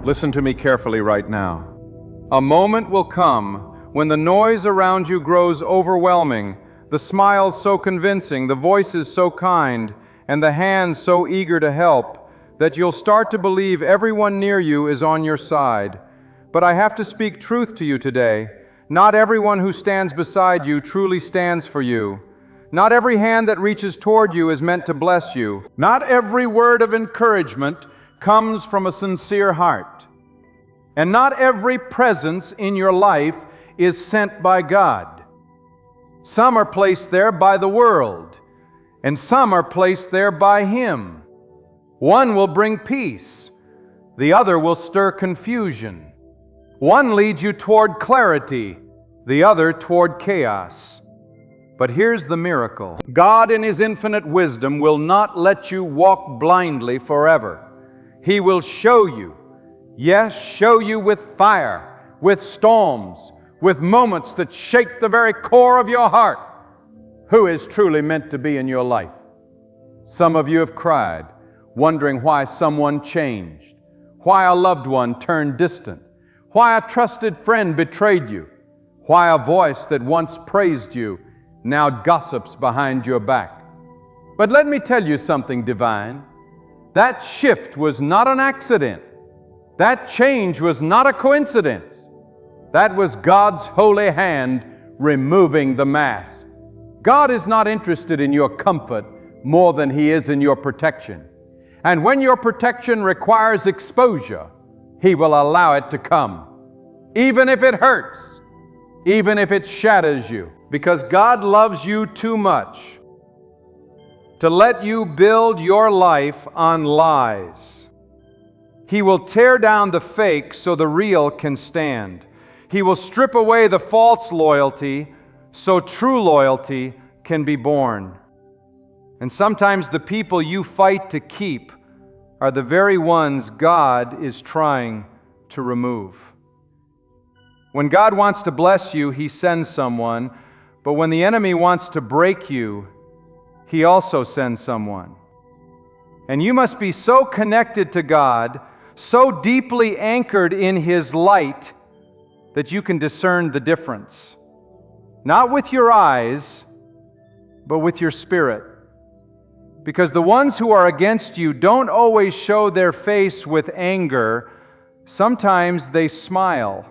Listen to me carefully right now. A moment will come when the noise around you grows overwhelming, the smiles so convincing, the voices so kind, and the hands so eager to help, that you'll start to believe everyone near you is on your side. But I have to speak truth to you today. Not everyone who stands beside you truly stands for you. Not every hand that reaches toward you is meant to bless you. Not every word of encouragement comes from a sincere heart. And not every presence in your life is sent by God. Some are placed there by the world, and some are placed there by Him. One will bring peace, the other will stir confusion. One leads you toward clarity, the other toward chaos. But here's the miracle. God in His infinite wisdom will not let you walk blindly forever. He will show you, yes, show you with fire, with storms, with moments that shake the very core of your heart, who is truly meant to be in your life. Some of you have cried, wondering why someone changed, why a loved one turned distant, why a trusted friend betrayed you, why a voice that once praised you now gossips behind your back. But let me tell you something divine. That shift was not an accident. That change was not a coincidence. That was God's holy hand removing the mask. God is not interested in your comfort more than He is in your protection. And when your protection requires exposure, He will allow it to come, even if it hurts, even if it shatters you, because God loves you too much to let you build your life on lies. He will tear down the fake so the real can stand. He will strip away the false loyalty so true loyalty can be born. And sometimes the people you fight to keep are the very ones God is trying to remove. When God wants to bless you, He sends someone, but when the enemy wants to break you, He also sends someone. And you must be so connected to God, so deeply anchored in His light, that you can discern the difference. Not with your eyes, but with your spirit. Because the ones who are against you don't always show their face with anger. Sometimes they smile.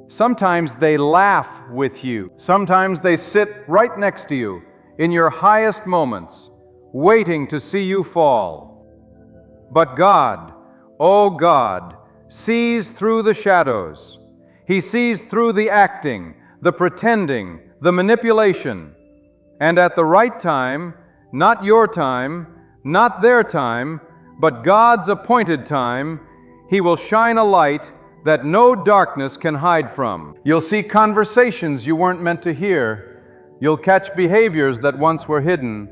Sometimes they laugh with you. Sometimes they sit right next to you in your highest moments, waiting to see you fall. But God, oh God, sees through the shadows. He sees through the acting, the pretending, the manipulation. And at the right time, not your time, not their time, but God's appointed time, He will shine a light that no darkness can hide from. You'll see conversations you weren't meant to hear. You'll catch behaviors that once were hidden.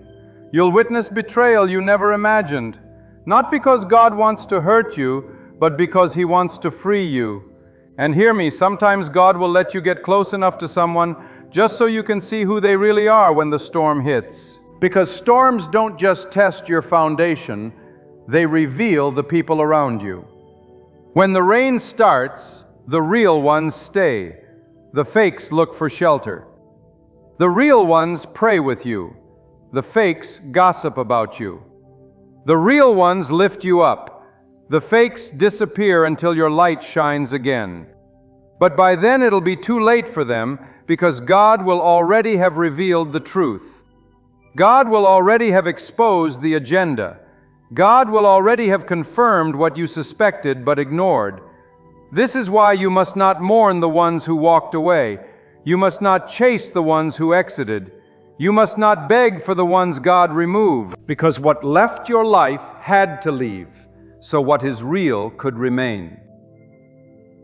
You'll witness betrayal you never imagined, not because God wants to hurt you, but because He wants to free you. And hear me, sometimes God will let you get close enough to someone just so you can see who they really are when the storm hits. Because storms don't just test your foundation, they reveal the people around you. When the rain starts, the real ones stay. The fakes look for shelter. The real ones pray with you. The fakes gossip about you. The real ones lift you up. The fakes disappear until your light shines again. But by then it'll be too late for them, because God will already have revealed the truth. God will already have exposed the agenda. God will already have confirmed what you suspected but ignored. This is why you must not mourn the ones who walked away. You must not chase the ones who exited. You must not beg for the ones God removed, because what left your life had to leave, so what is real could remain.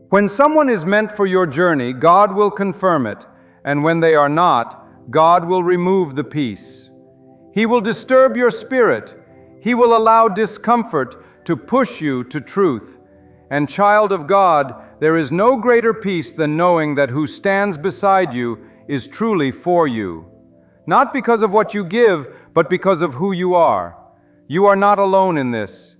When someone is meant for your journey, God will confirm it, and when they are not, God will remove the peace. He will disturb your spirit. He will allow discomfort to push you to truth. And child of God, there is no greater peace than knowing that who stands beside you is truly for you. Not because of what you give, but because of who you are. You are not alone in this.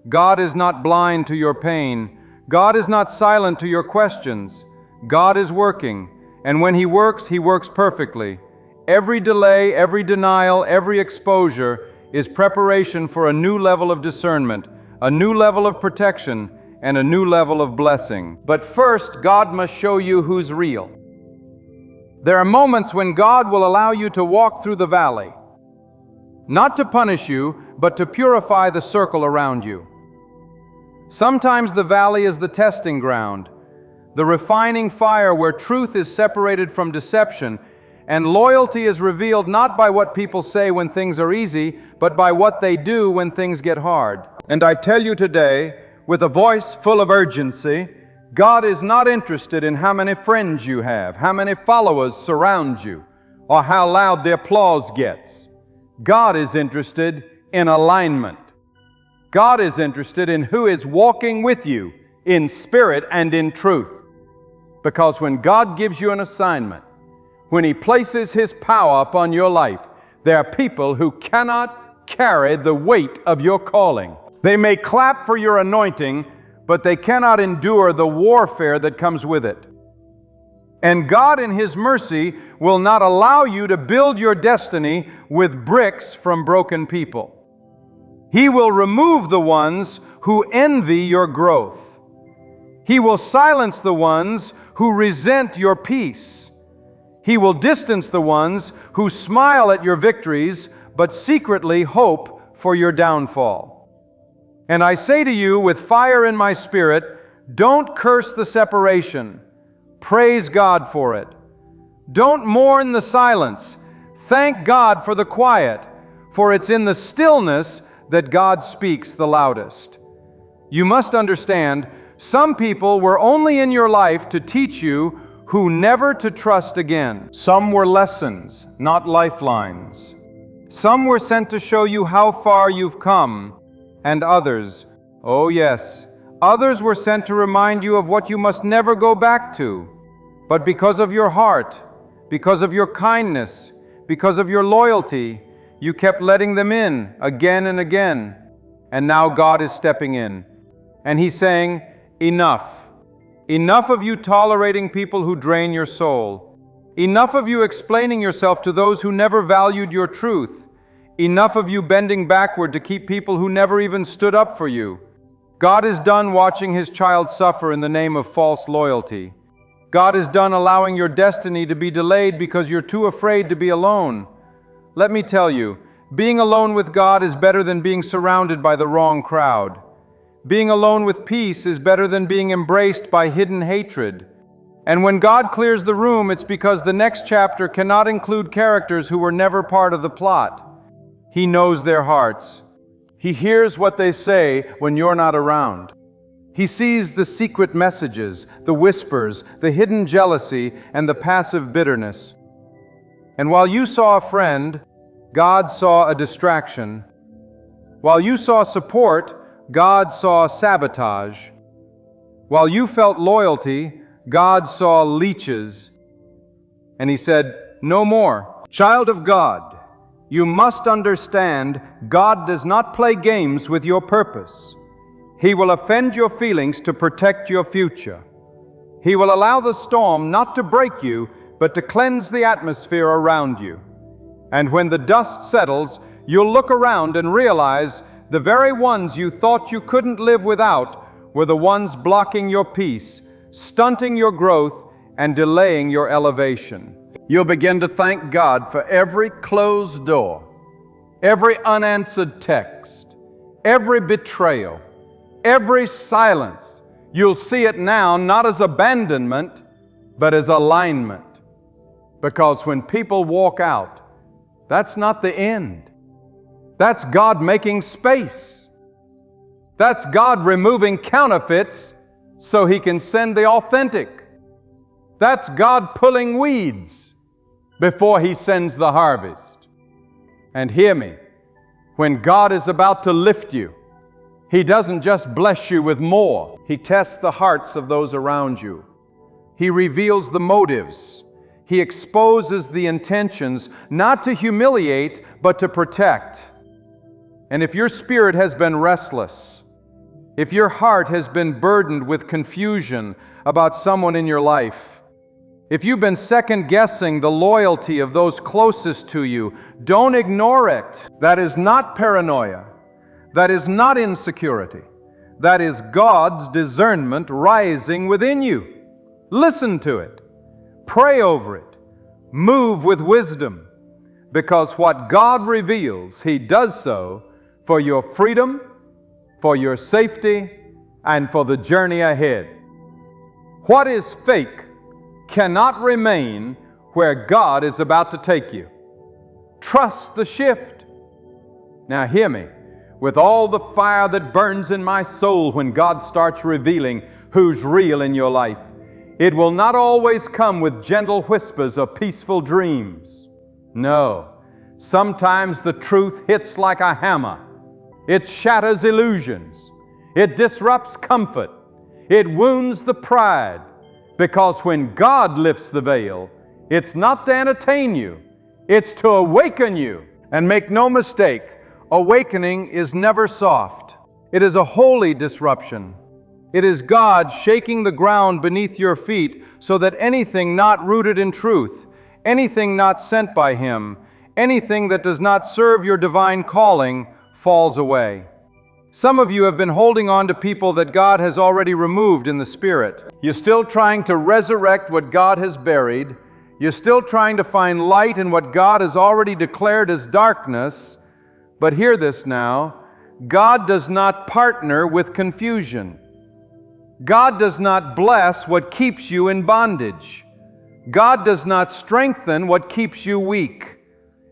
God is not blind to your pain. God is not silent to your questions. God is working, and when He works perfectly. Every delay, every denial, every exposure is preparation for a new level of discernment, a new level of protection, and a new level of blessing. But first, God must show you who's real. There are moments when God will allow you to walk through the valley, not to punish you, but to purify the circle around you. Sometimes the valley is the testing ground, the refining fire where truth is separated from deception, and loyalty is revealed not by what people say when things are easy, but by what they do when things get hard. And I tell you today, with a voice full of urgency, God is not interested in how many friends you have, how many followers surround you, or how loud the applause gets. God is interested in alignment. God is interested in who is walking with you in spirit and in truth. Because when God gives you an assignment, when He places His power upon your life, there are people who cannot carry the weight of your calling. They may clap for your anointing, but they cannot endure the warfare that comes with it. And God in His mercy will not allow you to build your destiny with bricks from broken people. He will remove the ones who envy your growth. He will silence the ones who resent your peace. He will distance the ones who smile at your victories, but secretly hope for your downfall. And I say to you with fire in my spirit, don't curse the separation. Praise God for it. Don't mourn the silence. Thank God for the quiet, for it's in the stillness that God speaks the loudest. You must understand, some people were only in your life to teach you who never to trust again. Some were lessons, not lifelines. Some were sent to show you how far you've come, and others, oh yes, others were sent to remind you of what you must never go back to. But because of your heart, because of your kindness, because of your loyalty, you kept letting them in again and again. And now God is stepping in. And He's saying, enough. Enough of you tolerating people who drain your soul. Enough of you explaining yourself to those who never valued your truth. Enough of you bending backward to keep people who never even stood up for you. God is done watching His child suffer in the name of false loyalty. God is done allowing your destiny to be delayed because you're too afraid to be alone. Let me tell you, being alone with God is better than being surrounded by the wrong crowd. Being alone with peace is better than being embraced by hidden hatred. And when God clears the room, it's because the next chapter cannot include characters who were never part of the plot. He knows their hearts. He hears what they say when you're not around. He sees the secret messages, the whispers, the hidden jealousy, and the passive bitterness. And while you saw a friend, God saw a distraction. While you saw support, God saw sabotage. While you felt loyalty, God saw leeches. And He said, no more. Child of God, you must understand God does not play games with your purpose. He will offend your feelings to protect your future. He will allow the storm not to break you, but to cleanse the atmosphere around you. And when the dust settles, you'll look around and realize the very ones you thought you couldn't live without were the ones blocking your peace, stunting your growth, and delaying your elevation. You'll begin to thank God for every closed door, every unanswered text, every betrayal, every silence. You'll see it now not as abandonment, but as alignment. Because when people walk out, that's not the end. That's God making space. That's God removing counterfeits so He can send the authentic. That's God pulling weeds before He sends the harvest. And hear me, when God is about to lift you, He doesn't just bless you with more. He tests the hearts of those around you. He reveals the motives. He exposes the intentions, not to humiliate, but to protect. And if your spirit has been restless, If your heart has been burdened with confusion about someone in your life, if you've been second-guessing the loyalty of those closest to you, don't ignore it. That is not paranoia. That is not insecurity. That is God's discernment rising within you. Listen to it. Pray over it. Move with wisdom, because what God reveals, He does so for your freedom, for your safety, and for the journey ahead. What is fake cannot remain where God is about to take you. Trust the shift. Now hear me. With all the fire that burns in my soul when God starts revealing who's real in your life, it will not always come with gentle whispers or peaceful dreams. No, sometimes the truth hits like a hammer. It shatters illusions. It disrupts comfort. It wounds the pride. Because when God lifts the veil, it's not to entertain you, it's to awaken you. And make no mistake, awakening is never soft. It is a holy disruption. It is God shaking the ground beneath your feet so that anything not rooted in truth, anything not sent by Him, anything that does not serve your divine calling falls away. Some of you have been holding on to people that God has already removed in the Spirit. You're still trying to resurrect what God has buried. You're still trying to find light in what God has already declared as darkness. But hear this now, God does not partner with confusion. God does not bless what keeps you in bondage. God does not strengthen what keeps you weak.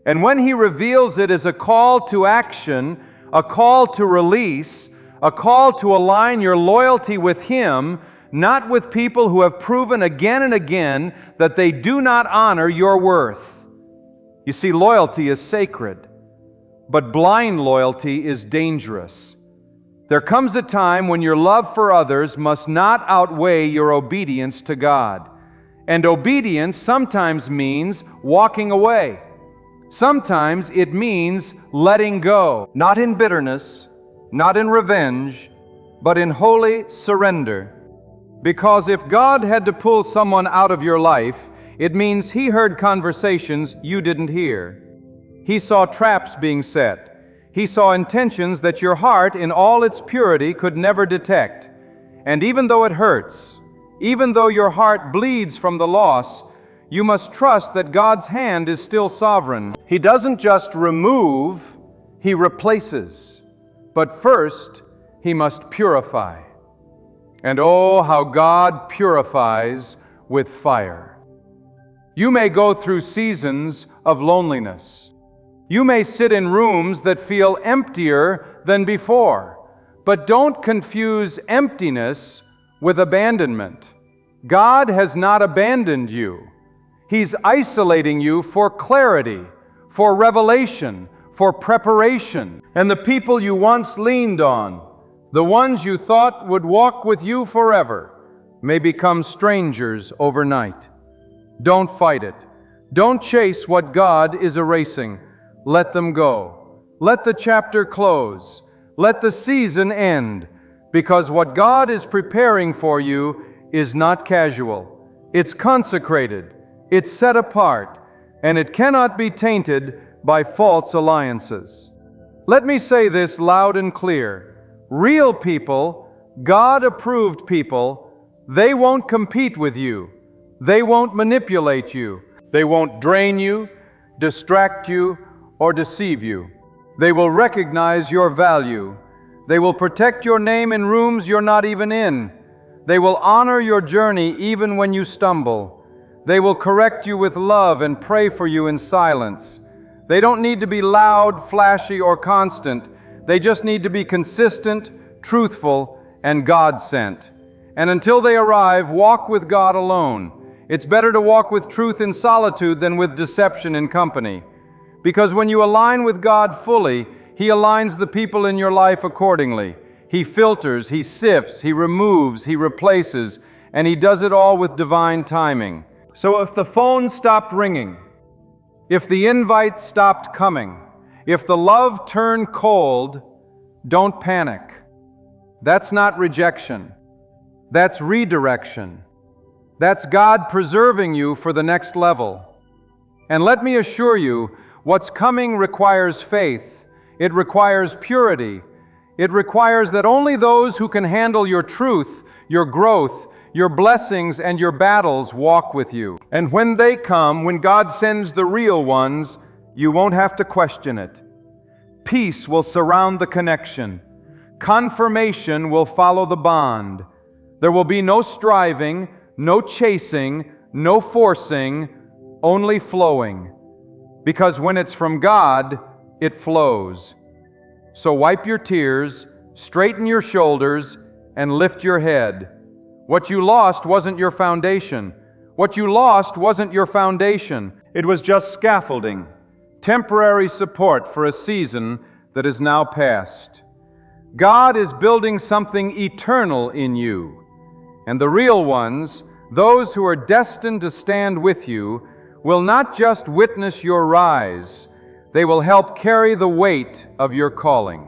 And when He reveals it as a call to action, a call to release, a call to align your loyalty with Him, not with people who have proven again and again that they do not honor your worth. You see, loyalty is sacred, but blind loyalty is dangerous. There comes a time when your love for others must not outweigh your obedience to God. And obedience sometimes means walking away. Sometimes it means letting go, not in bitterness, not in revenge, but in holy surrender. Because if God had to pull someone out of your life, it means He heard conversations you didn't hear. He saw traps being set. He saw intentions that your heart in all its purity could never detect. And even though it hurts, even though your heart bleeds from the loss, you must trust that God's hand is still sovereign. He doesn't just remove, He replaces. But first, He must purify. And oh, how God purifies with fire. You may go through seasons of loneliness. You may sit in rooms that feel emptier than before. But don't confuse emptiness with abandonment. God has not abandoned you. He's isolating you for clarity, for revelation, for preparation. And the people you once leaned on, the ones you thought would walk with you forever, may become strangers overnight. Don't fight it. Don't chase what God is erasing. Let them go. Let the chapter close. Let the season end, because what God is preparing for you is not casual. It's consecrated. It's set apart, and it cannot be tainted by false alliances. Let me say this loud and clear. Real people, God-approved people, they won't compete with you. They won't manipulate you. They won't drain you, distract you, or deceive you. They will recognize your value. They will protect your name in rooms you're not even in. They will honor your journey even when you stumble. They will correct you with love and pray for you in silence. They don't need to be loud, flashy, or constant. They just need to be consistent, truthful, and God-sent. And until they arrive, walk with God alone. It's better to walk with truth in solitude than with deception in company. Because when you align with God fully, He aligns the people in your life accordingly. He filters, He sifts, He removes, He replaces, and He does it all with divine timing. So if the phone stopped ringing, if the invite stopped coming, if the love turned cold, don't panic. That's not rejection. That's redirection. That's God preserving you for the next level. And let me assure you, what's coming requires faith. It requires purity. It requires that only those who can handle your truth, your growth, your blessings, and your battles walk with you. And when they come, when God sends the real ones, you won't have to question it. Peace will surround the connection. Confirmation will follow the bond. There will be no striving, no chasing, no forcing, only flowing. Because when it's from God, it flows. So wipe your tears, straighten your shoulders, and lift your head. What you lost wasn't your foundation. What you lost wasn't your foundation. It was just scaffolding, temporary support for a season that is now past. God is building something eternal in you. And the real ones, those who are destined to stand with you, will not just witness your rise, they will help carry the weight of your calling.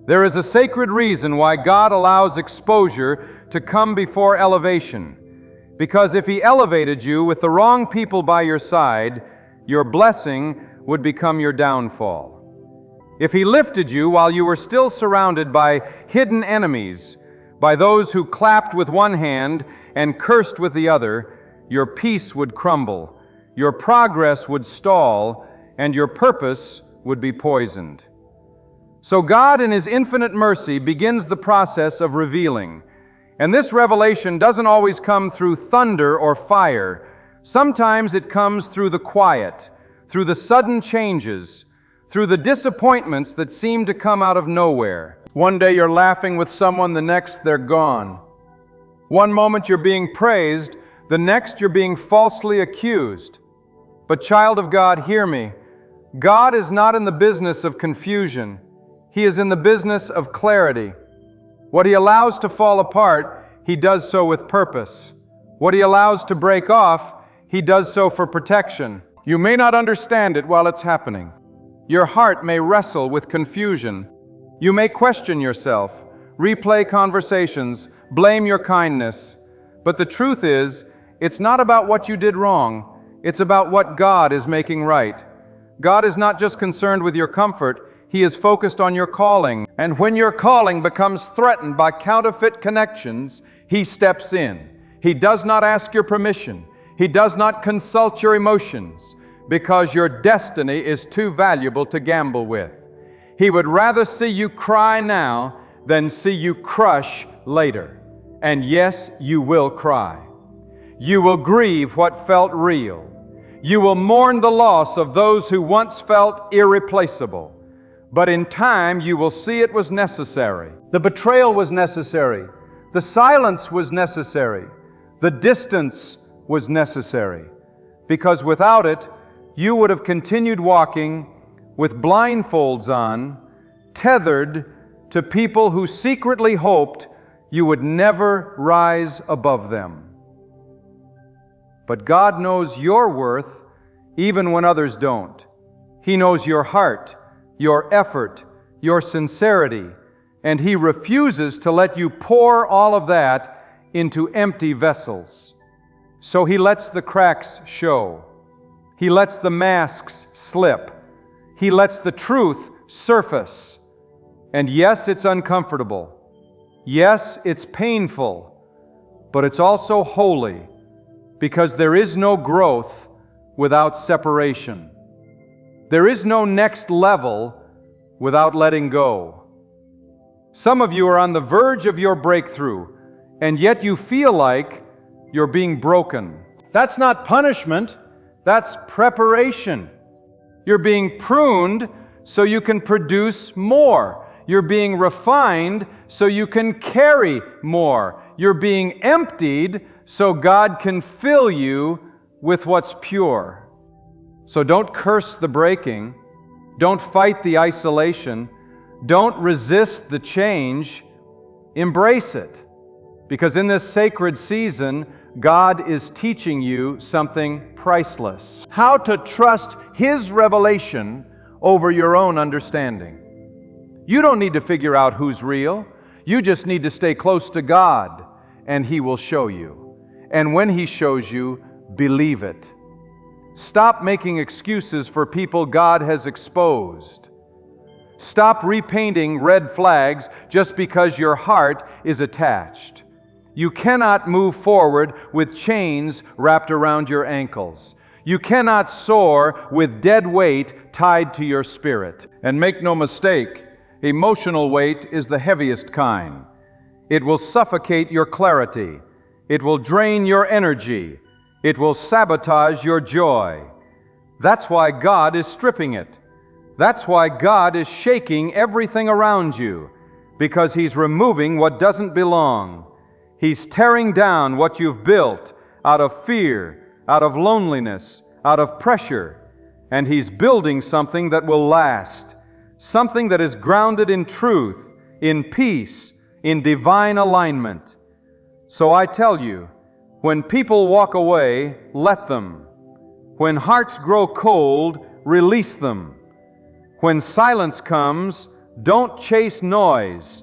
There is a sacred reason why God allows exposure to come before elevation. Because if He elevated you with the wrong people by your side, your blessing would become your downfall. If He lifted you while you were still surrounded by hidden enemies, by those who clapped with one hand and cursed with the other, your peace would crumble, your progress would stall, and your purpose would be poisoned. So God, in His infinite mercy, begins the process of revealing. And this revelation doesn't always come through thunder or fire. Sometimes it comes through the quiet, through the sudden changes, through the disappointments that seem to come out of nowhere. One day you're laughing with someone, the next they're gone. One moment you're being praised, the next you're being falsely accused. But child of God, hear me. God is not in the business of confusion. He is in the business of clarity. What He allows to fall apart, He does so with purpose. What He allows to break off, He does so for protection. You may not understand it while it's happening. Your heart may wrestle with confusion. You may question yourself, replay conversations, blame your kindness. But the truth is, it's not about what you did wrong. It's about what God is making right. God is not just concerned with your comfort, He is focused on your calling. And when your calling becomes threatened by counterfeit connections, He steps in. He does not ask your permission. He does not consult your emotions, because your destiny is too valuable to gamble with. He would rather see you cry now than see you crush later. And yes, you will cry. You will grieve what felt real. You will mourn the loss of those who once felt irreplaceable. But in time, you will see it was necessary. The betrayal was necessary. The silence was necessary. The distance was necessary. Because without it, you would have continued walking with blindfolds on, tethered to people who secretly hoped you would never rise above them. But God knows your worth even when others don't. He knows your heart, your effort, your sincerity, and He refuses to let you pour all of that into empty vessels. So He lets the cracks show. He lets the masks slip. He lets the truth surface. And yes, it's uncomfortable. Yes, it's painful, but it's also holy, because there is no growth without separation. There is no next level without letting go. Some of you are on the verge of your breakthrough, and yet you feel like you're being broken. That's not punishment, that's preparation. You're being pruned so you can produce more. You're being refined so you can carry more. You're being emptied so God can fill you with what's pure. So don't curse the breaking. Don't fight the isolation. Don't resist the change. Embrace it. Because in this sacred season, God is teaching you something priceless. How to trust His revelation over your own understanding. You don't need to figure out who's real. You just need to stay close to God, and He will show you. And when He shows you, believe it. Stop making excuses for people God has exposed. Stop repainting red flags just because your heart is attached. You cannot move forward with chains wrapped around your ankles. You cannot soar with dead weight tied to your spirit. And make no mistake, emotional weight is the heaviest kind. It will suffocate your clarity. It will drain your energy. It will sabotage your joy. That's why God is stripping it. That's why God is shaking everything around you, because He's removing what doesn't belong. He's tearing down what you've built out of fear, out of loneliness, out of pressure, and He's building something that will last, something that is grounded in truth, in peace, in divine alignment. So I tell you, when people walk away, let them. When hearts grow cold, release them. When silence comes, don't chase noise.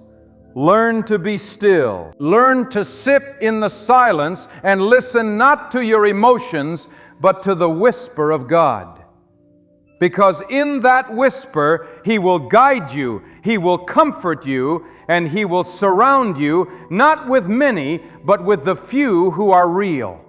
Learn to be still. Learn to sit in the silence and listen not to your emotions, but to the whisper of God. Because in that whisper, He will guide you, He will comfort you, and He will surround you, not with many, but with the few who are real.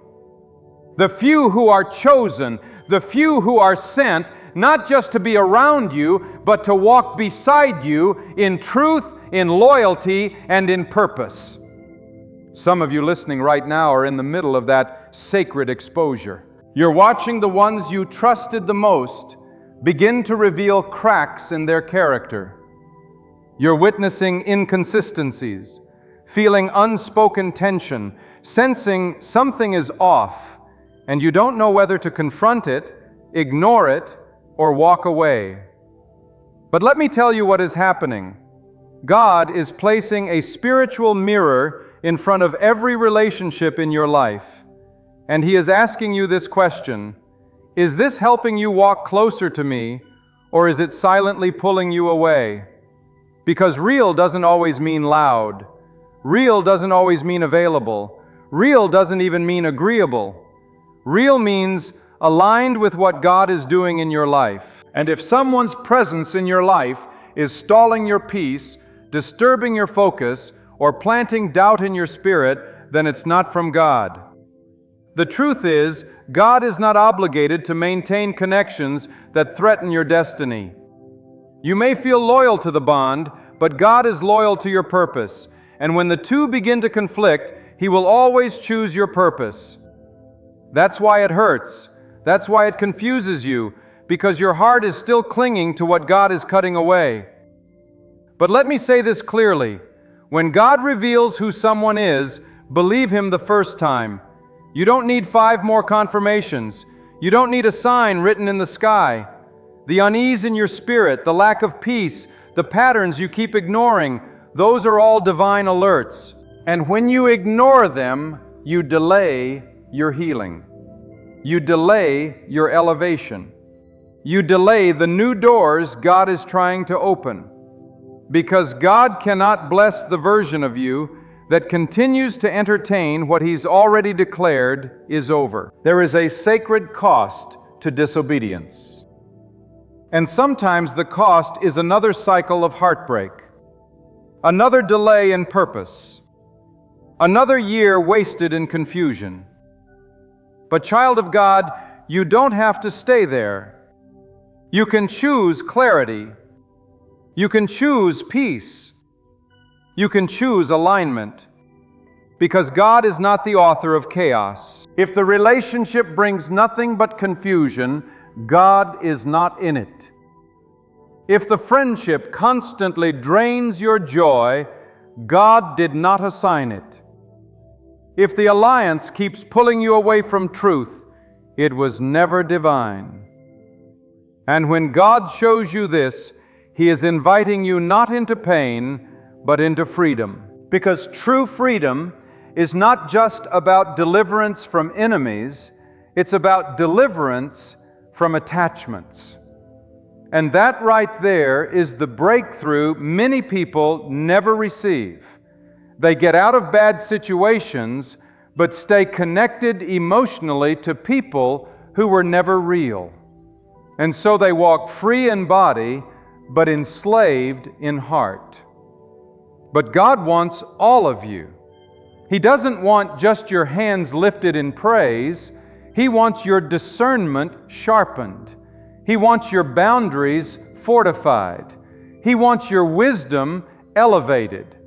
The few who are chosen, the few who are sent, not just to be around you, but to walk beside you in truth, in loyalty, and in purpose. Some of you listening right now are in the middle of that sacred exposure. You're watching the ones you trusted the most begin to reveal cracks in their character. You're witnessing inconsistencies, feeling unspoken tension, sensing something is off, and you don't know whether to confront it, ignore it, or walk away. But let me tell you what is happening. God is placing a spiritual mirror in front of every relationship in your life, and He is asking you this question: is this helping you walk closer to me, or is it silently pulling you away? Because real doesn't always mean loud. Real doesn't always mean available. Real doesn't even mean agreeable. Real means aligned with what God is doing in your life. And if someone's presence in your life is stalling your peace, disturbing your focus, or planting doubt in your spirit, then it's not from God. The truth is, God is not obligated to maintain connections that threaten your destiny. You may feel loyal to the bond, but God is loyal to your purpose. And when the two begin to conflict, He will always choose your purpose. That's why it hurts. That's why it confuses you, because your heart is still clinging to what God is cutting away. But let me say this clearly. When God reveals who someone is, believe Him the first time. You don't need 5 more confirmations. You don't need a sign written in the sky. The unease in your spirit, the lack of peace, the patterns you keep ignoring, those are all divine alerts. And when you ignore them, you delay your healing. You delay your elevation. You delay the new doors God is trying to open. Because God cannot bless the version of you that continues to entertain what He's already declared is over. There is a sacred cost to disobedience. And sometimes the cost is another cycle of heartbreak, another delay in purpose, another year wasted in confusion. But child of God, you don't have to stay there. You can choose clarity. You can choose peace. You can choose alignment. Because God is not the author of chaos. If the relationship brings nothing but confusion, God is not in it. If the friendship constantly drains your joy, God did not assign it. If the alliance keeps pulling you away from truth, it was never divine. And when God shows you this, He is inviting you not into pain, but into freedom. Because true freedom is not just about deliverance from enemies, it's about deliverance from attachments. And that right there is the breakthrough many people never receive. They get out of bad situations, but stay connected emotionally to people who were never real. And so they walk free in body, but enslaved in heart. But God wants all of you. He doesn't want just your hands lifted in praise. He wants your discernment sharpened. He wants your boundaries fortified. He wants your wisdom elevated.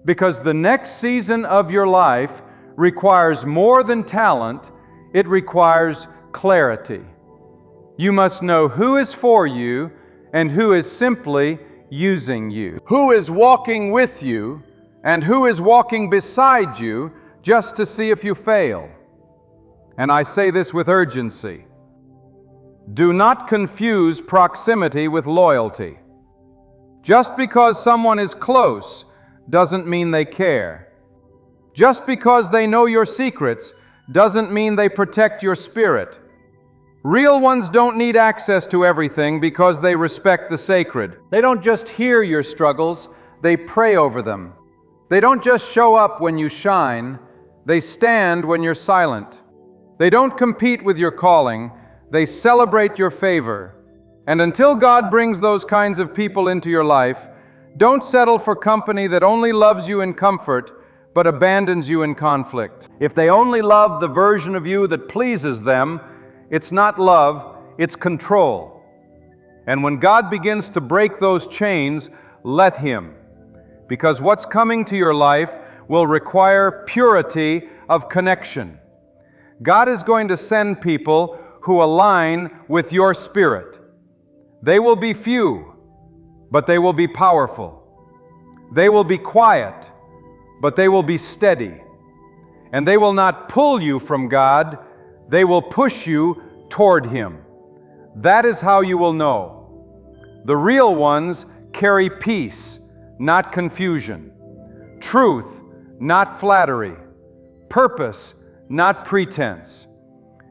Because the next season of your life requires more than talent, it requires clarity. You must know who is for you and who is simply using you. Who is walking with you and who is walking beside you just to see if you fail. And I say this with urgency. Do not confuse proximity with loyalty. Just because someone is close doesn't mean they care. Just because they know your secrets doesn't mean they protect your spirit. Real ones don't need access to everything because they respect the sacred. They don't just hear your struggles, they pray over them. They don't just show up when you shine, they stand when you're silent. They don't compete with your calling, they celebrate your favor. And until God brings those kinds of people into your life, don't settle for company that only loves you in comfort, but abandons you in conflict. If they only love the version of you that pleases them, it's not love, it's control. And when God begins to break those chains, let Him. Because what's coming to your life will require purity of connection. God is going to send people who align with your spirit. They will be few, but they will be powerful. They will be quiet, but they will be steady. And they will not pull you from God, they will push you toward Him. That is how you will know. The real ones carry peace, not confusion. Truth, not flattery. Purpose, not pretense.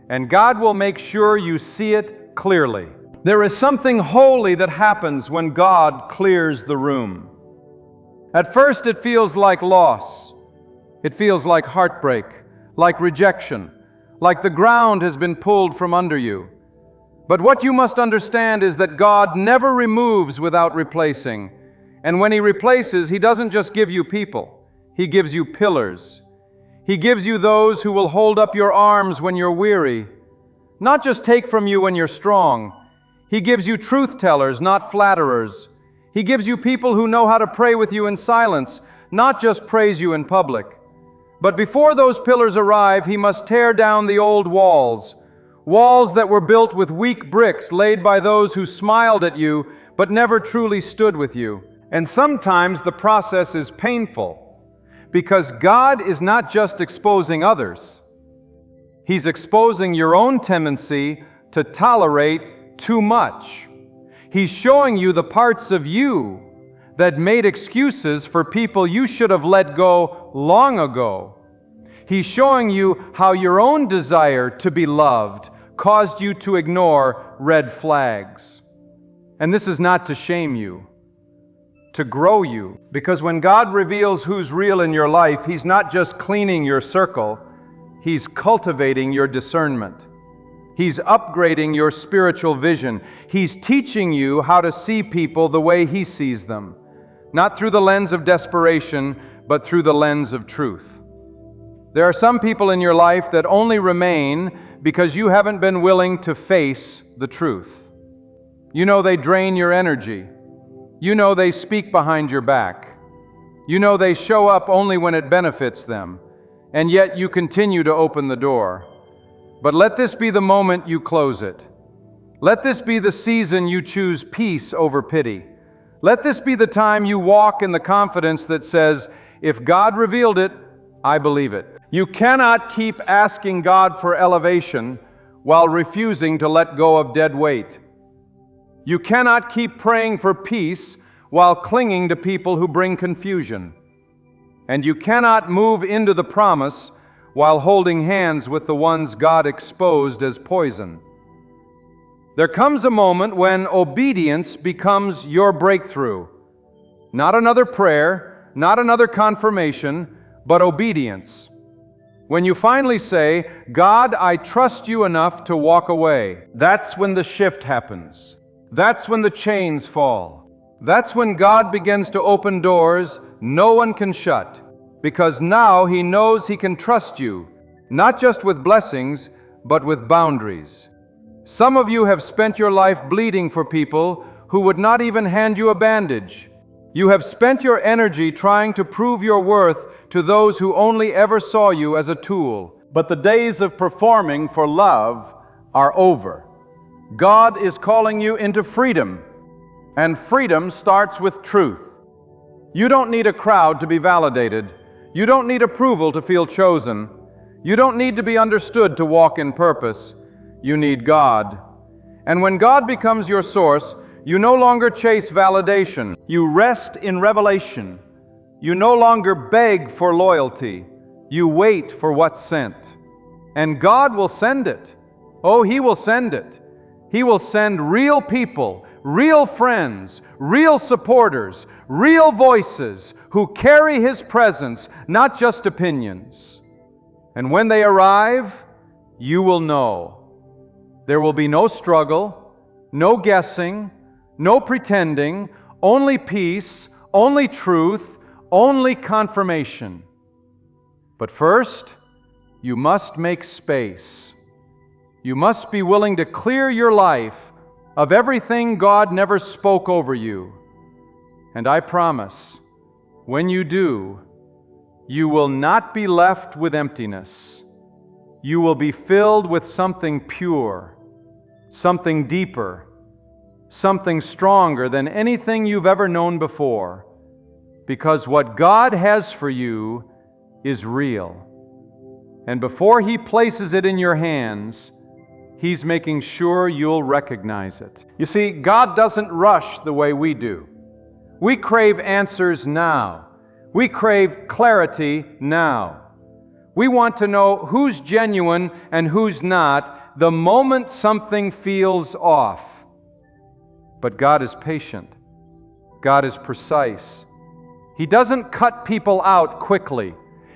And God will make sure you see it clearly. There is something holy that happens when God clears the room. At first it feels like loss. It feels like heartbreak, like rejection, like the ground has been pulled from under you. But what you must understand is that God never removes without replacing. And when He replaces, He doesn't just give you people. He gives you pillars. He gives you those who will hold up your arms when you're weary, not just take from you when you're strong. He gives you truth tellers, not flatterers. He gives you people who know how to pray with you in silence, not just praise you in public. But before those pillars arrive, He must tear down the old walls, walls that were built with weak bricks laid by those who smiled at you but never truly stood with you. And sometimes the process is painful, because God is not just exposing others. He's exposing your own tendency to tolerate too much. He's showing you the parts of you that made excuses for people you should have let go long ago. He's showing you how your own desire to be loved caused you to ignore red flags. And this is not to shame you, to grow you. Because when God reveals who's real in your life, He's not just cleaning your circle, He's cultivating your discernment. He's upgrading your spiritual vision. He's teaching you how to see people the way He sees them, not through the lens of desperation, but through the lens of truth. There are some people in your life that only remain because you haven't been willing to face the truth. You know they drain your energy. You know they speak behind your back. You know they show up only when it benefits them, and yet you continue to open the door. But let this be the moment you close it. Let this be the season you choose peace over pity. Let this be the time you walk in the confidence that says, if God revealed it, I believe it. You cannot keep asking God for elevation while refusing to let go of dead weight. You cannot keep praying for peace while clinging to people who bring confusion. And you cannot move into the promise while holding hands with the ones God exposed as poison. There comes a moment when obedience becomes your breakthrough. Not another prayer, not another confirmation, but obedience. When you finally say, God, I trust you enough to walk away, that's when the shift happens. That's when the chains fall. That's when God begins to open doors no one can shut, because now He knows He can trust you, not just with blessings, but with boundaries. Some of you have spent your life bleeding for people who would not even hand you a bandage. You have spent your energy trying to prove your worth to those who only ever saw you as a tool. But the days of performing for love are over. God is calling you into freedom, and freedom starts with truth. You don't need a crowd to be validated. You don't need approval to feel chosen. You don't need to be understood to walk in purpose. You need God. And when God becomes your source, you no longer chase validation. You rest in revelation. You no longer beg for loyalty. You wait for what's sent. And God will send it. Oh, He will send it. He will send real people, real friends, real supporters, real voices who carry His presence, not just opinions. And when they arrive, you will know. There will be no struggle, no guessing, no pretending, only peace, only truth, only confirmation. But first, you must make space. You must be willing to clear your life of everything God never spoke over you. And I promise, when you do, you will not be left with emptiness. You will be filled with something pure, something deeper, something stronger than anything you've ever known before. Because what God has for you is real. And before He places it in your hands, He's making sure you'll recognize it. You see, God doesn't rush the way we do. We crave answers now. We crave clarity now. We want to know who's genuine and who's not the moment something feels off. But God is patient. God is precise. He doesn't cut people out quickly.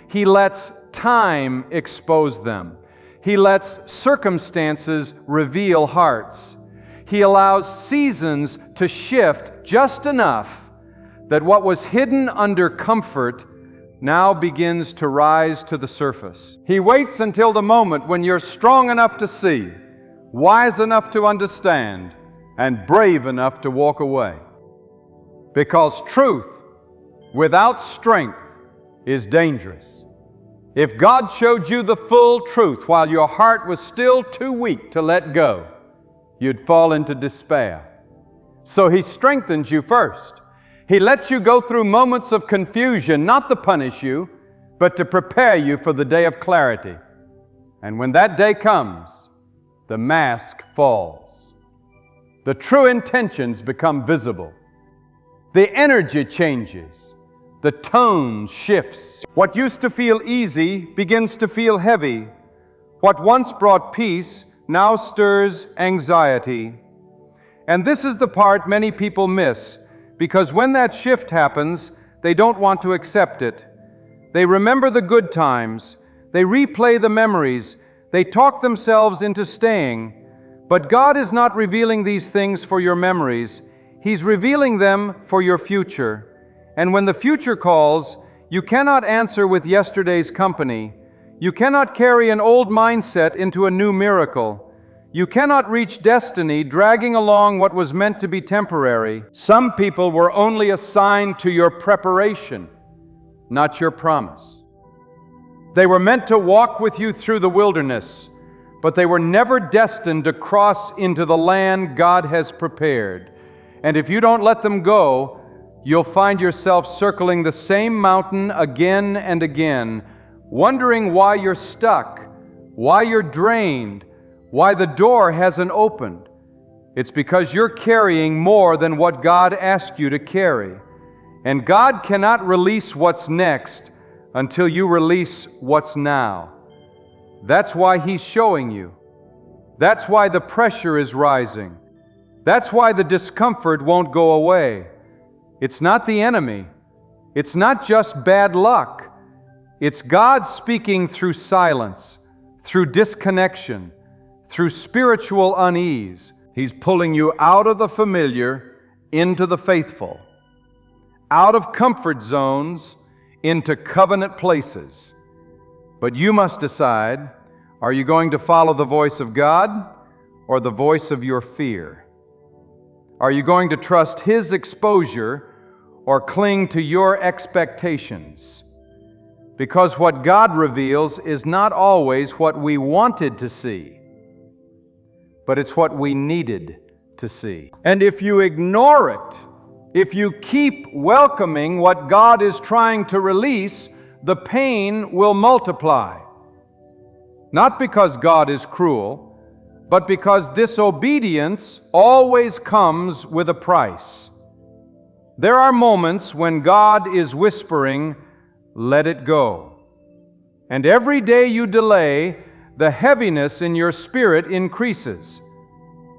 He lets time expose them. He lets circumstances reveal hearts. He allows seasons to shift just enough that what was hidden under comfort now begins to rise to the surface. He waits until the moment when you're strong enough to see, wise enough to understand, and brave enough to walk away. Because truth without strength is dangerous. If God showed you the full truth while your heart was still too weak to let go, you'd fall into despair. So He strengthens you first. He lets you go through moments of confusion, not to punish you, but to prepare you for the day of clarity. And when that day comes, the mask falls. The true intentions become visible. The energy changes. The tone shifts. What used to feel easy begins to feel heavy. What once brought peace now stirs anxiety. And this is the part many people miss, because when that shift happens, they don't want to accept it. They remember the good times. They replay the memories. They talk themselves into staying. But God is not revealing these things for your memories. He's revealing them for your future. And when the future calls, you cannot answer with yesterday's company. You cannot carry an old mindset into a new miracle. You cannot reach destiny dragging along what was meant to be temporary. Some people were only assigned to your preparation, not your promise. They were meant to walk with you through the wilderness, but they were never destined to cross into the land God has prepared. And if you don't let them go, you'll find yourself circling the same mountain again and again, wondering why you're stuck, why you're drained, why the door hasn't opened. It's because you're carrying more than what God asked you to carry. And God cannot release what's next until you release what's now. That's why He's showing you. That's why the pressure is rising. That's why the discomfort won't go away. It's not the enemy. It's not just bad luck. It's God speaking through silence, through disconnection, through spiritual unease. He's pulling you out of the familiar into the faithful, out of comfort zones into covenant places. But you must decide, are you going to follow the voice of God or the voice of your fear? Are you going to trust His exposure or cling to your expectations? Because what God reveals is not always what we wanted to see, but it's what we needed to see. And if you ignore it, if you keep welcoming what God is trying to release, the pain will multiply. Not because God is cruel, but because disobedience always comes with a price. There are moments when God is whispering, "Let it go." And every day you delay, the heaviness in your spirit increases.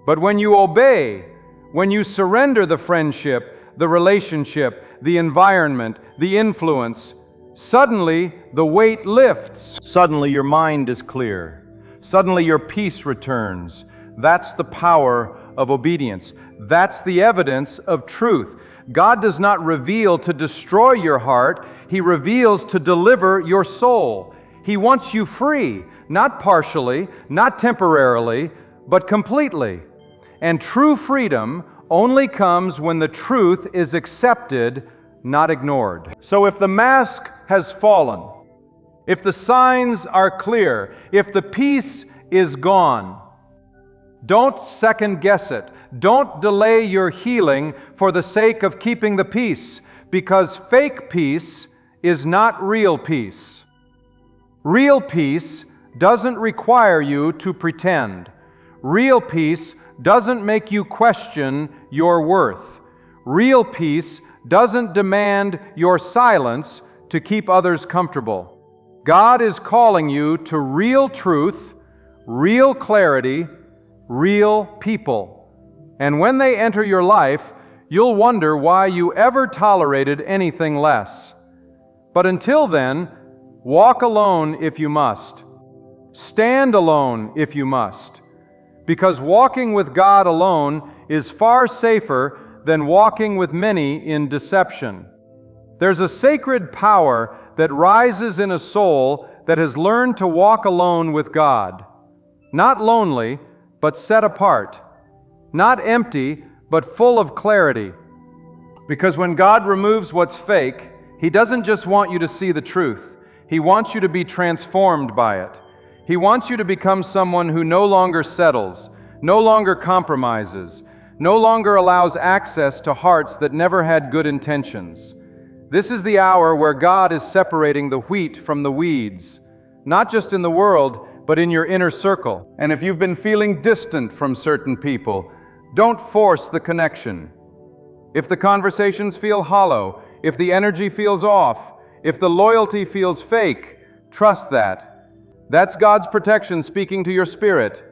But when you obey, when you surrender the friendship, the relationship, the environment, the influence, suddenly the weight lifts. Suddenly your mind is clear. Suddenly your peace returns. That's the power of obedience. That's the evidence of truth. God does not reveal to destroy your heart. He reveals to deliver your soul. He wants you free, not partially, not temporarily, but completely. And true freedom only comes when the truth is accepted, not ignored. So if the mask has fallen, if the signs are clear, if the peace is gone, don't second guess it. Don't delay your healing for the sake of keeping the peace, because fake peace is not real peace. Real peace doesn't require you to pretend. Real peace doesn't make you question your worth. Real peace doesn't demand your silence to keep others comfortable. God is calling you to real truth, real clarity, real people. And when they enter your life, you'll wonder why you ever tolerated anything less. But until then, walk alone if you must. Stand alone if you must. Because walking with God alone is far safer than walking with many in deception. There's a sacred power that rises in a soul that has learned to walk alone with God. Not lonely, but set apart. Not empty, but full of clarity. Because when God removes what's fake, He doesn't just want you to see the truth. He wants you to be transformed by it. He wants you to become someone who no longer settles, no longer compromises, no longer allows access to hearts that never had good intentions. This is the hour where God is separating the wheat from the weeds, not just in the world, but in your inner circle. And if you've been feeling distant from certain people, don't force the connection. If the conversations feel hollow, if the energy feels off, if the loyalty feels fake, trust that. That's God's protection speaking to your spirit.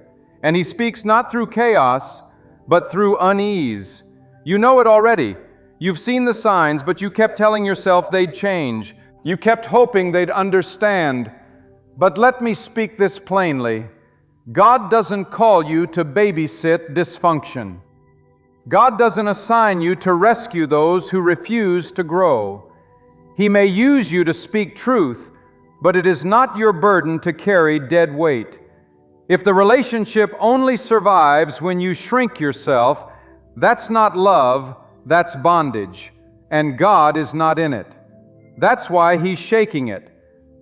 And He speaks not through chaos, but through unease. You know it already. You've seen the signs, but you kept telling yourself they'd change. You kept hoping they'd understand. But let me speak this plainly. God doesn't call you to babysit dysfunction. God doesn't assign you to rescue those who refuse to grow. He may use you to speak truth, but it is not your burden to carry dead weight. If the relationship only survives when you shrink yourself, that's not love, that's bondage, and God is not in it. That's why He's shaking it.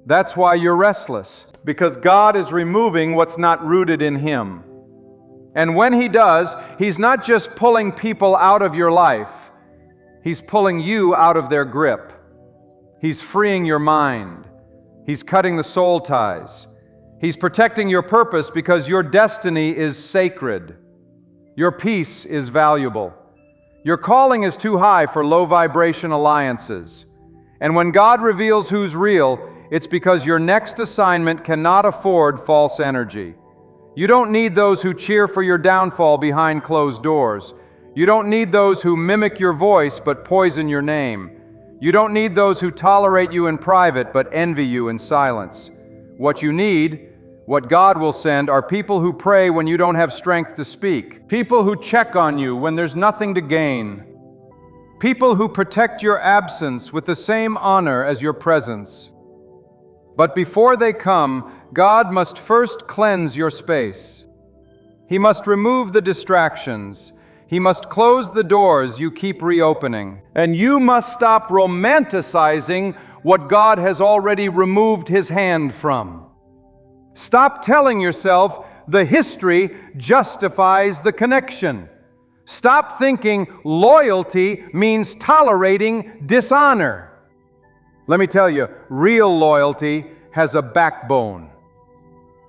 That's why you're restless, because God is removing what's not rooted in Him. And when He does, He's not just pulling people out of your life, He's pulling you out of their grip. He's freeing your mind. He's cutting the soul ties. He's protecting your purpose because your destiny is sacred. Your peace is valuable. Your calling is too high for low vibration alliances. And when God reveals who's real, it's because your next assignment cannot afford false energy. You don't need those who cheer for your downfall behind closed doors. You don't need those who mimic your voice but poison your name. You don't need those who tolerate you in private but envy you in silence. What you need, what God will send, are people who pray when you don't have strength to speak. People who check on you when there's nothing to gain. People who protect your absence with the same honor as your presence. But before they come, God must first cleanse your space. He must remove the distractions. He must close the doors you keep reopening. And you must stop romanticizing what God has already removed His hand from. Stop telling yourself the history justifies the connection. Stop thinking loyalty means tolerating dishonor. Let me tell you, real loyalty has a backbone.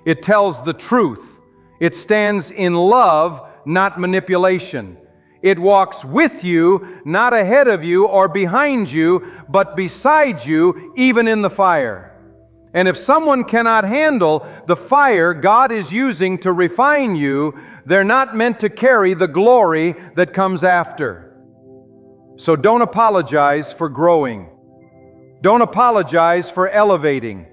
It tells the truth. It stands in love, not manipulation. It walks with you, not ahead of you or behind you, but beside you, even in the fire. And if someone cannot handle the fire God is using to refine you, they're not meant to carry the glory that comes after. So don't apologize for growing. Don't apologize for elevating.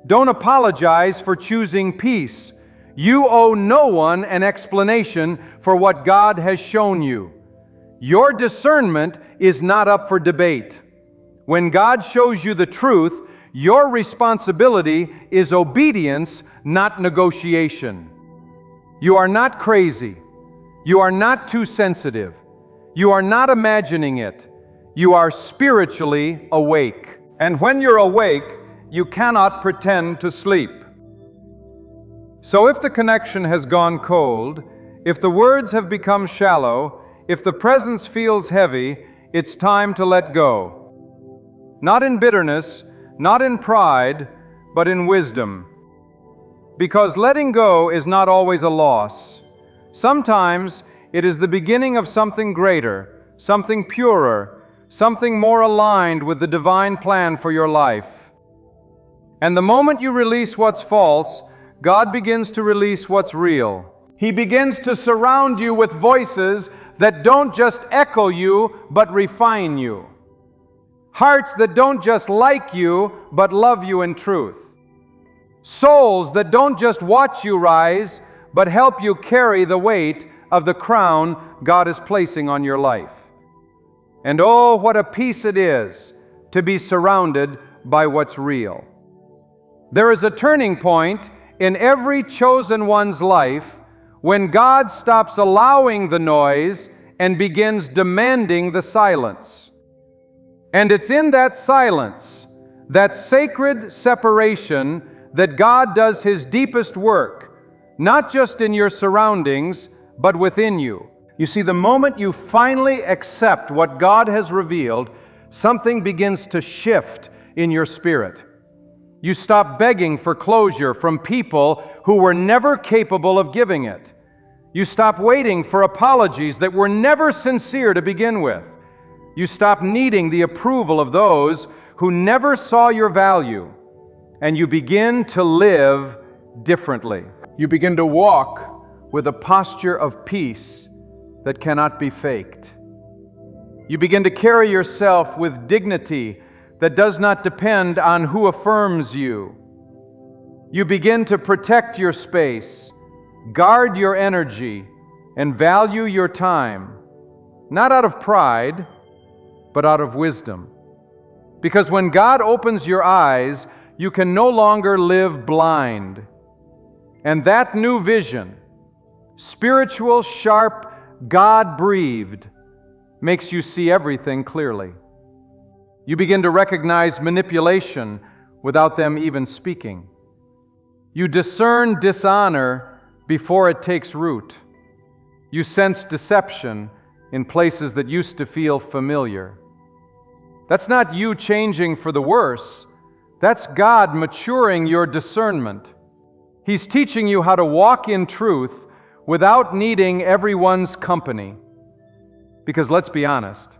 Don't apologize for choosing peace. You owe no one an explanation for what God has shown you. Your discernment is not up for debate. When God shows you the truth, your responsibility is obedience, not negotiation. You are not crazy. You are not too sensitive. You are not imagining it. You are spiritually awake. And when you're awake, you cannot pretend to sleep. So if the connection has gone cold, if the words have become shallow, if the presence feels heavy, it's time to let go. Not in bitterness, not in pride, but in wisdom. Because letting go is not always a loss. Sometimes it is the beginning of something greater, something purer, something more aligned with the divine plan for your life. And the moment you release what's false, God begins to release what's real. He begins to surround you with voices that don't just echo you, but refine you. Hearts that don't just like you, but love you in truth. Souls that don't just watch you rise, but help you carry the weight of the crown God is placing on your life. And oh, what a peace it is to be surrounded by what's real. There is a turning point in every chosen one's life when God stops allowing the noise and begins demanding the silence. And it's in that silence, that sacred separation, that God does His deepest work, not just in your surroundings, but within you. You see, the moment you finally accept what God has revealed, something begins to shift in your spirit. You stop begging for closure from people who were never capable of giving it. You stop waiting for apologies that were never sincere to begin with. You stop needing the approval of those who never saw your value. And you begin to live differently. You begin to walk with a posture of peace that cannot be faked. You begin to carry yourself with dignity that does not depend on who affirms you. You begin to protect your space, guard your energy, and value your time, not out of pride, but out of wisdom. Because when God opens your eyes, you can no longer live blind. And that new vision, spiritual, sharp, God-breathed, makes you see everything clearly. You begin to recognize manipulation without them even speaking. You discern dishonor before it takes root. You sense deception in places that used to feel familiar. That's not you changing for the worse. That's God maturing your discernment. He's teaching you how to walk in truth without needing everyone's company. Because let's be honest,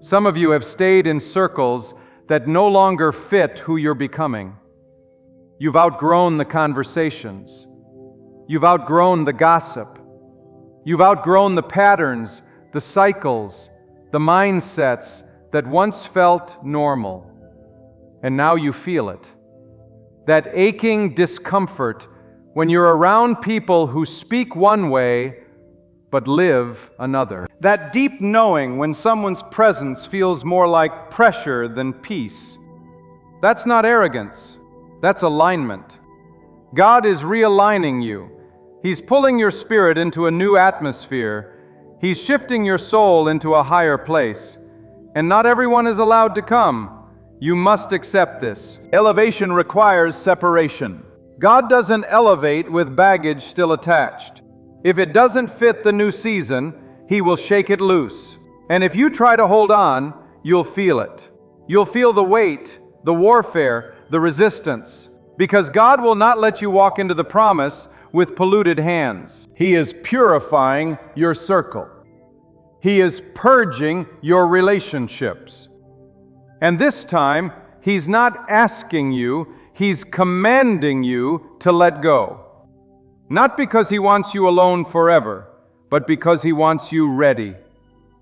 some of you have stayed in circles that no longer fit who you're becoming. You've outgrown the conversations. You've outgrown the gossip. You've outgrown the patterns, the cycles, the mindsets that once felt normal, and now you feel it. That aching discomfort when you're around people who speak one way but live another. That deep knowing when someone's presence feels more like pressure than peace. That's not arrogance, that's alignment. God is realigning you. He's pulling your spirit into a new atmosphere. He's shifting your soul into a higher place. And not everyone is allowed to come. You must accept this. Elevation requires separation. God doesn't elevate with baggage still attached. If it doesn't fit the new season, He will shake it loose. And if you try to hold on, you'll feel it. You'll feel the weight, the warfare, the resistance. Because God will not let you walk into the promise with polluted hands. He is purifying your circle. He is purging your relationships. And this time, He's not asking you, He's commanding you to let go. Not because He wants you alone forever, but because He wants you ready.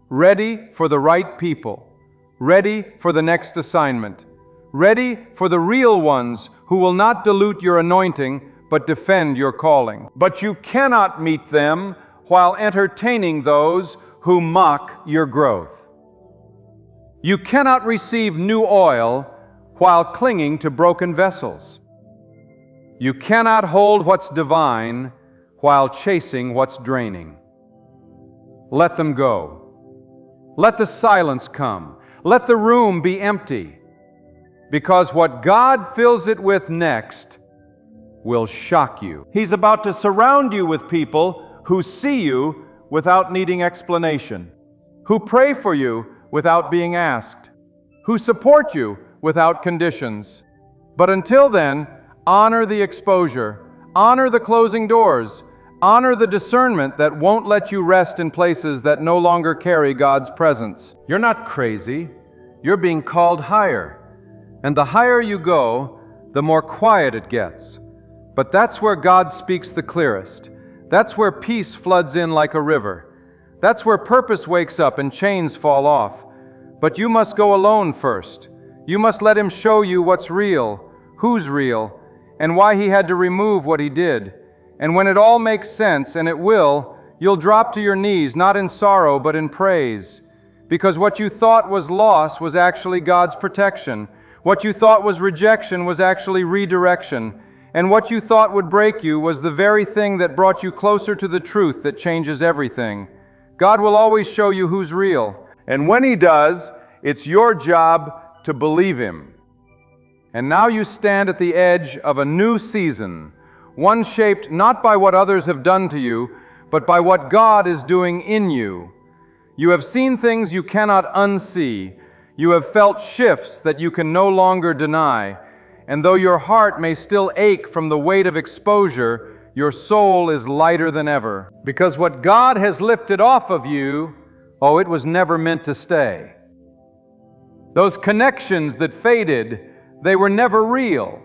Ready for the right people. Ready for the next assignment. Ready for the real ones who will not dilute your anointing, but defend your calling. But you cannot meet them while entertaining those who mock your growth. You cannot receive new oil while clinging to broken vessels. You cannot hold what's divine while chasing what's draining. Let them go. Let the silence come. Let the room be empty. Because what God fills it with next will shock you. He's about to surround you with people who see you without needing explanation, who pray for you without being asked, who support you without conditions. But until then, honor the exposure, honor the closing doors, honor the discernment that won't let you rest in places that no longer carry God's presence. You're not crazy. You're being called higher. And the higher you go, the more quiet it gets. But that's where God speaks the clearest. That's where peace floods in like a river. That's where purpose wakes up and chains fall off. But you must go alone first. You must let Him show you what's real, who's real, and why He had to remove what He did. And when it all makes sense, and it will, you'll drop to your knees, not in sorrow, but in praise. Because what you thought was loss was actually God's protection. What you thought was rejection was actually redirection. And what you thought would break you was the very thing that brought you closer to the truth that changes everything. God will always show you who's real. And when He does, it's your job to believe Him. And now you stand at the edge of a new season, one shaped not by what others have done to you, but by what God is doing in you. You have seen things you cannot unsee. You have felt shifts that you can no longer deny. And though your heart may still ache from the weight of exposure, your soul is lighter than ever. Because what God has lifted off of you, it was never meant to stay. Those connections that faded, they were never real.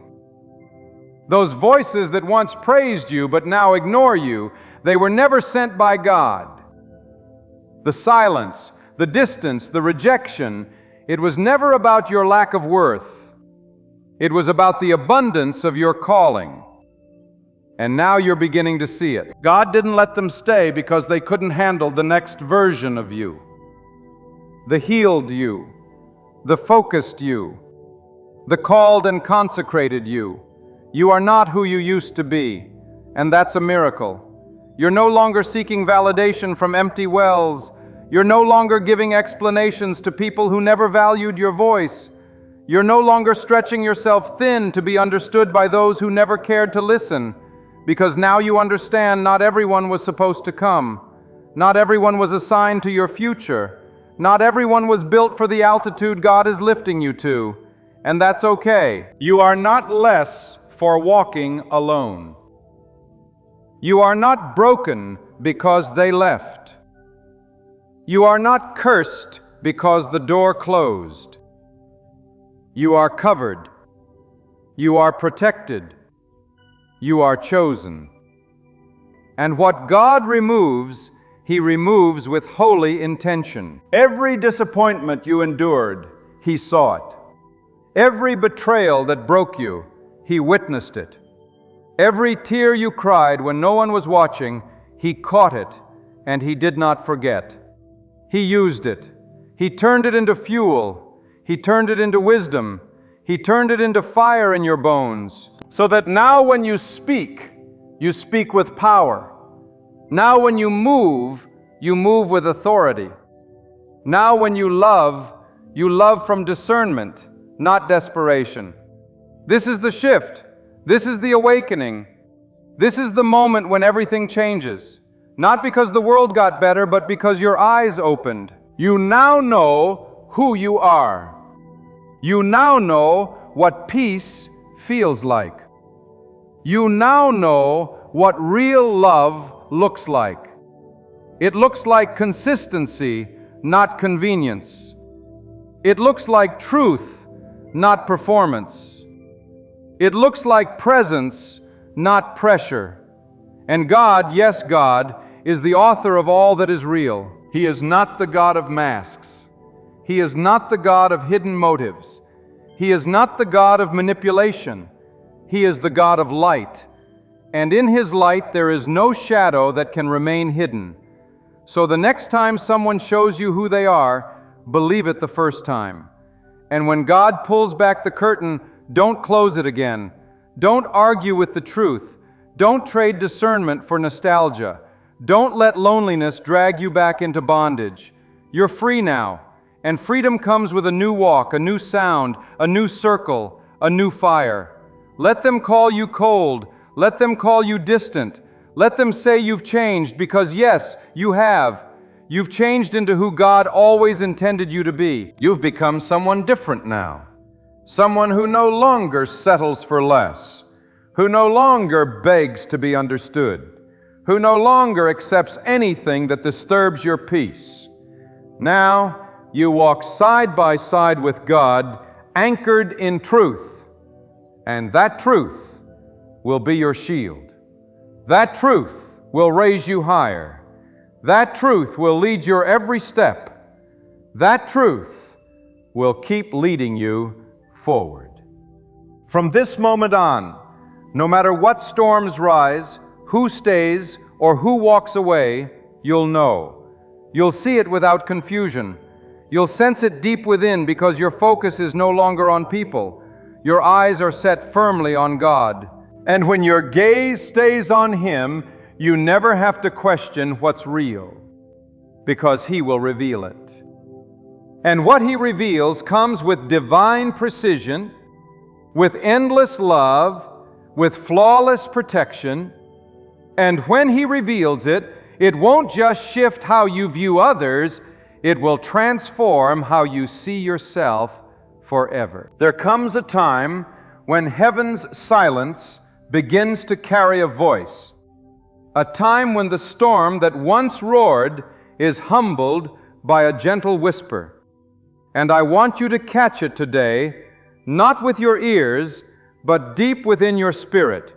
Those voices that once praised you but now ignore you, they were never sent by God. The silence, the distance, the rejection, it was never about your lack of worth. It was about the abundance of your calling. And now you're beginning to see it. God didn't let them stay because they couldn't handle the next version of you. The healed you, the focused you, the called and consecrated you. You are not who you used to be, and that's a miracle. You're no longer seeking validation from empty wells. You're no longer giving explanations to people who never valued your voice. You're no longer stretching yourself thin to be understood by those who never cared to listen, because now you understand not everyone was supposed to come. Not everyone was assigned to your future. Not everyone was built for the altitude God is lifting you to, and that's okay. You are not less for walking alone. You are not broken because they left. You are not cursed because the door closed. You are covered. You are protected. You are chosen. And what God removes, He removes with holy intention. Every disappointment you endured, He saw it. Every betrayal that broke you, He witnessed it. Every tear you cried when no one was watching, He caught it, and He did not forget. He used it. He turned it into fuel. He turned it into wisdom. He turned it into fire in your bones, so that now when you speak with power. Now when you move with authority. Now when you love from discernment, not desperation. This is the shift. This is the awakening. This is the moment when everything changes. Not because the world got better, but because your eyes opened. You now know who you are. You now know what peace feels like. You now know what real love looks like. It looks like consistency, not convenience. It looks like truth, not performance. It looks like presence, not pressure. And God, yes, God, is the author of all that is real. He is not the God of masks. He is not the God of hidden motives. He is not the God of manipulation. He is the God of light. And in His light there is no shadow that can remain hidden. So the next time someone shows you who they are, believe it the first time. And when God pulls back the curtain, don't close it again. Don't argue with the truth. Don't trade discernment for nostalgia. Don't let loneliness drag you back into bondage. You're free now, and freedom comes with a new walk, a new sound, a new circle, a new fire. Let them call you cold. Let them call you distant. Let them say you've changed, because yes, you have. You've changed into who God always intended you to be. You've become someone different now. Someone who no longer settles for less, who no longer begs to be understood, who no longer accepts anything that disturbs your peace. Now you walk side by side with God, anchored in truth, and that truth will be your shield. That truth will raise you higher. That truth will lead your every step. That truth will keep leading you forward. From this moment on, no matter what storms rise, who stays or who walks away, you'll know. You'll see it without confusion. You'll sense it deep within because your focus is no longer on people. Your eyes are set firmly on God. And when your gaze stays on Him, you never have to question what's real, because He will reveal it. And what He reveals comes with divine precision, with endless love, with flawless protection. And when He reveals it, it won't just shift how you view others, it will transform how you see yourself forever. There comes a time when heaven's silence begins to carry a voice, a time when the storm that once roared is humbled by a gentle whisper. And I want you to catch it today, not with your ears, but deep within your spirit,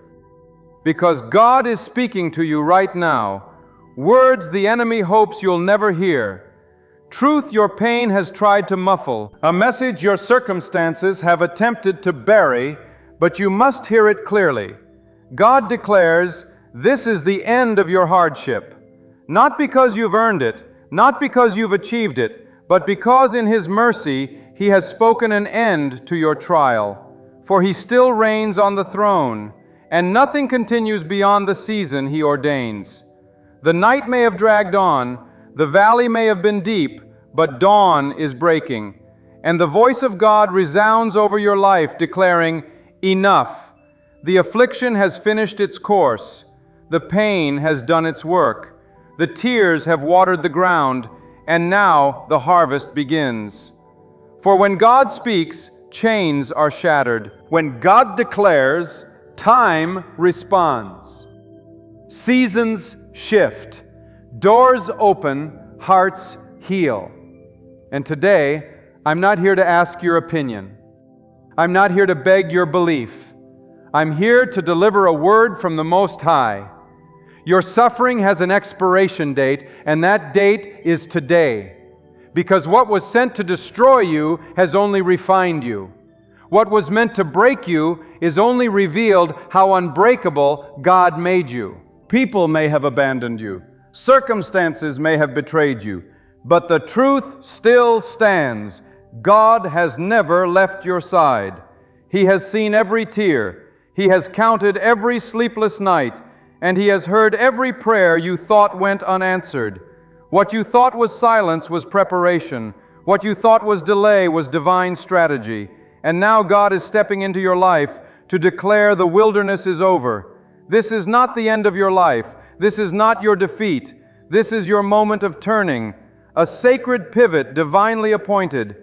because God is speaking to you right now, words the enemy hopes you'll never hear, truth your pain has tried to muffle, a message your circumstances have attempted to bury, but you must hear it clearly. God declares, this is the end of your hardship, not because you've earned it, not because you've achieved it, but because in His mercy He has spoken an end to your trial. For He still reigns on the throne, and nothing continues beyond the season He ordains. The night may have dragged on, the valley may have been deep, but dawn is breaking, and the voice of God resounds over your life, declaring, enough. The affliction has finished its course. The pain has done its work. The tears have watered the ground, and now the harvest begins. For when God speaks, chains are shattered. When God declares, time responds. Seasons shift. Doors open, hearts heal. And today, I'm not here to ask your opinion. I'm not here to beg your belief. I'm here to deliver a word from the Most High. Your suffering has an expiration date, and that date is today. Because what was sent to destroy you has only refined you. What was meant to break you is only revealed how unbreakable God made you. People may have abandoned you. Circumstances may have betrayed you. But the truth still stands. God has never left your side. He has seen every tear. He has counted every sleepless night. And He has heard every prayer you thought went unanswered. What you thought was silence was preparation. What you thought was delay was divine strategy. And now God is stepping into your life to declare the wilderness is over. This is not the end of your life. This is not your defeat. This is your moment of turning, a sacred pivot divinely appointed.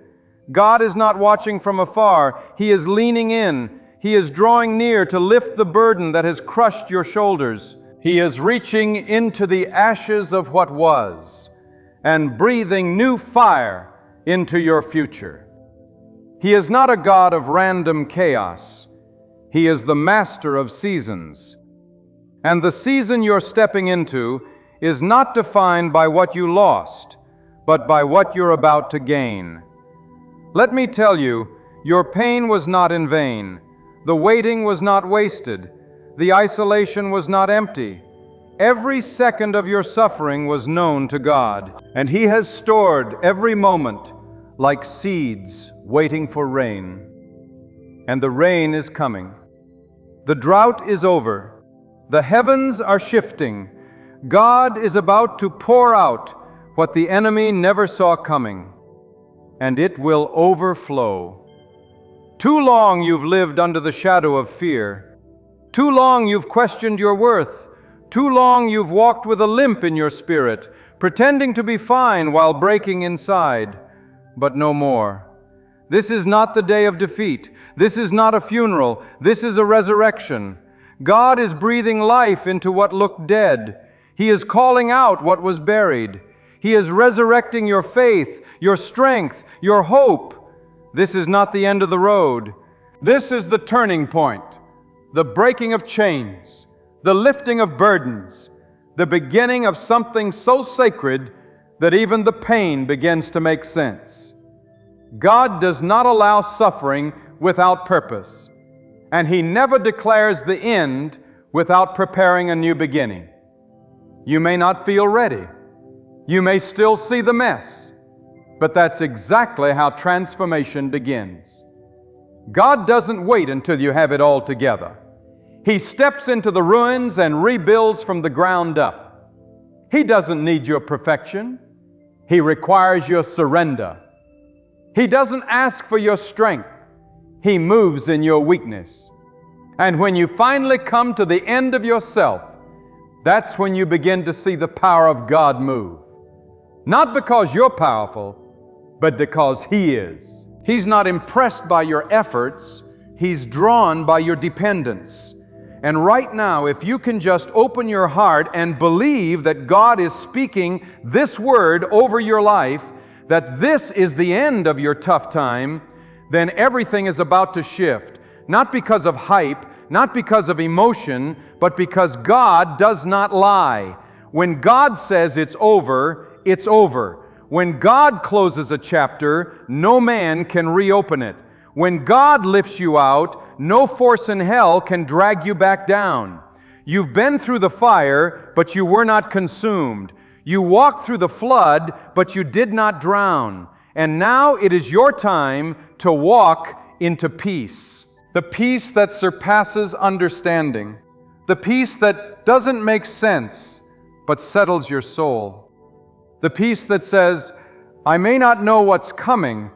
God is not watching from afar. He is leaning in. He is drawing near to lift the burden that has crushed your shoulders. He is reaching into the ashes of what was and breathing new fire into your future. He is not a God of random chaos. He is the master of seasons. And the season you're stepping into is not defined by what you lost, but by what you're about to gain. Let me tell you, your pain was not in vain. The waiting was not wasted. The isolation was not empty. Every second of your suffering was known to God, and He has stored every moment like seeds waiting for rain. And the rain is coming. The drought is over. The heavens are shifting. God is about to pour out what the enemy never saw coming, and it will overflow. Too long you've lived under the shadow of fear. Too long you've questioned your worth. Too long you've walked with a limp in your spirit, pretending to be fine while breaking inside. But no more. This is not the day of defeat. This is not a funeral. This is a resurrection. God is breathing life into what looked dead. He is calling out what was buried. He is resurrecting your faith, your strength, your hope. This is not the end of the road. This is the turning point, the breaking of chains, the lifting of burdens, the beginning of something so sacred that even the pain begins to make sense. God does not allow suffering without purpose, and He never declares the end without preparing a new beginning. You may not feel ready. You may still see the mess. But that's exactly how transformation begins. God doesn't wait until you have it all together. He steps into the ruins and rebuilds from the ground up. He doesn't need your perfection. He requires your surrender. He doesn't ask for your strength. He moves in your weakness. And when you finally come to the end of yourself, that's when you begin to see the power of God move. Not because you're powerful, but because He is. He's not impressed by your efforts. He's drawn by your dependence. And right now, if you can just open your heart and believe that God is speaking this word over your life, that this is the end of your tough time, then everything is about to shift. Not because of hype, not because of emotion, but because God does not lie. When God says it's over, it's over. When God closes a chapter, no man can reopen it. When God lifts you out, no force in hell can drag you back down. You've been through the fire, but you were not consumed. You walked through the flood, but you did not drown. And now it is your time to walk into peace. The peace that surpasses understanding. The peace that doesn't make sense, but settles your soul. The peace that says, I may not know what's coming,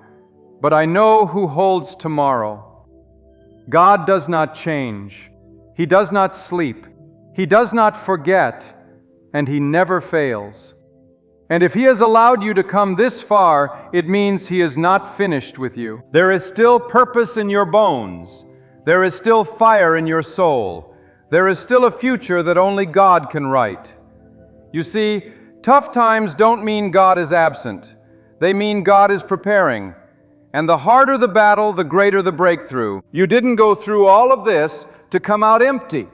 but I know who holds tomorrow. God does not change. He does not sleep. He does not forget, and He never fails. And if He has allowed you to come this far, it means He is not finished with you. There is still purpose in your bones. There is still fire in your soul. There is still a future that only God can write. You see, tough times don't mean God is absent. They mean God is preparing. And the harder the battle, the greater the breakthrough. You didn't go through all of this to come out empty.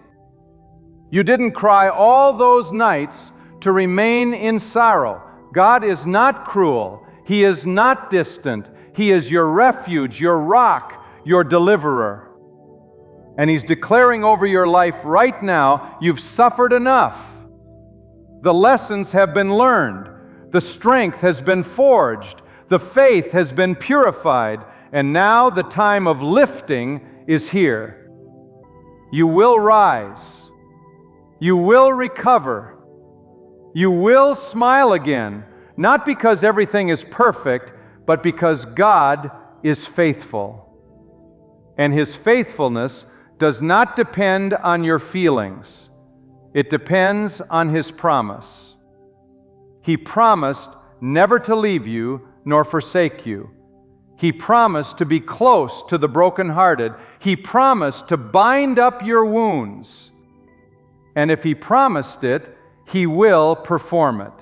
You didn't cry all those nights to remain in sorrow. God is not cruel. He is not distant. He is your refuge, your rock, your deliverer. And He's declaring over your life right now, you've suffered enough. The lessons have been learned. The strength has been forged. The faith has been purified. And now the time of lifting is here. You will rise. You will recover. You will smile again, not because everything is perfect, but because God is faithful. And His faithfulness does not depend on your feelings. It depends on His promise. He promised never to leave you nor forsake you. He promised to be close to the brokenhearted. He promised to bind up your wounds. And if He promised it, He will perform it.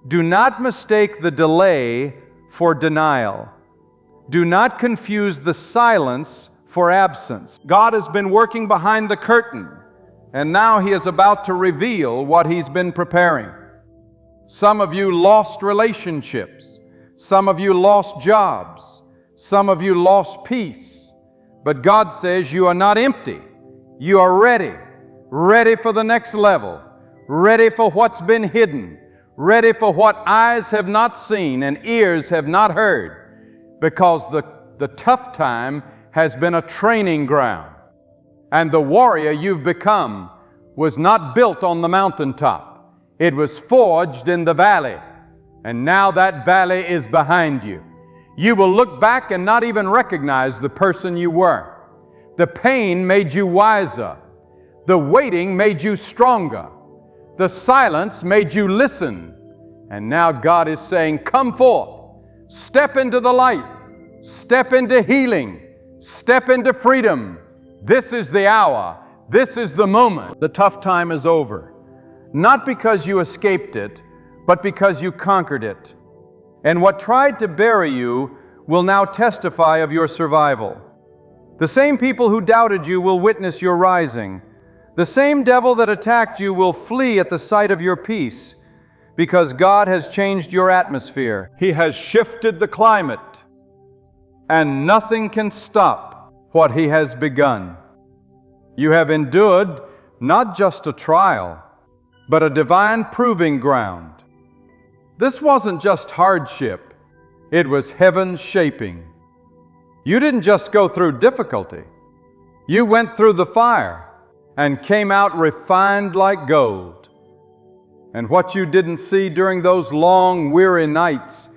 Do not mistake the delay for denial. Do not confuse the silence for absence. God has been working behind the curtain, and now He is about to reveal what He's been preparing. Some of you lost relationships. Some of you lost jobs. Some of you lost peace. But God says you are not empty. You are ready. Ready for the next level. Ready for what's been hidden. Ready for what eyes have not seen and ears have not heard. Because the tough time has been a training ground. And the warrior you've become was not built on the mountaintop. It was forged in the valley. And now that valley is behind you. You will look back and not even recognize the person you were. The pain made you wiser. The waiting made you stronger. The silence made you listen. And now God is saying, come forth. Step into the light. Step into healing. Step into freedom. This is the hour. This is the moment. The tough time is over. Not because you escaped it, but because you conquered it. And what tried to bury you will now testify of your survival. The same people who doubted you will witness your rising. The same devil that attacked you will flee at the sight of your peace, because God has changed your atmosphere. He has shifted the climate, and nothing can stop what He has begun. You have endured not just a trial, but a divine proving ground. This wasn't just hardship, it was heaven's shaping. You didn't just go through difficulty, you went through the fire and came out refined like gold. And what you didn't see during those long, weary nights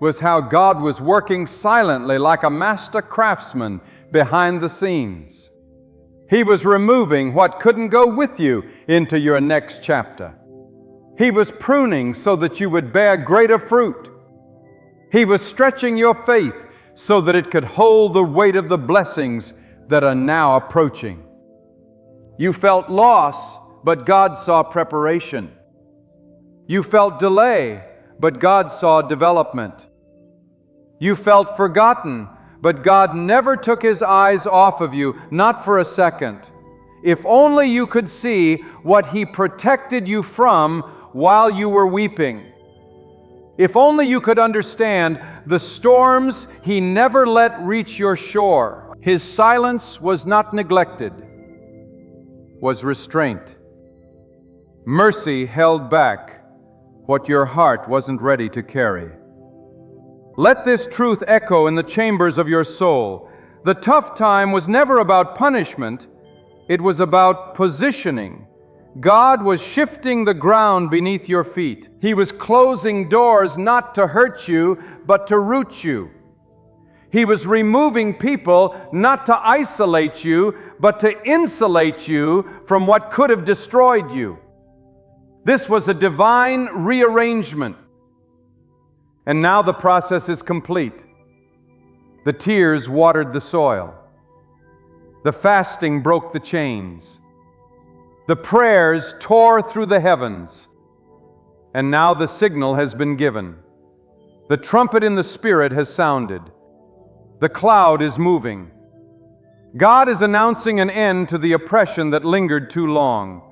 was how God was working silently like a master craftsman behind the scenes. He was removing what couldn't go with you into your next chapter. He was pruning so that you would bear greater fruit. He was stretching your faith so that it could hold the weight of the blessings that are now approaching. You felt loss, but God saw preparation. You felt delay, but God saw development. You felt forgotten, but God never took His eyes off of you, not for a second. If only you could see what He protected you from while you were weeping. If only you could understand the storms He never let reach your shore. His silence was not neglected, was restraint. Mercy held back what your heart wasn't ready to carry. Let this truth echo in the chambers of your soul. The tough time was never about punishment, it was about positioning. God was shifting the ground beneath your feet. He was closing doors not to hurt you, but to root you. He was removing people not to isolate you, but to insulate you from what could have destroyed you. This was a divine rearrangement. And now the process is complete. The tears watered the soil. The fasting broke the chains. The prayers tore through the heavens. And now the signal has been given. The trumpet in the Spirit has sounded. The cloud is moving. God is announcing an end to the oppression that lingered too long.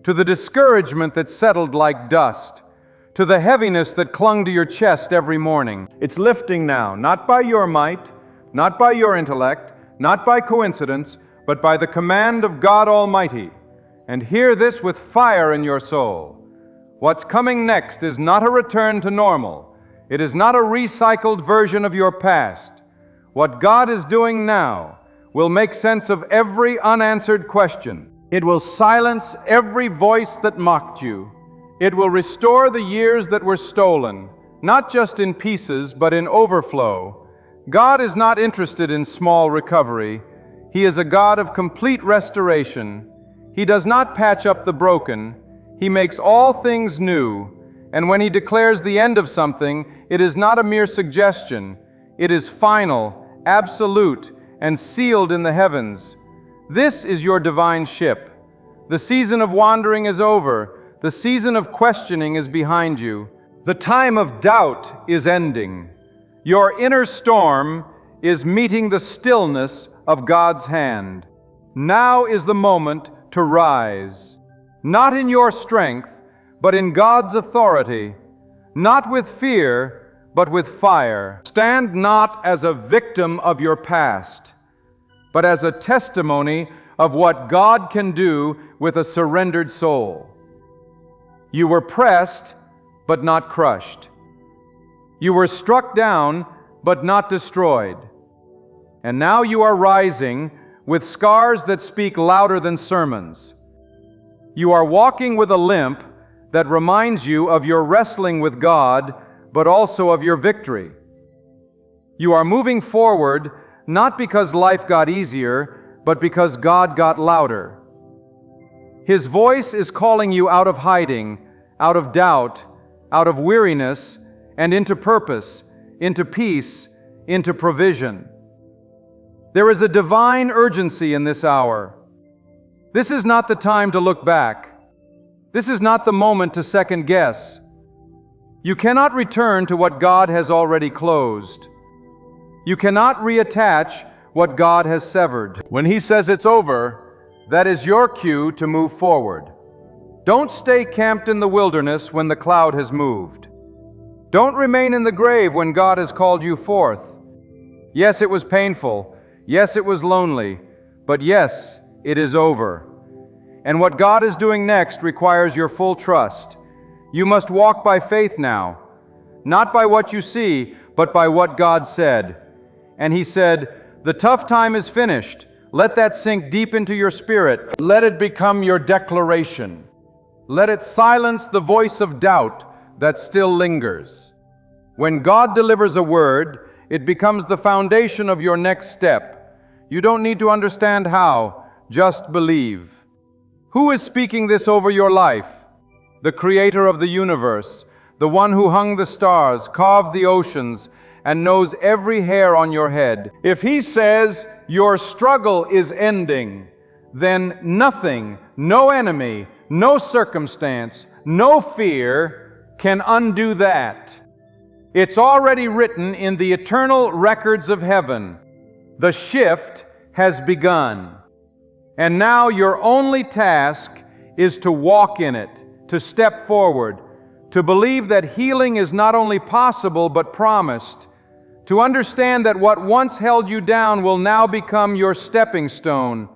to the discouragement that settled like dust, to the heaviness that clung to your chest every morning. It's lifting now, not by your might, not by your intellect, not by coincidence, but by the command of God Almighty. And hear this with fire in your soul. What's coming next is not a return to normal. It is not a recycled version of your past. What God is doing now will make sense of every unanswered question. It will silence every voice that mocked you. It will restore the years that were stolen, not just in pieces, but in overflow. God is not interested in small recovery. He is a God of complete restoration. He does not patch up the broken. He makes all things new. And when He declares the end of something, it is not a mere suggestion. It is final, absolute, and sealed in the heavens. This is your divine ship. The season of wandering is over. The season of questioning is behind you. The time of doubt is ending. Your inner storm is meeting the stillness of God's hand. Now is the moment to rise, not in your strength, but in God's authority, not with fear, but with fire. Stand not as a victim of your past, but as a testimony of what God can do with a surrendered soul. You were pressed, but not crushed. You were struck down, but not destroyed. And now you are rising with scars that speak louder than sermons. You are walking with a limp that reminds you of your wrestling with God, but also of your victory. You are moving forward not because life got easier, but because God got louder. His voice is calling you out of hiding, out of doubt, out of weariness, and into purpose, into peace, into provision. There is a divine urgency in this hour. This is not the time to look back. This is not the moment to second guess. You cannot return to what God has already closed. You cannot reattach what God has severed. When He says it's over, that is your cue to move forward. Don't stay camped in the wilderness when the cloud has moved. Don't remain in the grave when God has called you forth. Yes, it was painful. Yes, it was lonely. But yes, it is over. And what God is doing next requires your full trust. You must walk by faith now, not by what you see, but by what God said. And He said, "The tough time is finished." Let that sink deep into your spirit. Let it become your declaration. Let it silence the voice of doubt that still lingers. When God delivers a word, it becomes the foundation of your next step. You don't need to understand how, just believe. Who is speaking this over your life? The Creator of the universe, the one who hung the stars, carved the oceans, and knows every hair on your head. If He says your struggle is ending, then nothing, no enemy, no circumstance, no fear can undo that. It's already written in the eternal records of heaven. The shift has begun. And now your only task is to walk in it, to step forward, to believe that healing is not only possible but promised, to understand that what once held you down will now become your stepping stone.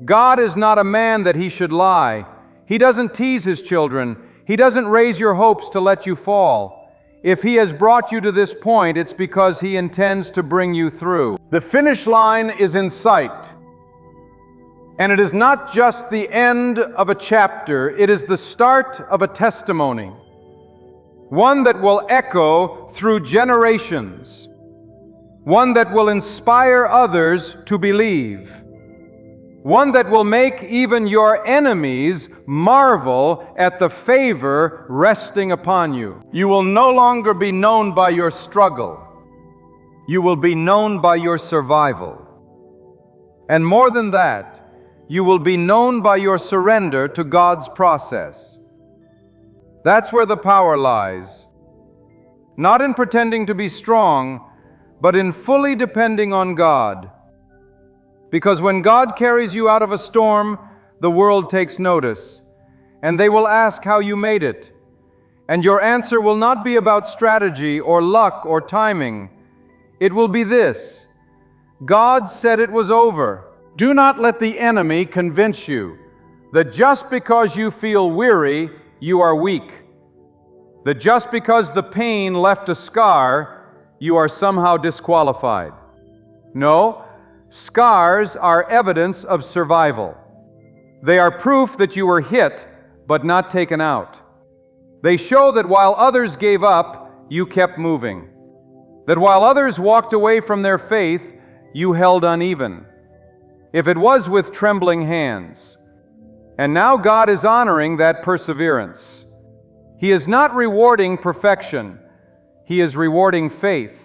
God is not a man that He should lie. He doesn't tease His children. He doesn't raise your hopes to let you fall. If He has brought you to this point, it's because He intends to bring you through. The finish line is in sight. And it is not just the end of a chapter, it is the start of a testimony. One that will echo through generations. One that will inspire others to believe. One that will make even your enemies marvel at the favor resting upon you. You will no longer be known by your struggle. You will be known by your survival. And more than that, you will be known by your surrender to God's process. That's where the power lies. Not in pretending to be strong, but in fully depending on God. Because when God carries you out of a storm, the world takes notice. and they will ask how you made it. And your answer will not be about strategy or luck or timing. It will be this: God said it was over. Do not let the enemy convince you that just because you feel weary, you are weak. That just because the pain left a scar, you are somehow disqualified. No, scars are evidence of survival. They are proof that you were hit, but not taken out. They show that while others gave up, you kept moving. That while others walked away from their faith, you held uneven. If it was with trembling hands. And now God is honoring that perseverance. He is not rewarding perfection. He is rewarding faith.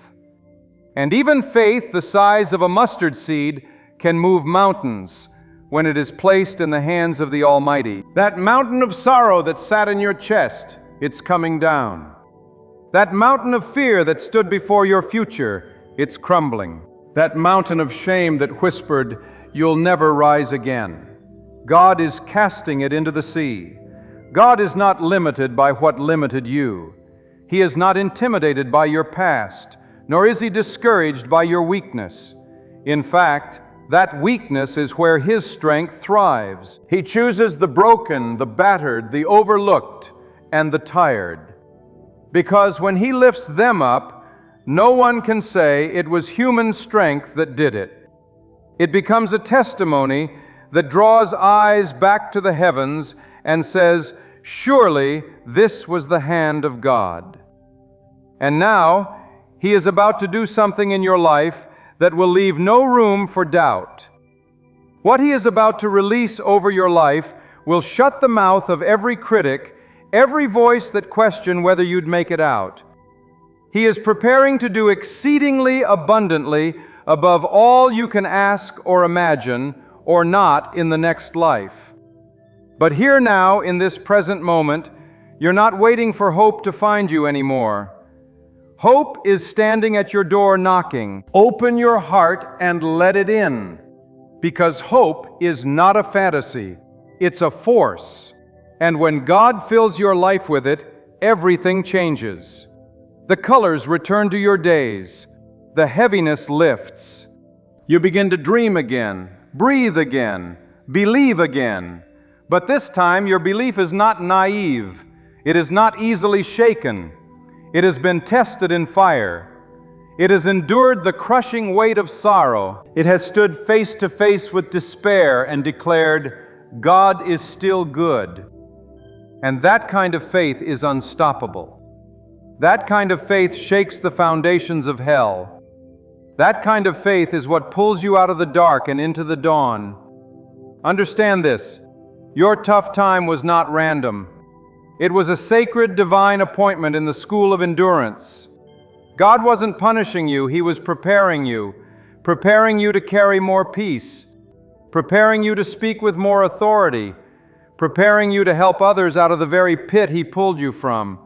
And even faith the size of a mustard seed can move mountains when it is placed in the hands of the Almighty. That mountain of sorrow that sat in your chest, it's coming down. That mountain of fear that stood before your future, it's crumbling. That mountain of shame that whispered, "You'll never rise again." God is casting it into the sea. God is not limited by what limited you. He is not intimidated by your past, nor is He discouraged by your weakness. In fact, that weakness is where His strength thrives. He chooses the broken, the battered, the overlooked, and the tired. Because when He lifts them up, no one can say it was human strength that did it. It becomes a testimony that draws eyes back to the heavens and says, "Surely this was the hand of God." And now, He is about to do something in your life that will leave no room for doubt. What He is about to release over your life will shut the mouth of every critic, every voice that questions whether you'd make it out. He is preparing to do exceedingly abundantly above all you can ask or imagine, or not in the next life. But here now, in this present moment, you're not waiting for hope to find you anymore. Hope is standing at your door knocking. Open your heart and let it in. Because hope is not a fantasy, it's a force. And when God fills your life with it, everything changes. The colors return to your days. The heaviness lifts. You begin to dream again, breathe again, believe again. But this time your belief is not naive. It is not easily shaken. It has been tested in fire. It has endured the crushing weight of sorrow. It has stood face to face with despair and declared, "God is still good." And that kind of faith is unstoppable. That kind of faith shakes the foundations of hell. That kind of faith is what pulls you out of the dark and into the dawn. Understand this: your tough time was not random. It was a sacred divine appointment in the school of endurance. God wasn't punishing you, He was preparing you to carry more peace, preparing you to speak with more authority, preparing you to help others out of the very pit He pulled you from.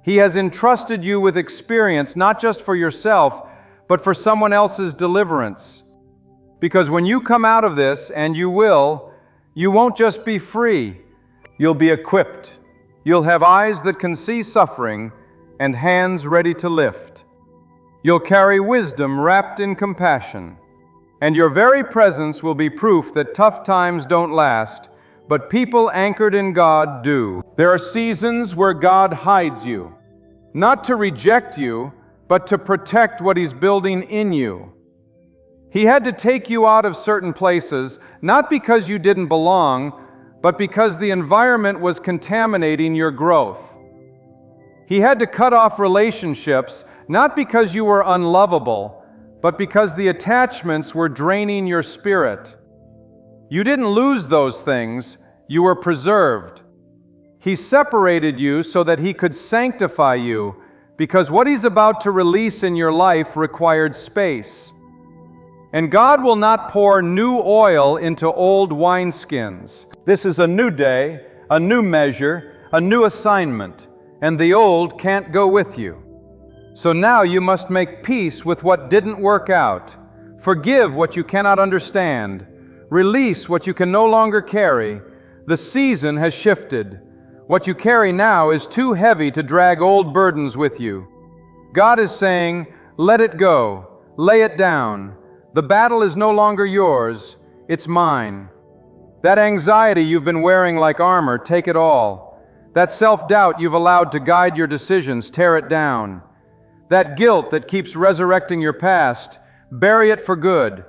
He has entrusted you with experience, not just for yourself, but for someone else's deliverance. Because when you come out of this, and you will, you won't just be free, you'll be equipped. You'll have eyes that can see suffering and hands ready to lift. You'll carry wisdom wrapped in compassion. And your very presence will be proof that tough times don't last, but people anchored in God do. There are seasons where God hides you, not to reject you, but to protect what He's building in you. He had to take you out of certain places, not because you didn't belong, but because the environment was contaminating your growth. He had to cut off relationships, not because you were unlovable, but because the attachments were draining your spirit. You didn't lose those things, you were preserved. He separated you so that He could sanctify you, because what He's about to release in your life required space. And God will not pour new oil into old wineskins. This is a new day, a new measure, a new assignment, and the old can't go with you. So now you must make peace with what didn't work out. Forgive what you cannot understand. Release what you can no longer carry. The season has shifted. What you carry now is too heavy to drag old burdens with you. God is saying, let it go, lay it down. The battle is no longer yours, it's mine. That anxiety you've been wearing like armor, take it all. That self-doubt you've allowed to guide your decisions, tear it down. That guilt that keeps resurrecting your past, bury it for good.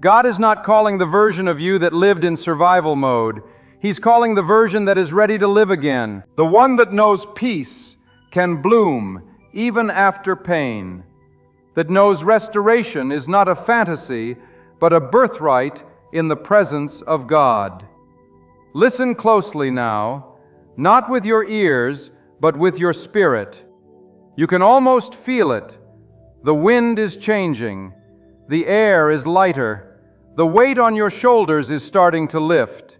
God is not calling the version of you that lived in survival mode. He's calling the version that is ready to live again. The one that knows peace can bloom even after pain. That knows restoration is not a fantasy, but a birthright in the presence of God. Listen closely now, not with your ears, but with your spirit. You can almost feel it. The wind is changing. The air is lighter. The weight on your shoulders is starting to lift.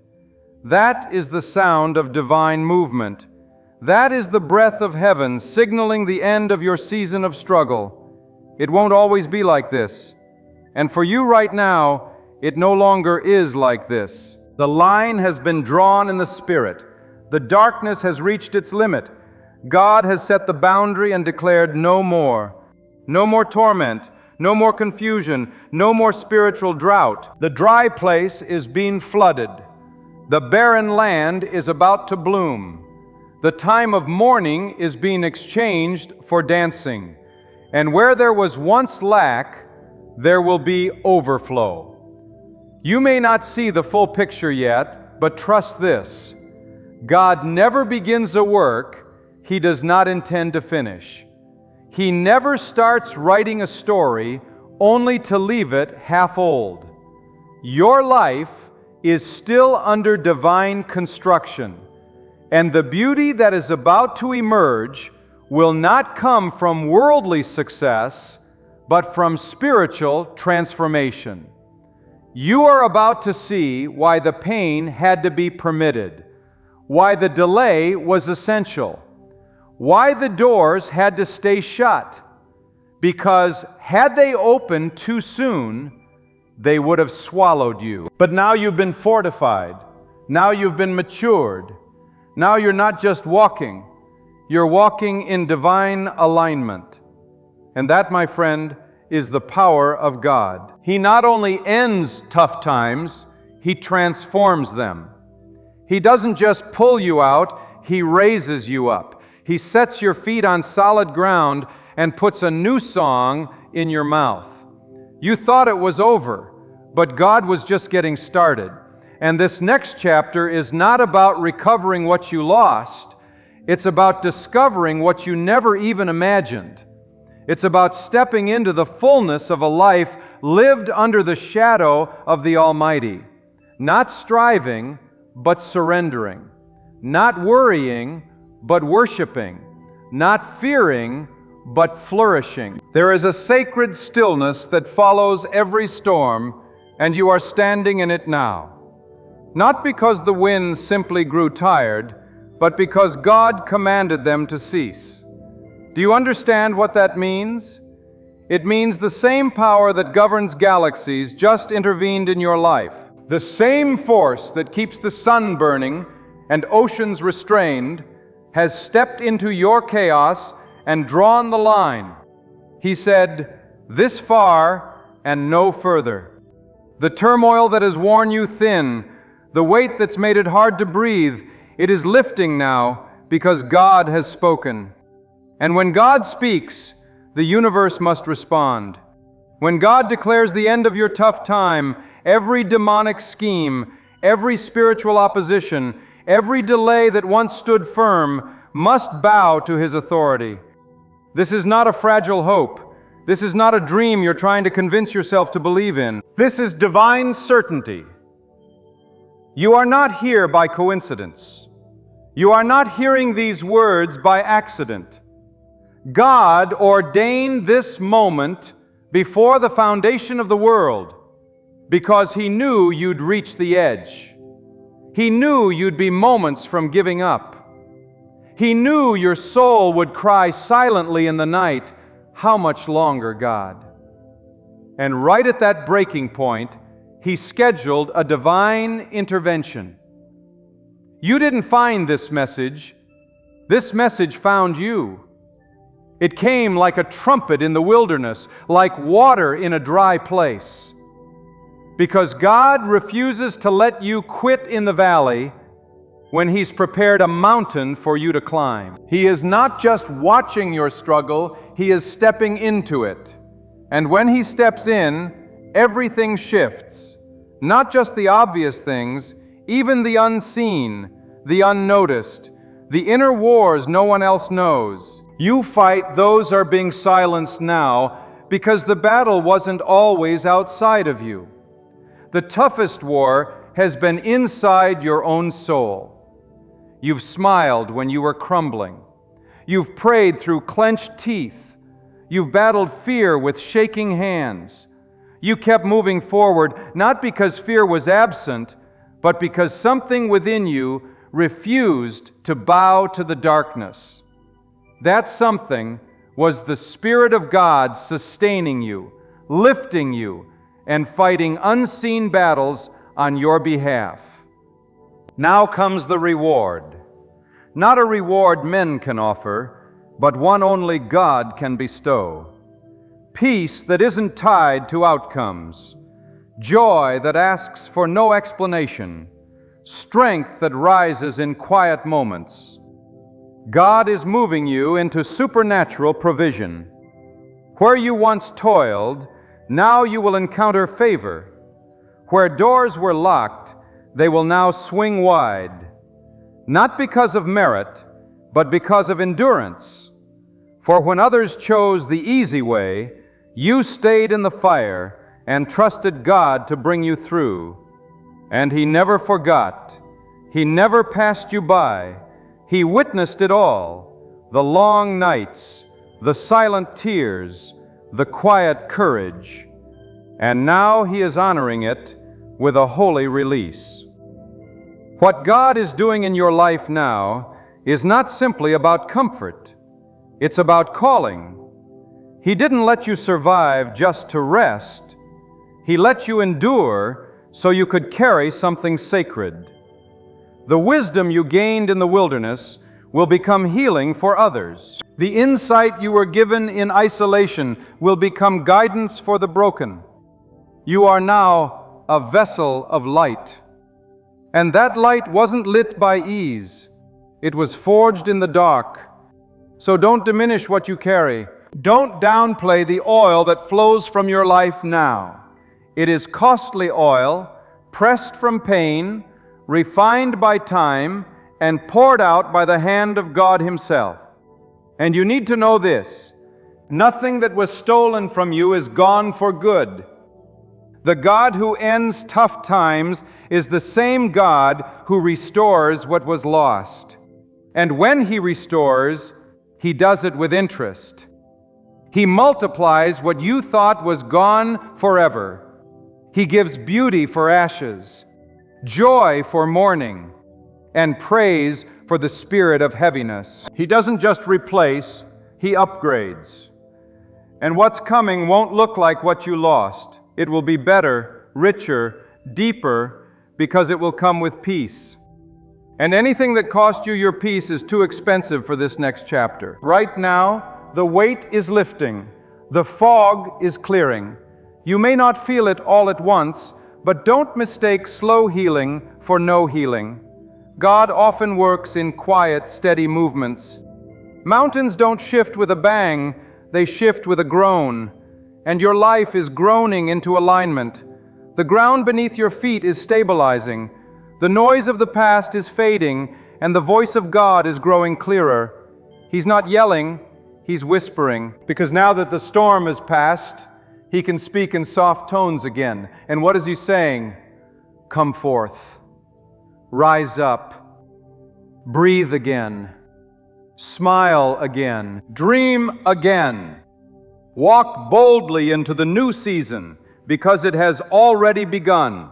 That is the sound of divine movement. That is the breath of heaven signaling the end of your season of struggle. It won't always be like this. And for you right now, it no longer is like this. The line has been drawn in the spirit. The darkness has reached its limit. God has set the boundary and declared no more. No more torment. No more confusion, no more spiritual drought. The dry place is being flooded. The barren land is about to bloom. The time of mourning is being exchanged for dancing. And where there was once lack, there will be overflow. You may not see the full picture yet, but trust this. God never begins a work He does not intend to finish. He never starts writing a story only to leave it half old. Your life is still under divine construction, and the beauty that is about to emerge will not come from worldly success, but from spiritual transformation. You are about to see why the pain had to be permitted, why the delay was essential, why the doors had to stay shut, because had they opened too soon, they would have swallowed you. But now you've been fortified. Now you've been matured. Now you're not just walking, you're walking in divine alignment. And that, my friend, is the power of God. He not only ends tough times, He transforms them. He doesn't just pull you out, He raises you up. He sets your feet on solid ground and puts a new song in your mouth. You thought it was over, but God was just getting started. And this next chapter is not about recovering what you lost. It's about discovering what you never even imagined. It's about stepping into the fullness of a life lived under the shadow of the Almighty. Not striving, but surrendering. Not worrying, but worshiping, not fearing, but flourishing. There is a sacred stillness that follows every storm, and you are standing in it now. Not because the winds simply grew tired, but because God commanded them to cease. Do you understand what that means? It means the same power that governs galaxies just intervened in your life. The same force that keeps the sun burning and oceans restrained has stepped into your chaos and drawn the line. He said, "This far and no further." The turmoil that has worn you thin, the weight that's made it hard to breathe, it is lifting now because God has spoken. And when God speaks, the universe must respond. When God declares the end of your tough time, every demonic scheme, every spiritual opposition, every delay that once stood firm must bow to His authority. This is not a fragile hope. This is not a dream you're trying to convince yourself to believe in. This is divine certainty. You are not here by coincidence. You are not hearing these words by accident. God ordained this moment before the foundation of the world because He knew you'd reach the edge. He knew you'd be moments from giving up. He knew your soul would cry silently in the night, "How much longer, God?" And right at that breaking point, He scheduled a divine intervention. You didn't find this message. This message found you. It came like a trumpet in the wilderness, like water in a dry place. Because God refuses to let you quit in the valley when He's prepared a mountain for you to climb. He is not just watching your struggle, He is stepping into it. And when He steps in, everything shifts. Not just the obvious things, even the unseen, the unnoticed, the inner wars no one else knows. You fight those are being silenced now because the battle wasn't always outside of you. The toughest war has been inside your own soul. You've smiled when you were crumbling. You've prayed through clenched teeth. You've battled fear with shaking hands. You kept moving forward, not because fear was absent, but because something within you refused to bow to the darkness. That something was the Spirit of God sustaining you, lifting you, and fighting unseen battles on your behalf. Now comes the reward. Not a reward men can offer, but one only God can bestow. Peace that isn't tied to outcomes. Joy that asks for no explanation. Strength that rises in quiet moments. God is moving you into supernatural provision. Where you once toiled, now you will encounter favor. Where doors were locked, they will now swing wide. Not because of merit, but because of endurance. For when others chose the easy way, you stayed in the fire and trusted God to bring you through. And He never forgot. He never passed you by. He witnessed it all, the long nights, the silent tears, the quiet courage. And now He is honoring it with a holy release. What God is doing in your life now is not simply about comfort. It's about calling. He didn't let you survive just to rest. He let you endure so you could carry something sacred. The wisdom you gained in the wilderness will become healing for others. The insight you were given in isolation will become guidance for the broken. You are now a vessel of light. And that light wasn't lit by ease. It was forged in the dark. So don't diminish what you carry. Don't downplay the oil that flows from your life now. It is costly oil, pressed from pain, refined by time, and poured out by the hand of God Himself. And you need to know this: nothing that was stolen from you is gone for good. The God who ends tough times is the same God who restores what was lost. And when He restores, He does it with interest. He multiplies what you thought was gone forever. He gives beauty for ashes, joy for mourning, and praise for the spirit of heaviness. He doesn't just replace, He upgrades. And what's coming won't look like what you lost. It will be better, richer, deeper, because it will come with peace. And anything that cost you your peace is too expensive for this next chapter. Right now, the weight is lifting. The fog is clearing. You may not feel it all at once, but don't mistake slow healing for no healing. God often works in quiet, steady movements. Mountains don't shift with a bang, they shift with a groan. And your life is groaning into alignment. The ground beneath your feet is stabilizing. The noise of the past is fading, and the voice of God is growing clearer. He's not yelling, He's whispering. Because now that the storm has passed, He can speak in soft tones again. And what is He saying? Come forth. Rise up. Breathe again. Smile again. Dream again. Walk boldly into the new season, because it has already begun.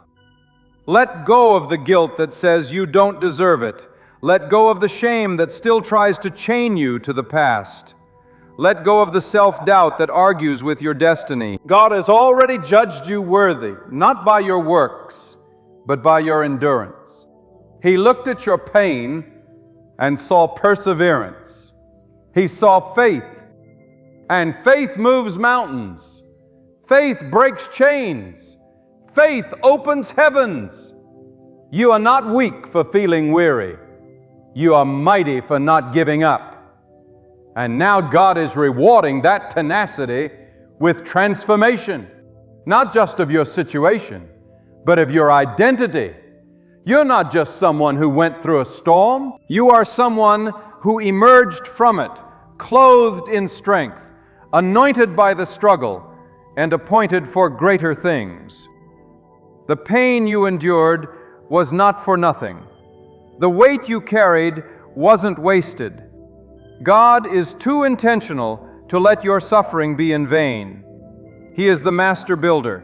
Let go of the guilt that says you don't deserve it. Let go of the shame that still tries to chain you to the past. Let go of the self-doubt that argues with your destiny. God has already judged you worthy, not by your works, but by your endurance. He looked at your pain and saw perseverance. He saw faith, and faith moves mountains. Faith breaks chains. Faith opens heavens. You are not weak for feeling weary. You are mighty for not giving up. And now God is rewarding that tenacity with transformation, not just of your situation, but of your identity. You're not just someone who went through a storm. You are someone who emerged from it, clothed in strength, anointed by the struggle, and appointed for greater things. The pain you endured was not for nothing. The weight you carried wasn't wasted. God is too intentional to let your suffering be in vain. He is the master builder,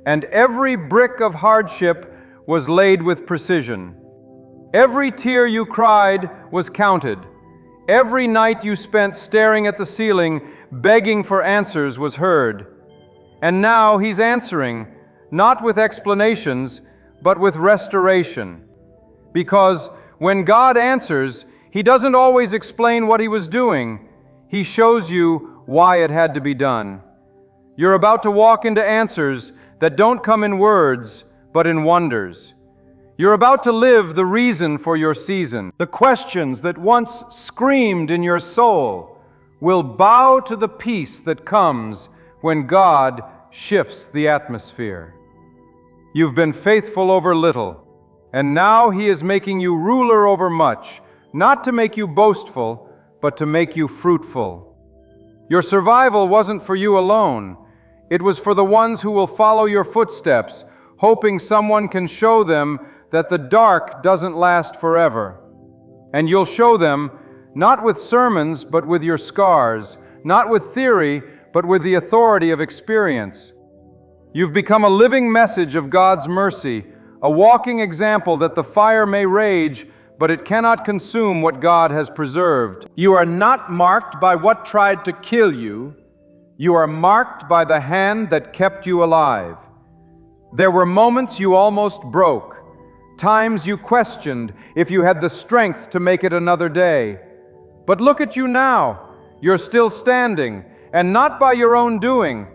and every brick of hardship was laid with precision. Every tear you cried was counted. Every night you spent staring at the ceiling, begging for answers, was heard. And now He's answering, not with explanations, but with restoration. Because when God answers, He doesn't always explain what He was doing. He shows you why it had to be done. You're about to walk into answers that don't come in words, but in wonders. You're about to live the reason for your season. The questions that once screamed in your soul will bow to the peace that comes when God shifts the atmosphere. You've been faithful over little, and now He is making you ruler over much, not to make you boastful, but to make you fruitful. Your survival wasn't for you alone. It was for the ones who will follow your footsteps, hoping someone can show them that the dark doesn't last forever. And you'll show them, not with sermons, but with your scars, not with theory, but with the authority of experience. You've become a living message of God's mercy, a walking example that the fire may rage, but it cannot consume what God has preserved. You are not marked by what tried to kill you. You are marked by the hand that kept you alive. There were moments you almost broke, times you questioned if you had the strength to make it another day. But look at you now. You're still standing, and not by your own doing.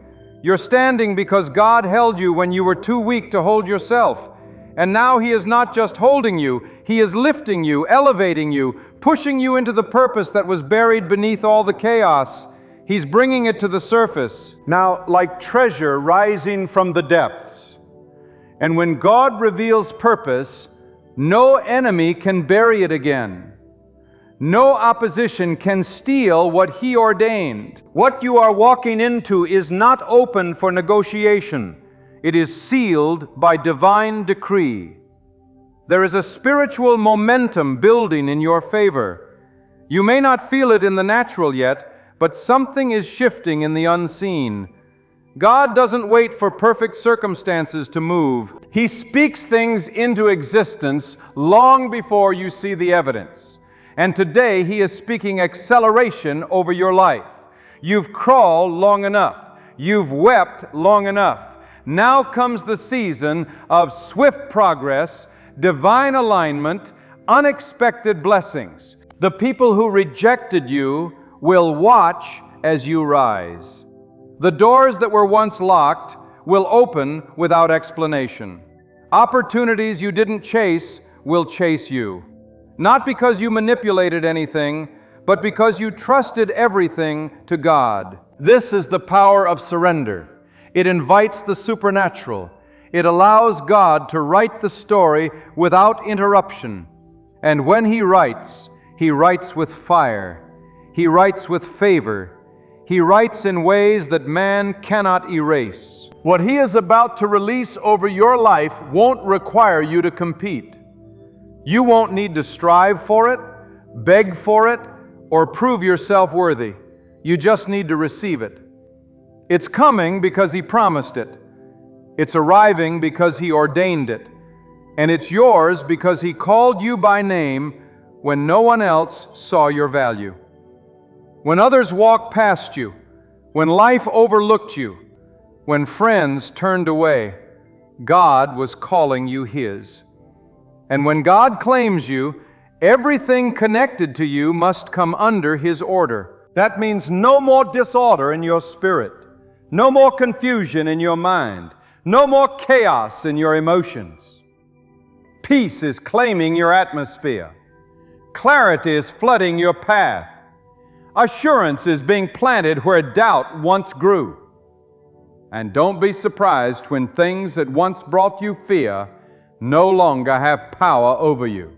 You're standing because God held you when you were too weak to hold yourself. And now He is not just holding you, He is lifting you, elevating you, pushing you into the purpose that was buried beneath all the chaos. He's bringing it to the surface. Now, like treasure rising from the depths. And when God reveals purpose, no enemy can bury it again. No opposition can steal what He ordained. What you are walking into is not open for negotiation. It is sealed by divine decree. There is a spiritual momentum building in your favor. You may not feel it in the natural yet, but something is shifting in the unseen. God doesn't wait for perfect circumstances to move. He speaks things into existence long before you see the evidence. And today He is speaking acceleration over your life. You've crawled long enough. You've wept long enough. Now comes the season of swift progress, divine alignment, unexpected blessings. The people who rejected you will watch as you rise. The doors that were once locked will open without explanation. Opportunities you didn't chase will chase you. Not because you manipulated anything, but because you trusted everything to God. This is the power of surrender. It invites the supernatural. It allows God to write the story without interruption. And when He writes with fire. He writes with favor. He writes in ways that man cannot erase. What He is about to release over your life won't require you to compete. You won't need to strive for it, beg for it, or prove yourself worthy. You just need to receive it. It's coming because He promised it. It's arriving because He ordained it. And it's yours because He called you by name when no one else saw your value. When others walked past you, when life overlooked you, when friends turned away, God was calling you His. And when God claims you, everything connected to you must come under His order. That means no more disorder in your spirit, no more confusion in your mind, no more chaos in your emotions. Peace is claiming your atmosphere. Clarity is flooding your path. Assurance is being planted where doubt once grew. And don't be surprised when things that once brought you fear no longer have power over you.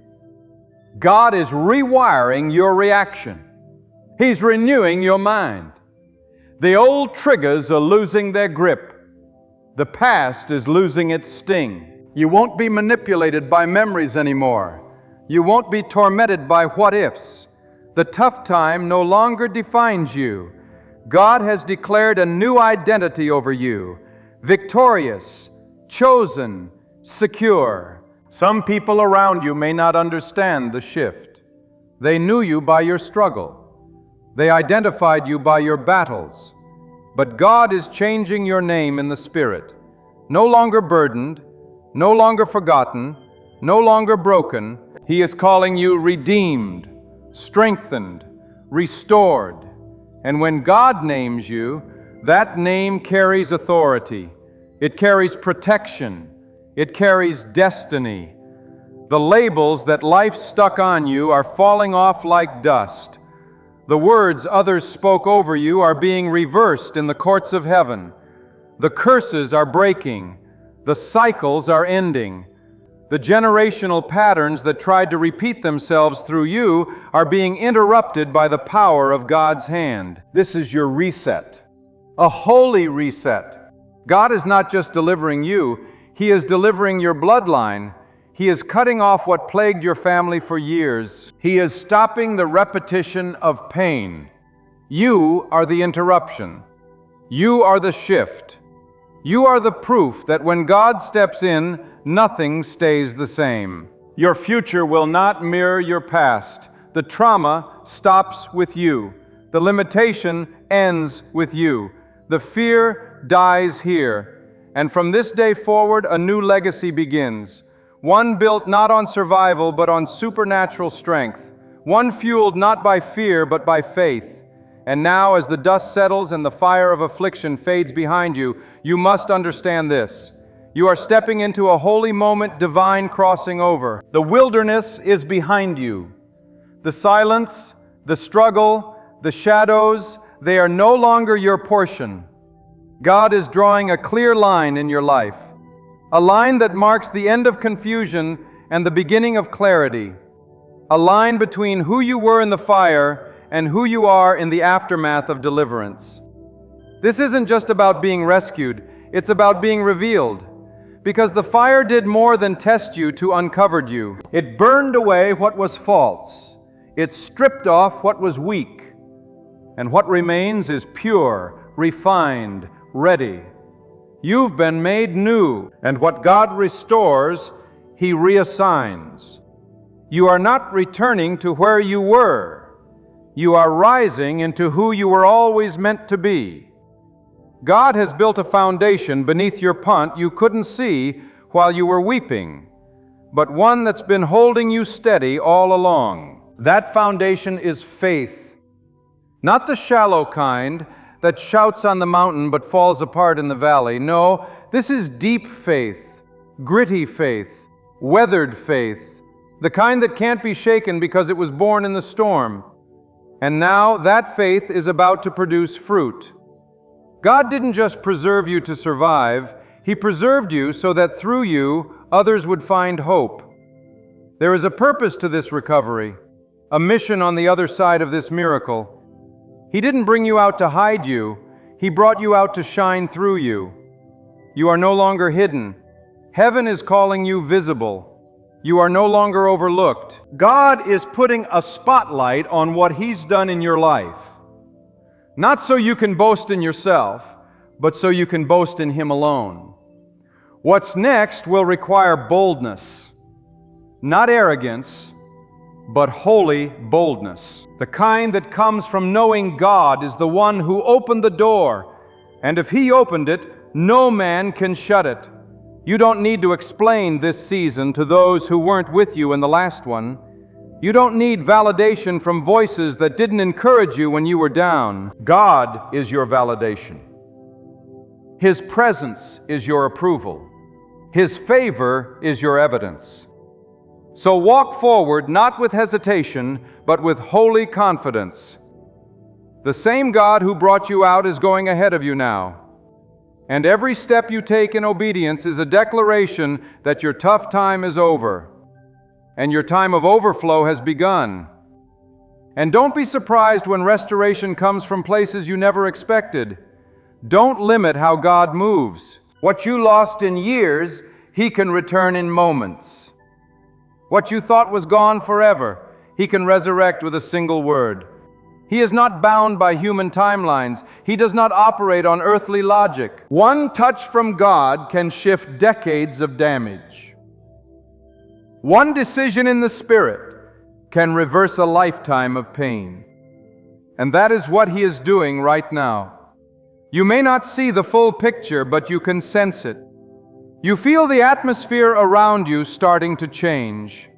God is rewiring your reaction. He's renewing your mind. The old triggers are losing their grip. The past is losing its sting. You won't be manipulated by memories anymore. You won't be tormented by what-ifs. The tough time no longer defines you. God has declared a new identity over you: victorious, chosen, secure. Some people around you may not understand the shift. They knew you by your struggle. They identified you by your battles. But God is changing your name in the Spirit. No longer burdened, no longer forgotten, no longer broken. He is calling you redeemed, strengthened, restored. And when God names you, that name carries authority. It carries protection. It carries destiny. The labels that life stuck on you are falling off like dust. The words others spoke over you are being reversed in the courts of heaven. The curses are breaking. The cycles are ending. The generational patterns that tried to repeat themselves through you are being interrupted by the power of God's hand. This is your reset, a holy reset. God is not just delivering you, He is delivering your bloodline. He is cutting off what plagued your family for years. He is stopping the repetition of pain. You are the interruption. You are the shift. You are the proof that when God steps in, nothing stays the same. Your future will not mirror your past. The trauma stops with you. The limitation ends with you. The fear dies here. And from this day forward, a new legacy begins. One built not on survival, but on supernatural strength. One fueled not by fear, but by faith. And now, as the dust settles and the fire of affliction fades behind you, you must understand this. You are stepping into a holy moment, divine crossing over. The wilderness is behind you. The silence, the struggle, the shadows, they are no longer your portion. God is drawing a clear line in your life. A line that marks the end of confusion and the beginning of clarity. A line between who you were in the fire and who you are in the aftermath of deliverance. This isn't just about being rescued, it's about being revealed. Because the fire did more than test you to uncover you. It burned away what was false. It stripped off what was weak. And what remains is pure, refined, ready. You've been made new, and what God restores, He reassigns. You are not returning to where you were. You are rising into who you were always meant to be. God has built a foundation beneath your punt you couldn't see while you were weeping, but one that's been holding you steady all along. That foundation is faith. Not the shallow kind that shouts on the mountain but falls apart in the valley. No, this is deep faith, gritty faith, weathered faith, the kind that can't be shaken because it was born in the storm. And now that faith is about to produce fruit. God didn't just preserve you to survive, He preserved you so that through you, others would find hope. There is a purpose to this recovery, a mission on the other side of this miracle. He didn't bring you out to hide you, He brought you out to shine through you. You are no longer hidden. Heaven is calling you visible. You are no longer overlooked. God is putting a spotlight on what He's done in your life. Not so you can boast in yourself, but so you can boast in Him alone. What's next will require boldness, not arrogance, but holy boldness. The kind that comes from knowing God is the one who opened the door, and if He opened it, no man can shut it. You don't need to explain this season to those who weren't with you in the last one. You don't need validation from voices that didn't encourage you when you were down. God is your validation. His presence is your approval. His favor is your evidence. So walk forward not with hesitation, but with holy confidence. The same God who brought you out is going ahead of you now. And every step you take in obedience is a declaration that your tough time is over, and your time of overflow has begun. And don't be surprised when restoration comes from places you never expected. Don't limit how God moves. What you lost in years, He can return in moments. What you thought was gone forever, He can resurrect with a single word. He is not bound by human timelines. He does not operate on earthly logic. One touch from God can shift decades of damage. One decision in the Spirit can reverse a lifetime of pain. And that is what He is doing right now. You may not see the full picture, but you can sense it. You feel the atmosphere around you starting to change.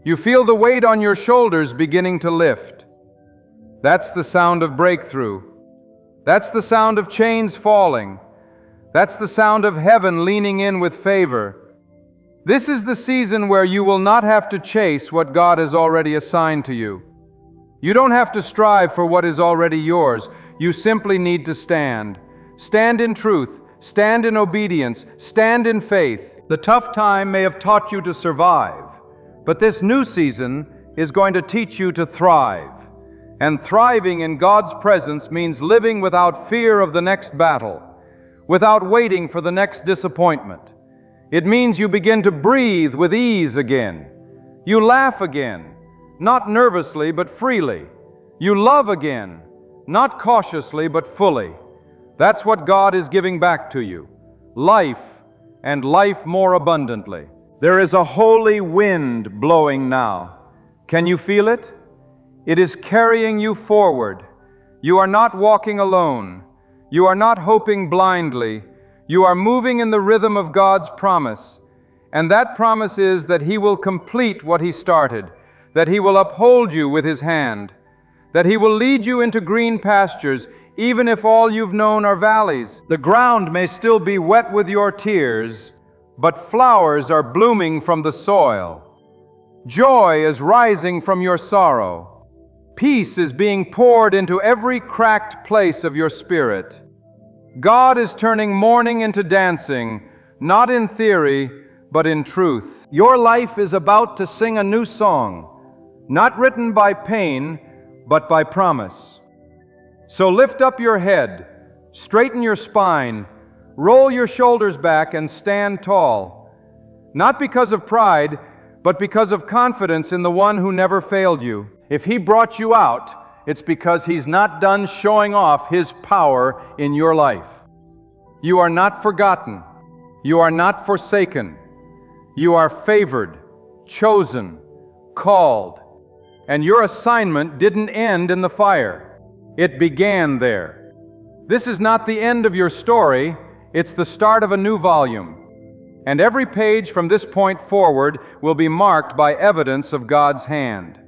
You feel the weight on your shoulders beginning to lift. That's the sound of breakthrough. That's the sound of chains falling. That's the sound of heaven leaning in with favor. This is the season where you will not have to chase what God has already assigned to you. You don't have to strive for what is already yours. You simply need to stand. Stand in truth. Stand in obedience. Stand in faith. The tough time may have taught you to survive, but this new season is going to teach you to thrive. And thriving in God's presence means living without fear of the next battle, without waiting for the next disappointment. It means you begin to breathe with ease again. You laugh again, not nervously but freely. You love again, not cautiously but fully. That's what God is giving back to you. Life, and life more abundantly. There is a holy wind blowing now. Can you feel it? It is carrying you forward. You are not walking alone. You are not hoping blindly. You are moving in the rhythm of God's promise. And that promise is that He will complete what He started, that He will uphold you with His hand, that He will lead you into green pastures, even if all you've known are valleys. The ground may still be wet with your tears, but flowers are blooming from the soil. Joy is rising from your sorrow. Peace is being poured into every cracked place of your spirit. God is turning mourning into dancing, not in theory, but in truth. Your life is about to sing a new song, not written by pain, but by promise. So lift up your head, straighten your spine, roll your shoulders back, and stand tall. Not because of pride, but because of confidence in the one who never failed you. If He brought you out, it's because He's not done showing off His power in your life. You are not forgotten. You are not forsaken. You are favored, chosen, called. And your assignment didn't end in the fire. It began there. This is not the end of your story. It's the start of a new volume. And every page from this point forward will be marked by evidence of God's hand.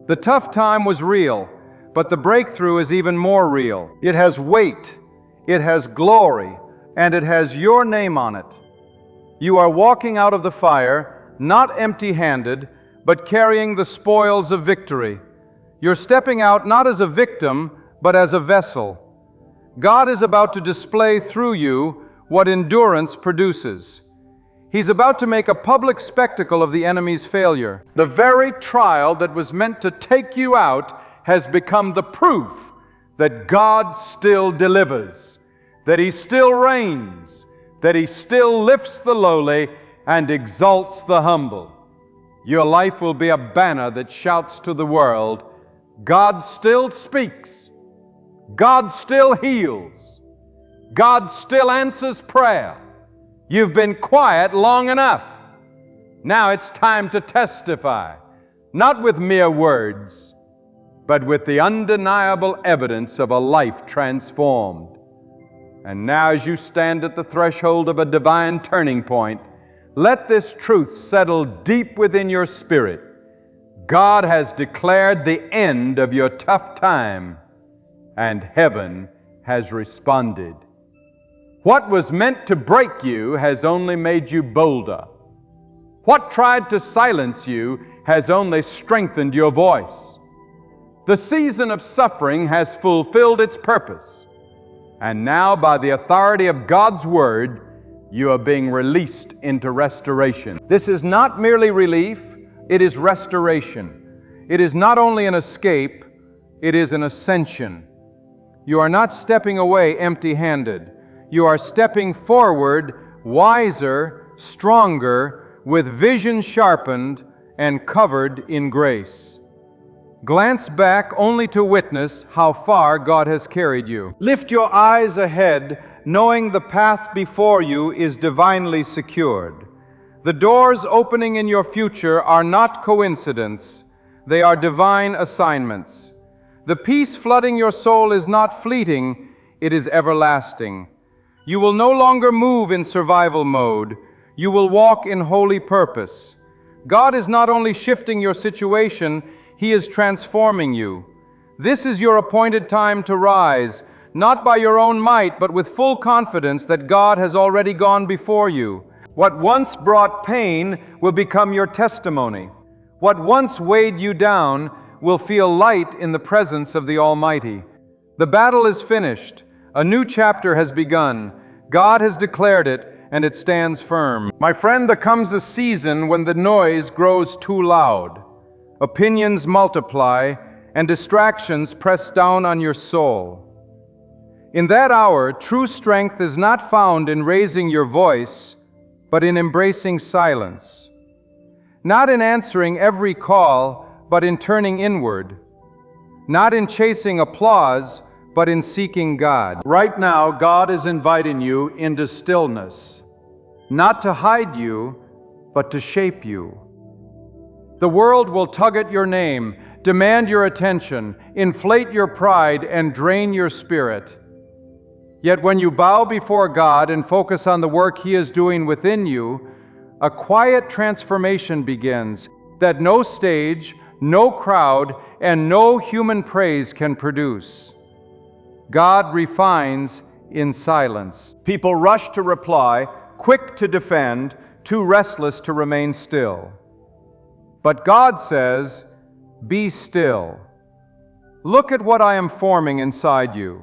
The tough time was real, but the breakthrough is even more real. It has weight, it has glory, and it has your name on it. You are walking out of the fire, not empty-handed, but carrying the spoils of victory. You're stepping out not as a victim, but as a vessel. God is about to display through you what endurance produces. He's about to make a public spectacle of the enemy's failure. The very trial that was meant to take you out has become the proof that God still delivers, that He still reigns, that He still lifts the lowly and exalts the humble. Your life will be a banner that shouts to the world, God still speaks, God still heals, God still answers prayer. You've been quiet long enough. Now it's time to testify, not with mere words, but with the undeniable evidence of a life transformed. And now, as you stand at the threshold of a divine turning point, let this truth settle deep within your spirit. God has declared the end of your tough time, and heaven has responded. What was meant to break you has only made you bolder. What tried to silence you has only strengthened your voice. The season of suffering has fulfilled its purpose, and now, by the authority of God's Word, you are being released into restoration. This is not merely relief, it is restoration. It is not only an escape, it is an ascension. You are not stepping away empty-handed. You are stepping forward wiser, stronger, with vision sharpened and covered in grace. Glance back only to witness how far God has carried you. Lift your eyes ahead, knowing the path before you is divinely secured. The doors opening in your future are not coincidence, they are divine assignments. The peace flooding your soul is not fleeting, it is everlasting. You will no longer move in survival mode, you will walk in holy purpose. God is not only shifting your situation, He is transforming you. This is your appointed time to rise, not by your own might, but with full confidence that God has already gone before you. What once brought pain will become your testimony. What once weighed you down will feel light in the presence of the Almighty. The battle is finished. A new chapter has begun. God has declared it, and it stands firm. My friend, there comes a season when the noise grows too loud. Opinions multiply, and distractions press down on your soul. In that hour, true strength is not found in raising your voice, but in embracing silence. Not in answering every call, but in turning inward. Not in chasing applause, but in seeking God. Right now, God is inviting you into stillness, not to hide you, but to shape you. The world will tug at your name, demand your attention, inflate your pride, and drain your spirit. Yet when you bow before God and focus on the work He is doing within you, a quiet transformation begins that no stage, no crowd, and no human praise can produce. God refines in silence. People rush to reply, quick to defend, too restless to remain still. But God says, "Be still. Look at what I am forming inside you."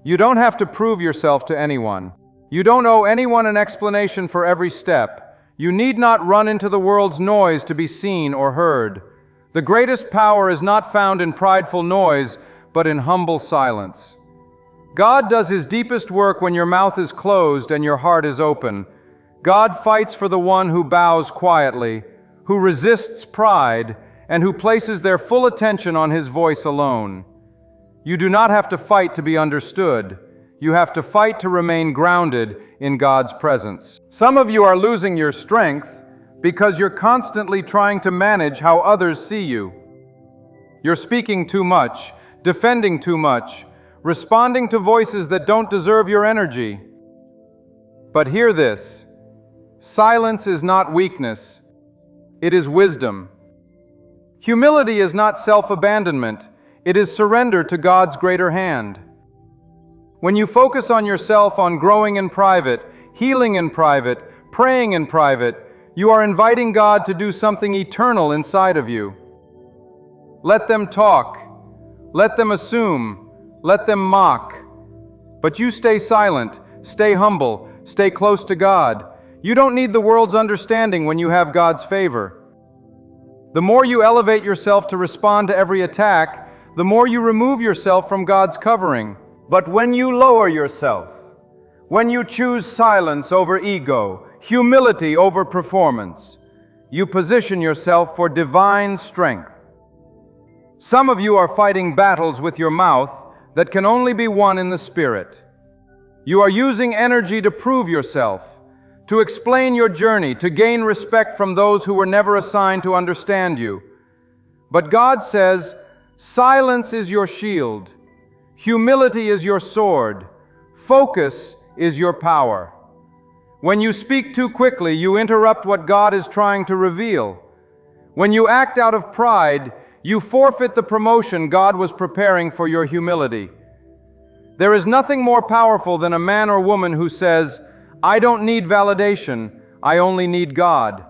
You don't have to prove yourself to anyone. You don't owe anyone an explanation for every step. You need not run into the world's noise to be seen or heard. The greatest power is not found in prideful noise, but in humble silence. God does His deepest work when your mouth is closed and your heart is open. God fights for the one who bows quietly, who resists pride, and who places their full attention on His voice alone. You do not have to fight to be understood. You have to fight to remain grounded in God's presence. Some of you are losing your strength because you're constantly trying to manage how others see you. You're speaking too much, defending too much, responding to voices that don't deserve your energy. But hear this: silence is not weakness, it is wisdom. Humility is not self-abandonment, it is surrender to God's greater hand. When you focus on yourself, on growing in private, healing in private, praying in private, you are inviting God to do something eternal inside of you. Let them talk, let them assume, let them mock. But you stay silent, stay humble, stay close to God. You don't need the world's understanding when you have God's favor. The more you elevate yourself to respond to every attack, the more you remove yourself from God's covering. But when you lower yourself, when you choose silence over ego, humility over performance, you position yourself for divine strength. Some of you are fighting battles with your mouth that can only be won in the Spirit. You are using energy to prove yourself, to explain your journey, to gain respect from those who were never assigned to understand you. But God says, silence is your shield, humility is your sword, Focus is your power. When you speak too quickly, you interrupt what God is trying to reveal. When you act out of pride, you forfeit the promotion God was preparing for your humility. There is nothing more powerful than a man or woman who says, "I don't need validation, I only need God."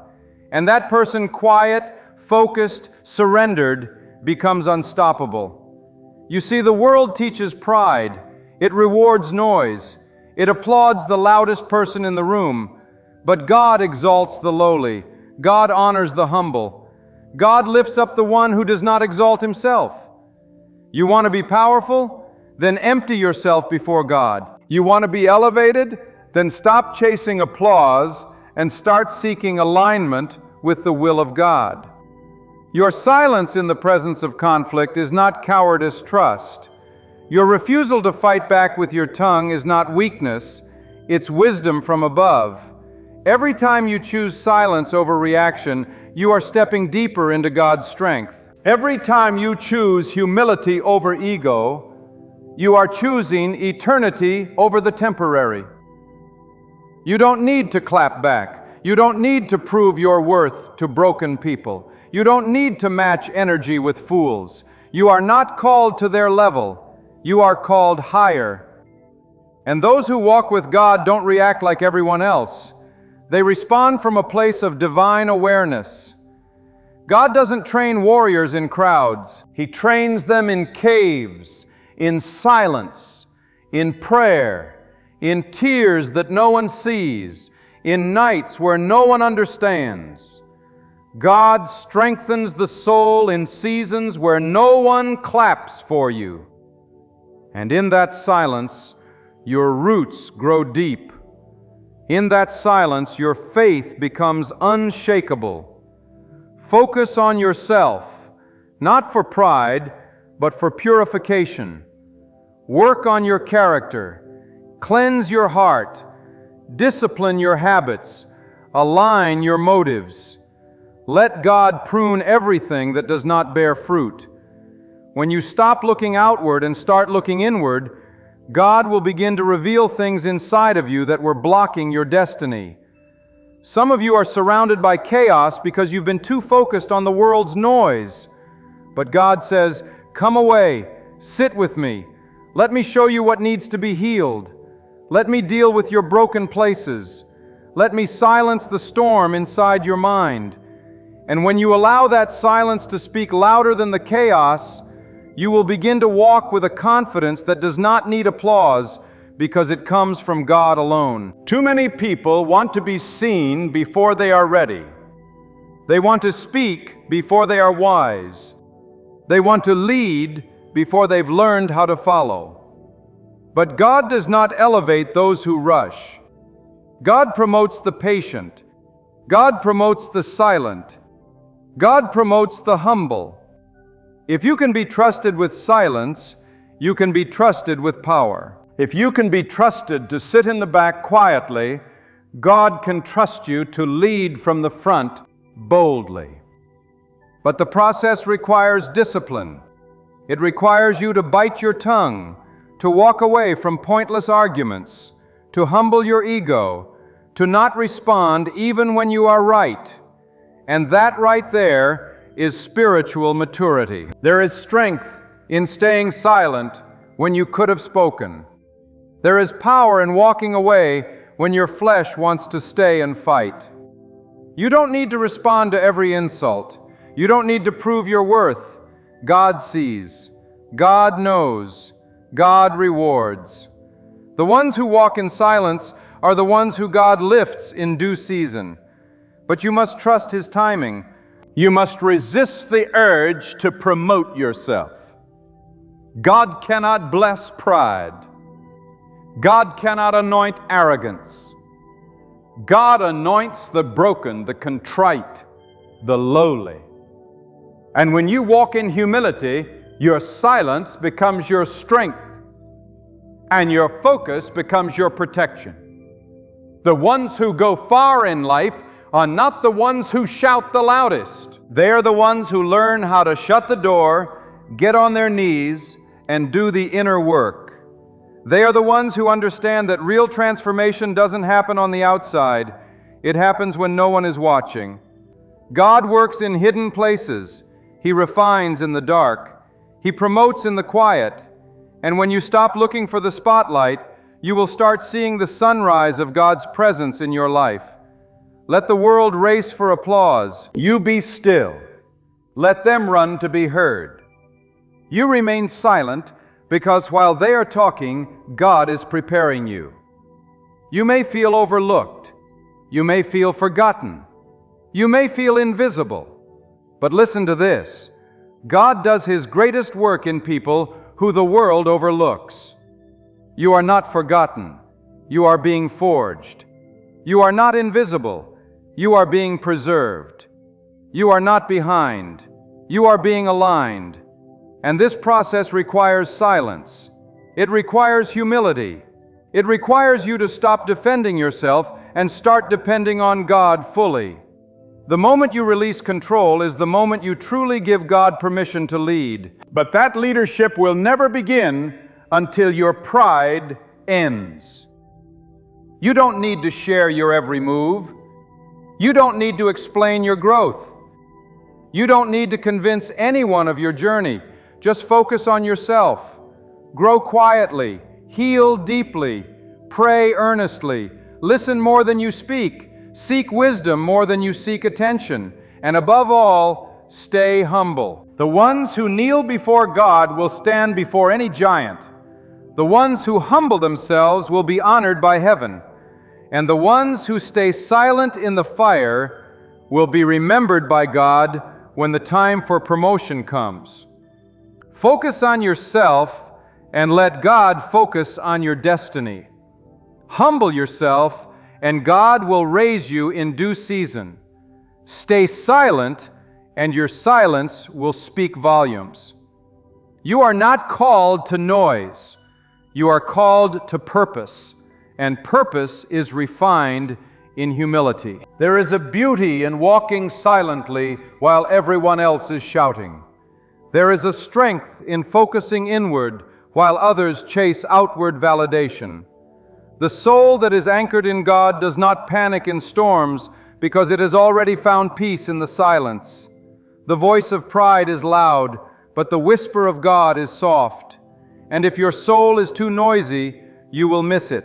And that person, quiet, focused, surrendered, becomes unstoppable. You see, the world teaches pride. It rewards noise. It applauds the loudest person in the room. But God exalts the lowly. God honors the humble. God lifts up the one who does not exalt himself. You want to be powerful? Then empty yourself before God. You want to be elevated? Then stop chasing applause and start seeking alignment with the will of God. Your silence in the presence of conflict is not cowardice, trust. Your refusal to fight back with your tongue is not weakness, it's wisdom from above. Every time you choose silence over reaction, you are stepping deeper into God's strength. Every time you choose humility over ego, you are choosing eternity over the temporary. You don't need to clap back. You don't need to prove your worth to broken people. You don't need to match energy with fools. You are not called to their level. You are called higher. And those who walk with God don't react like everyone else. They respond from a place of divine awareness. God doesn't train warriors in crowds. He trains them in caves, in silence, in prayer, in tears that no one sees, in nights where no one understands. God strengthens the soul in seasons where no one claps for you. And in that silence, your roots grow deep. In that silence, your faith becomes unshakable. Focus on yourself, not for pride, but for purification. Work on your character. Cleanse your heart. Discipline your habits. Align your motives. Let God prune everything that does not bear fruit. When you stop looking outward and start looking inward, God will begin to reveal things inside of you that were blocking your destiny. Some of you are surrounded by chaos because you've been too focused on the world's noise. But God says, "Come away, sit with me. Let me show you what needs to be healed. Let me deal with your broken places. Let me silence the storm inside your mind." And when you allow that silence to speak louder than the chaos, you will begin to walk with a confidence that does not need applause because it comes from God alone. Too many people want to be seen before they are ready. They want to speak before they are wise. They want to lead before they've learned how to follow. But God does not elevate those who rush. God promotes the patient. God promotes the silent. God promotes the humble. If you can be trusted with silence, you can be trusted with power. If you can be trusted to sit in the back quietly, God can trust you to lead from the front boldly. But the process requires discipline. It requires you to bite your tongue, to walk away from pointless arguments, to humble your ego, to not respond even when you are right. And that right there is spiritual maturity. There is strength in staying silent when you could have spoken. There is power in walking away when your flesh wants to stay and fight. You don't need to respond to every insult. You don't need to prove your worth. God sees. God knows. God rewards. The ones who walk in silence are the ones who God lifts in due season. But you must trust His timing. You must resist the urge to promote yourself. God cannot bless pride. God cannot anoint arrogance. God anoints the broken, the contrite, the lowly. And when you walk in humility, your silence becomes your strength, and your focus becomes your protection. The ones who go far in life are not the ones who shout the loudest. They are the ones who learn how to shut the door, get on their knees, and do the inner work. They are the ones who understand that real transformation doesn't happen on the outside. It happens when no one is watching. God works in hidden places. He refines in the dark. He promotes in the quiet. And when you stop looking for the spotlight, you will start seeing the sunrise of God's presence in your life. Let the world race for applause. You be still. Let them run to be heard. You remain silent because while they are talking, God is preparing you. You may feel overlooked. You may feel forgotten. You may feel invisible. But listen to this. God does His greatest work in people who the world overlooks. You are not forgotten. You are being forged. You are not invisible. You are being preserved. You are not behind. You are being aligned. And this process requires silence. It requires humility. It requires you to stop defending yourself and start depending on God fully. The moment you release control is the moment you truly give God permission to lead. But that leadership will never begin until your pride ends. You don't need to share your every move. You don't need to explain your growth. You don't need to convince anyone of your journey. Just focus on yourself. Grow quietly. Heal deeply. Pray earnestly. Listen more than you speak. Seek wisdom more than you seek attention. And above all, stay humble. The ones who kneel before God will stand before any giant. The ones who humble themselves will be honored by heaven. And the ones who stay silent in the fire will be remembered by God when the time for promotion comes. Focus on yourself and let God focus on your destiny. Humble yourself and God will raise you in due season. Stay silent and your silence will speak volumes. You are not called to noise. You are called to purpose, and purpose is refined in humility. There is a beauty in walking silently while everyone else is shouting. There is a strength in focusing inward while others chase outward validation. The soul that is anchored in God does not panic in storms because it has already found peace in the silence. The voice of pride is loud, but the whisper of God is soft. And if your soul is too noisy, you will miss it.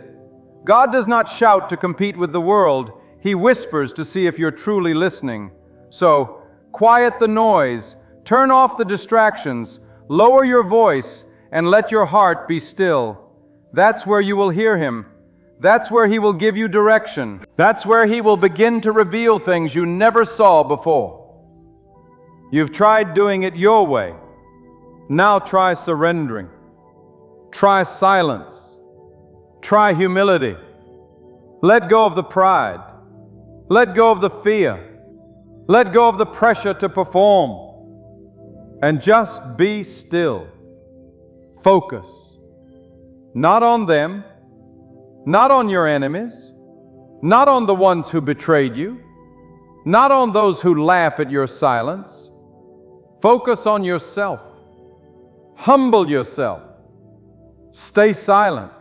God does not shout to compete with the world. He whispers to see if you're truly listening. So, quiet the noise, turn off the distractions, lower your voice, and let your heart be still. That's where you will hear Him. That's where He will give you direction. That's where He will begin to reveal things you never saw before. You've tried doing it your way. Now try surrendering. Try silence. Try humility. Let go of the pride. Let go of the fear. Let go of the pressure to perform. And just be still. Focus. Not on them. Not on your enemies. Not on the ones who betrayed you. Not on those who laugh at your silence. Focus on yourself. Humble yourself. Stay silent.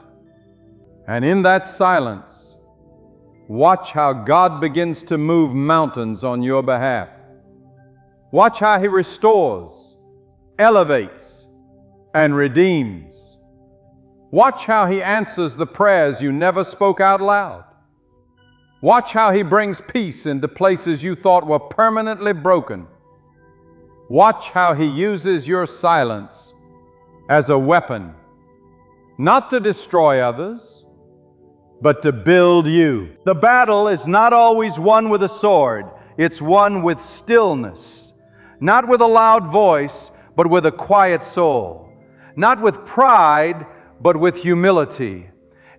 And in that silence, watch how God begins to move mountains on your behalf. Watch how He restores, elevates, and redeems. Watch how He answers the prayers you never spoke out loud. Watch how He brings peace into places you thought were permanently broken. Watch how He uses your silence as a weapon, not to destroy others, but to build you. The battle is not always won with a sword. It's won with stillness. Not with a loud voice, but with a quiet soul. Not with pride, but with humility.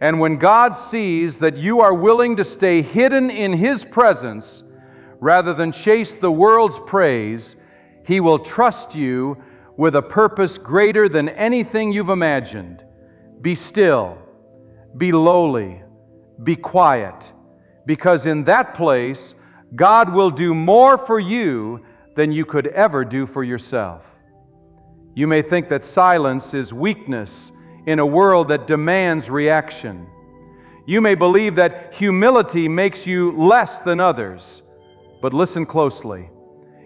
And when God sees that you are willing to stay hidden in His presence, rather than chase the world's praise, He will trust you with a purpose greater than anything you've imagined. Be still. Be lowly. Be quiet. Because in that place, God will do more for you than you could ever do for yourself. You may think that silence is weakness in a world that demands reaction. You may believe that humility makes you less than others, but listen closely.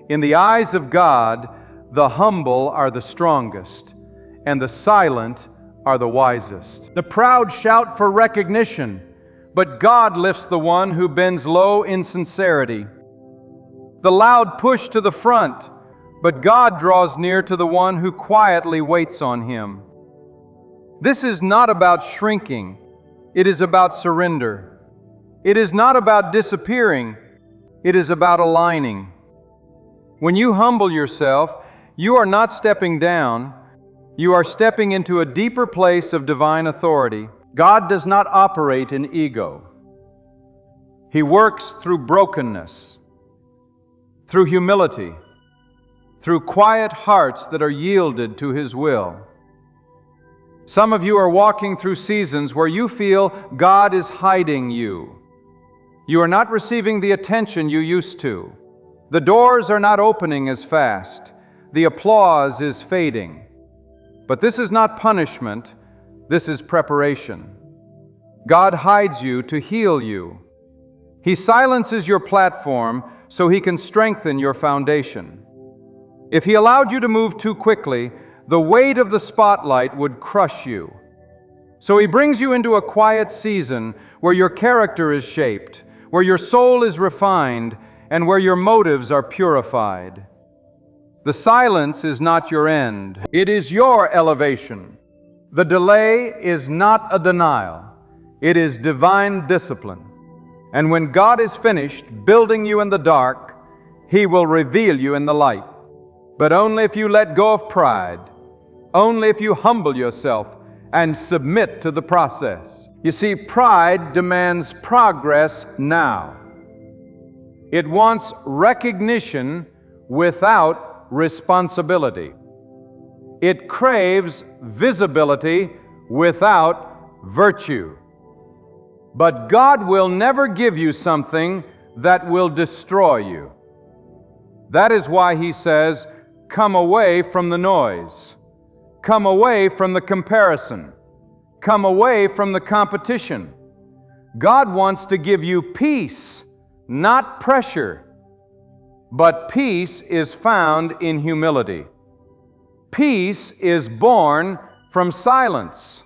In the eyes of God, the humble are the strongest, and the silent are the wisest. The proud shout for recognition, but God lifts the one who bends low in sincerity. The loud push to the front, but God draws near to the one who quietly waits on Him. This is not about shrinking. It is about surrender. It is not about disappearing. It is about aligning. When you humble yourself, you are not stepping down. You are stepping into a deeper place of divine authority. God does not operate in ego. He works through brokenness, through humility, through quiet hearts that are yielded to His will. Some of you are walking through seasons where you feel God is hiding you. You are not receiving the attention you used to. The doors are not opening as fast. The applause is fading. But this is not punishment. This is preparation. God hides you to heal you. He silences your platform so He can strengthen your foundation. If He allowed you to move too quickly, the weight of the spotlight would crush you. So He brings you into a quiet season where your character is shaped, where your soul is refined, and where your motives are purified. The silence is not your end. It is your elevation. The delay is not a denial. It is divine discipline. And when God is finished building you in the dark, He will reveal you in the light. But only if you let go of pride, only if you humble yourself and submit to the process. You see, pride demands progress now. It wants recognition without responsibility. It craves visibility without virtue. But God will never give you something that will destroy you. That is why He says, come away from the noise. Come away from the comparison. Come away from the competition. God wants to give you peace, not pressure. But peace is found in humility. Peace is born from silence.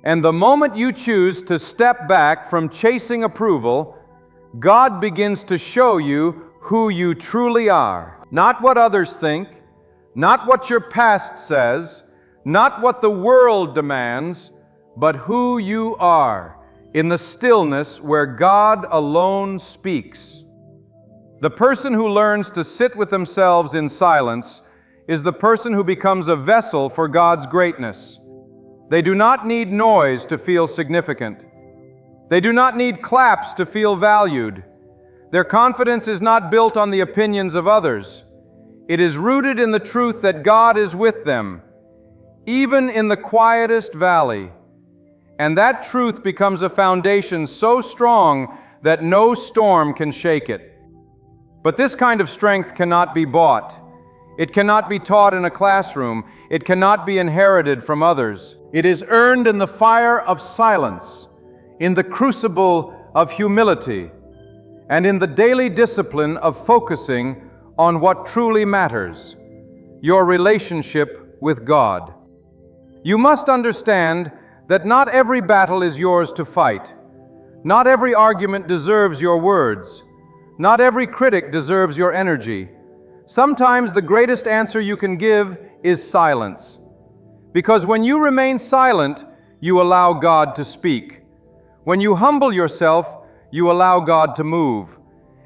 And the moment you choose to step back from chasing approval, God begins to show you who you truly are. Not what others think, not what your past says, not what the world demands, but who you are in the stillness where God alone speaks. The person who learns to sit with themselves in silence is the person who becomes a vessel for God's greatness. They do not need noise to feel significant. They do not need claps to feel valued. Their confidence is not built on the opinions of others. It is rooted in the truth that God is with them, even in the quietest valley. And that truth becomes a foundation so strong that no storm can shake it. But this kind of strength cannot be bought. It cannot be taught in a classroom. It cannot be inherited from others. It is earned in the fire of silence, in the crucible of humility, and in the daily discipline of focusing on what truly matters, your relationship with God. You must understand that not every battle is yours to fight. Not every argument deserves your words. Not every critic deserves your energy. Sometimes the greatest answer you can give is silence. Because when you remain silent, you allow God to speak. When you humble yourself, you allow God to move.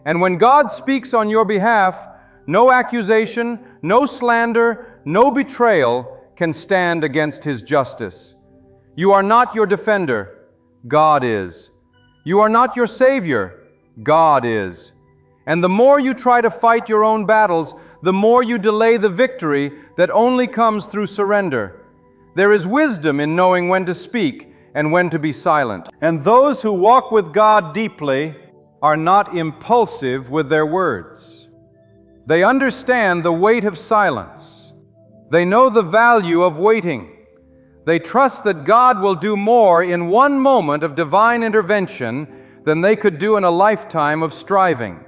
And when God speaks on your behalf, no accusation, no slander, no betrayal can stand against His justice. You are not your defender. God is. You are not your Savior. God is. And the more you try to fight your own battles, the more you delay the victory that only comes through surrender. There is wisdom in knowing when to speak and when to be silent. And those who walk with God deeply are not impulsive with their words. They understand the weight of silence. They know the value of waiting. They trust that God will do more in one moment of divine intervention than they could do in a lifetime of striving.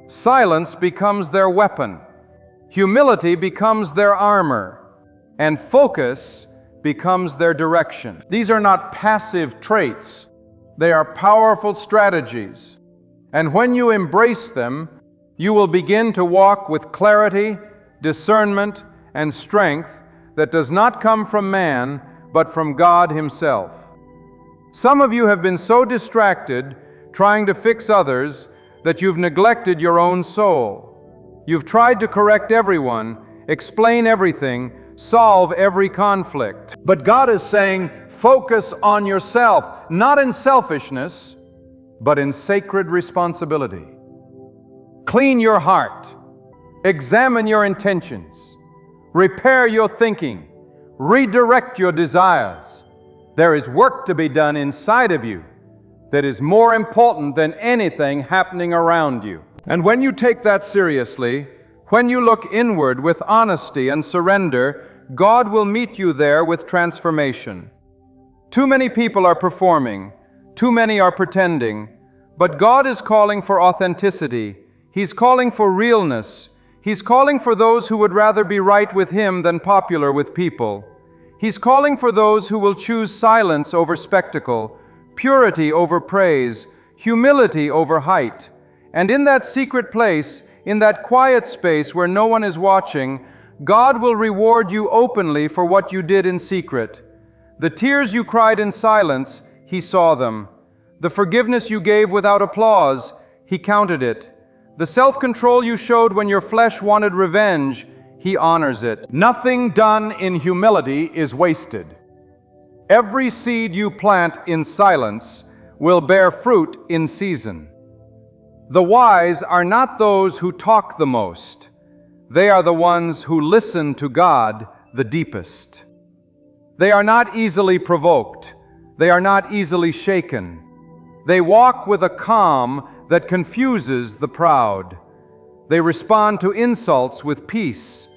Silence becomes their weapon. Humility becomes their armor. And focus becomes their direction. These are not passive traits. They are powerful strategies. And when you embrace them, you will begin to walk with clarity, discernment, and strength that does not come from man, but from God Himself. Some of you have been so distracted trying to fix others that you've neglected your own soul. You've tried to correct everyone, explain everything, solve every conflict. But God is saying, focus on yourself, not in selfishness, but in sacred responsibility. Clean your heart. Examine your intentions. Repair your thinking. Redirect your desires. There is work to be done inside of you that is more important than anything happening around you. And when you take that seriously, when you look inward with honesty and surrender, God will meet you there with transformation. Too many people are performing, too many are pretending, but God is calling for authenticity. He's calling for realness. He's calling for those who would rather be right with Him than popular with people. He's calling for those who will choose silence over spectacle, purity over praise, humility over height. And in that secret place, in that quiet space where no one is watching, God will reward you openly for what you did in secret. The tears you cried in silence, He saw them. The forgiveness you gave without applause, He counted it. The self-control you showed when your flesh wanted revenge, He honors it. Nothing done in humility is wasted. Every seed you plant in silence will bear fruit in season. The wise are not those who talk the most. They are the ones who listen to God the deepest. They are not easily provoked. They are not easily shaken. They walk with a calm that confuses the proud. They respond to insults with peace.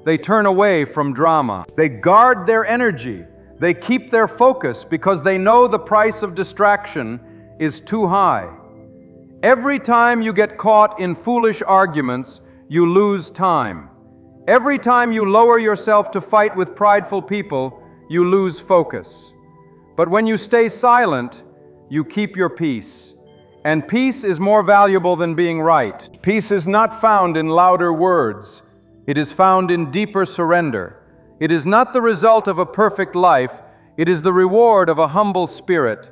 They turn away from drama. They guard their energy. They keep their focus because they know the price of distraction is too high. Every time you get caught in foolish arguments, you lose time. Every time you lower yourself to fight with prideful people, you lose focus. But when you stay silent, you keep your peace. And peace is more valuable than being right. Peace is not found in louder words. It is found in deeper surrender. It is not the result of a perfect life. It is the reward of a humble spirit.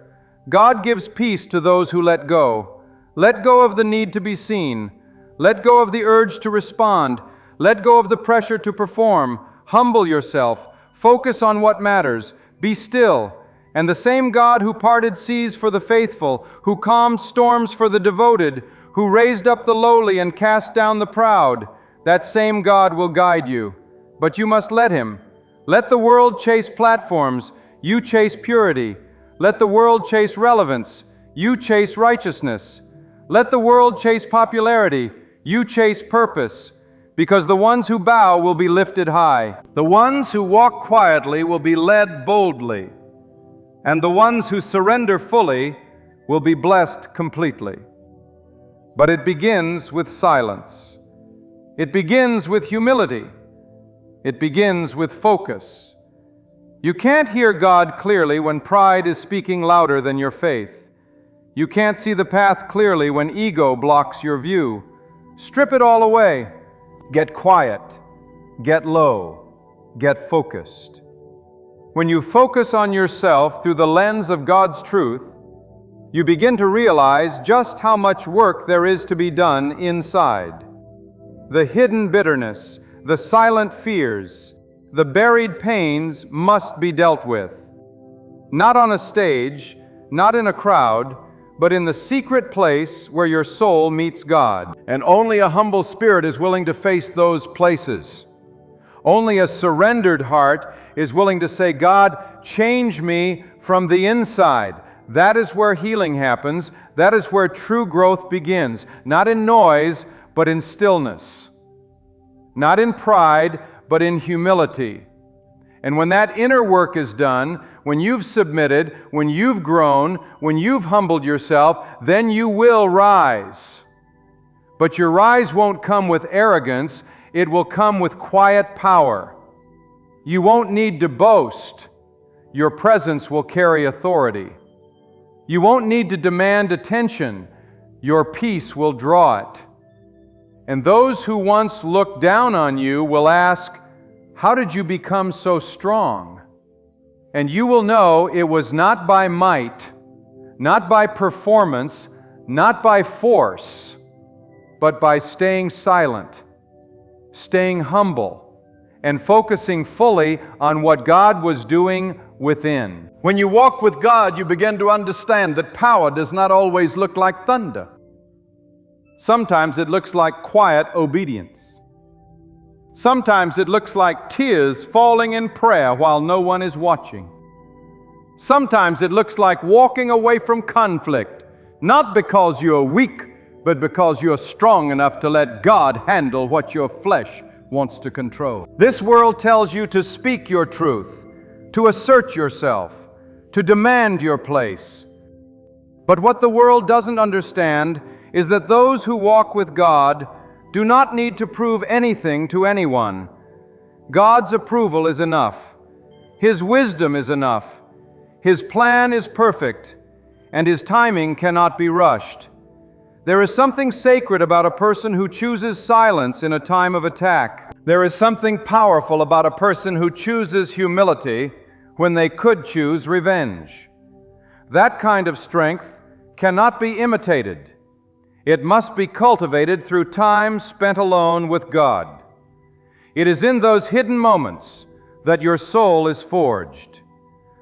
God gives peace to those who let go. Let go of the need to be seen. Let go of the urge to respond. Let go of the pressure to perform. Humble yourself. Focus on what matters. Be still. And the same God who parted seas for the faithful, who calmed storms for the devoted, who raised up the lowly and cast down the proud, that same God will guide you. But you must let Him. Let the world chase platforms. You chase purity. Let the world chase relevance. You chase righteousness. Let the world chase popularity. You chase purpose. Because the ones who bow will be lifted high. The ones who walk quietly will be led boldly. And the ones who surrender fully will be blessed completely. But it begins with silence. It begins with humility. It begins with focus. You can't hear God clearly when pride is speaking louder than your faith. You can't see the path clearly when ego blocks your view. Strip it all away. Get quiet. Get low. Get focused. When you focus on yourself through the lens of God's truth, you begin to realize just how much work there is to be done inside. The hidden bitterness, the silent fears, the buried pains must be dealt with. Not on a stage, not in a crowd, but in the secret place where your soul meets God. And only a humble spirit is willing to face those places. Only a surrendered heart is willing to say, God, change me from the inside. That is where healing happens. That is where true growth begins. Not in noise, but in stillness. Not in pride, but in humility. And when that inner work is done, when you've submitted, when you've grown, when you've humbled yourself, then you will rise. But your rise won't come with arrogance, it will come with quiet power. You won't need to boast. Your presence will carry authority. You won't need to demand attention. Your peace will draw it. And those who once looked down on you will ask, "How did you become so strong?" And you will know it was not by might, not by performance, not by force, but by staying silent, staying humble, and focusing fully on what God was doing within. When you walk with God, you begin to understand that power does not always look like thunder. Sometimes it looks like quiet obedience. Sometimes it looks like tears falling in prayer while no one is watching. Sometimes it looks like walking away from conflict, not because you're weak, but because you're strong enough to let God handle what your flesh wants to control. This world tells you to speak your truth, to assert yourself, to demand your place. But what the world doesn't understand is that those who walk with God do not need to prove anything to anyone. God's approval is enough. His wisdom is enough. His plan is perfect, and His timing cannot be rushed. There is something sacred about a person who chooses silence in a time of attack. There is something powerful about a person who chooses humility when they could choose revenge. That kind of strength cannot be imitated. It must be cultivated through time spent alone with God. It is in those hidden moments that your soul is forged.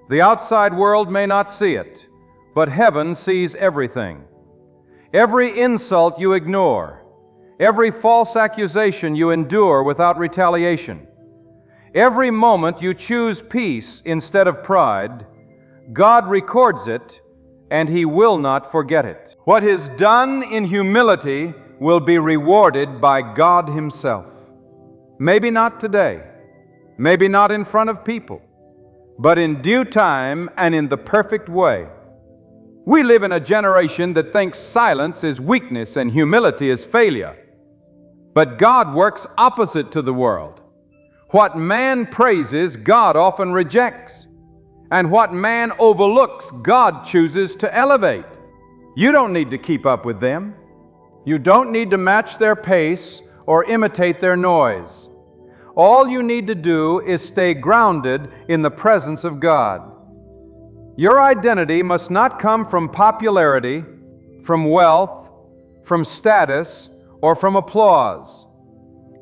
The outside world may not see it, but heaven sees everything. Every insult you ignore, every false accusation you endure without retaliation, every moment you choose peace instead of pride, God records it, and He will not forget it. What is done in humility will be rewarded by God Himself. Maybe not today, maybe not in front of people, but in due time and in the perfect way. We live in a generation that thinks silence is weakness and humility is failure. But God works opposite to the world. What man praises, God often rejects. And what man overlooks, God chooses to elevate. You don't need to keep up with them. You don't need to match their pace or imitate their noise. All you need to do is stay grounded in the presence of God. Your identity must not come from popularity, from wealth, from status, or from applause.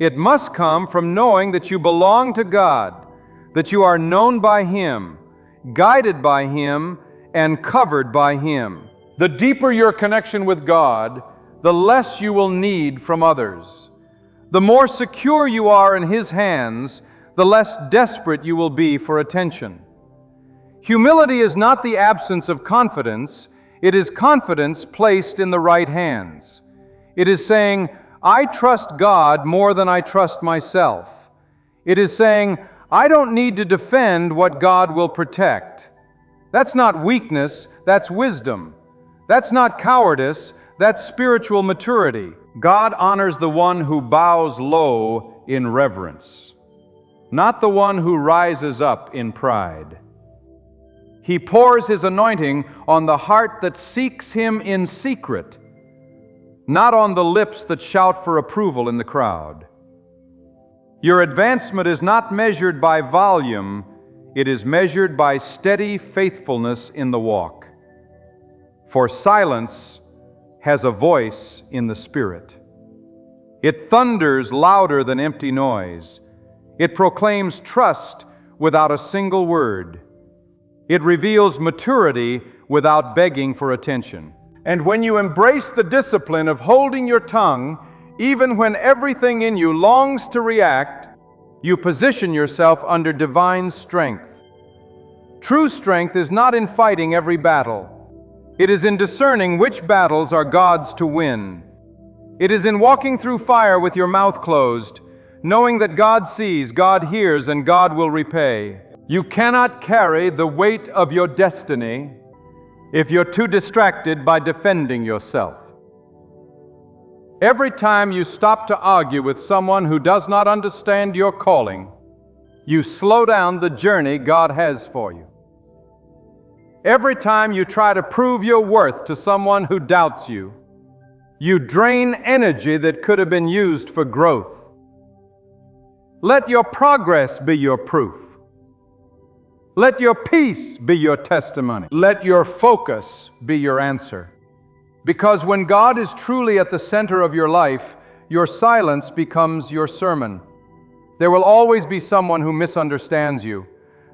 It must come from knowing that you belong to God, that you are known by Him, guided by Him, and covered by Him. The deeper your connection with God, the less you will need from others. The more secure you are in His hands, the less desperate you will be for attention. Humility is not the absence of confidence, it is confidence placed in the right hands. It is saying, I trust God more than I trust myself. It is saying, I don't need to defend what God will protect. That's not weakness, that's wisdom. That's not cowardice, that's spiritual maturity. God honors the one who bows low in reverence, not the one who rises up in pride. He pours His anointing on the heart that seeks Him in secret, not on the lips that shout for approval in the crowd. Your advancement is not measured by volume, it is measured by steady faithfulness in the walk. For silence has a voice in the Spirit. It thunders louder than empty noise. It proclaims trust without a single word. It reveals maturity without begging for attention. And when you embrace the discipline of holding your tongue, even when everything in you longs to react, you position yourself under divine strength. True strength is not in fighting every battle. It is in discerning which battles are God's to win. It is in walking through fire with your mouth closed, knowing that God sees, God hears, and God will repay. You cannot carry the weight of your destiny if you're too distracted by defending yourself. Every time you stop to argue with someone who does not understand your calling, you slow down the journey God has for you. Every time you try to prove your worth to someone who doubts you, you drain energy that could have been used for growth. Let your progress be your proof. Let your peace be your testimony. Let your focus be your answer. Because when God is truly at the center of your life, your silence becomes your sermon. There will always be someone who misunderstands you.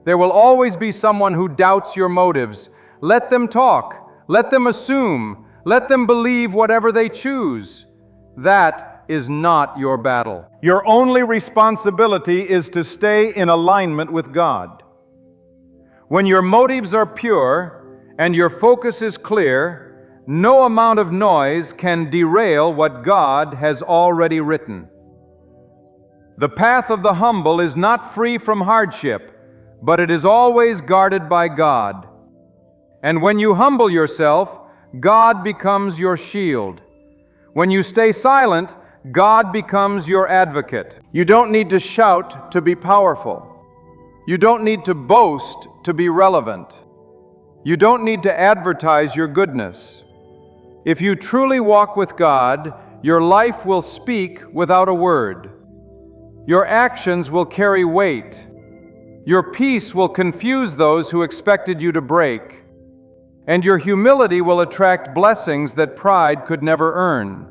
There will always be someone who doubts your motives. Let them talk. Let them assume. Let them believe whatever they choose. That is not your battle. Your only responsibility is to stay in alignment with God. When your motives are pure and your focus is clear, no amount of noise can derail what God has already written. The path of the humble is not free from hardship, but it is always guarded by God. And when you humble yourself, God becomes your shield. When you stay silent, God becomes your advocate. You don't need to shout to be powerful. You don't need to boast to be relevant. You don't need to advertise your goodness. If you truly walk with God, your life will speak without a word. Your actions will carry weight. Your peace will confuse those who expected you to break. And your humility will attract blessings that pride could never earn.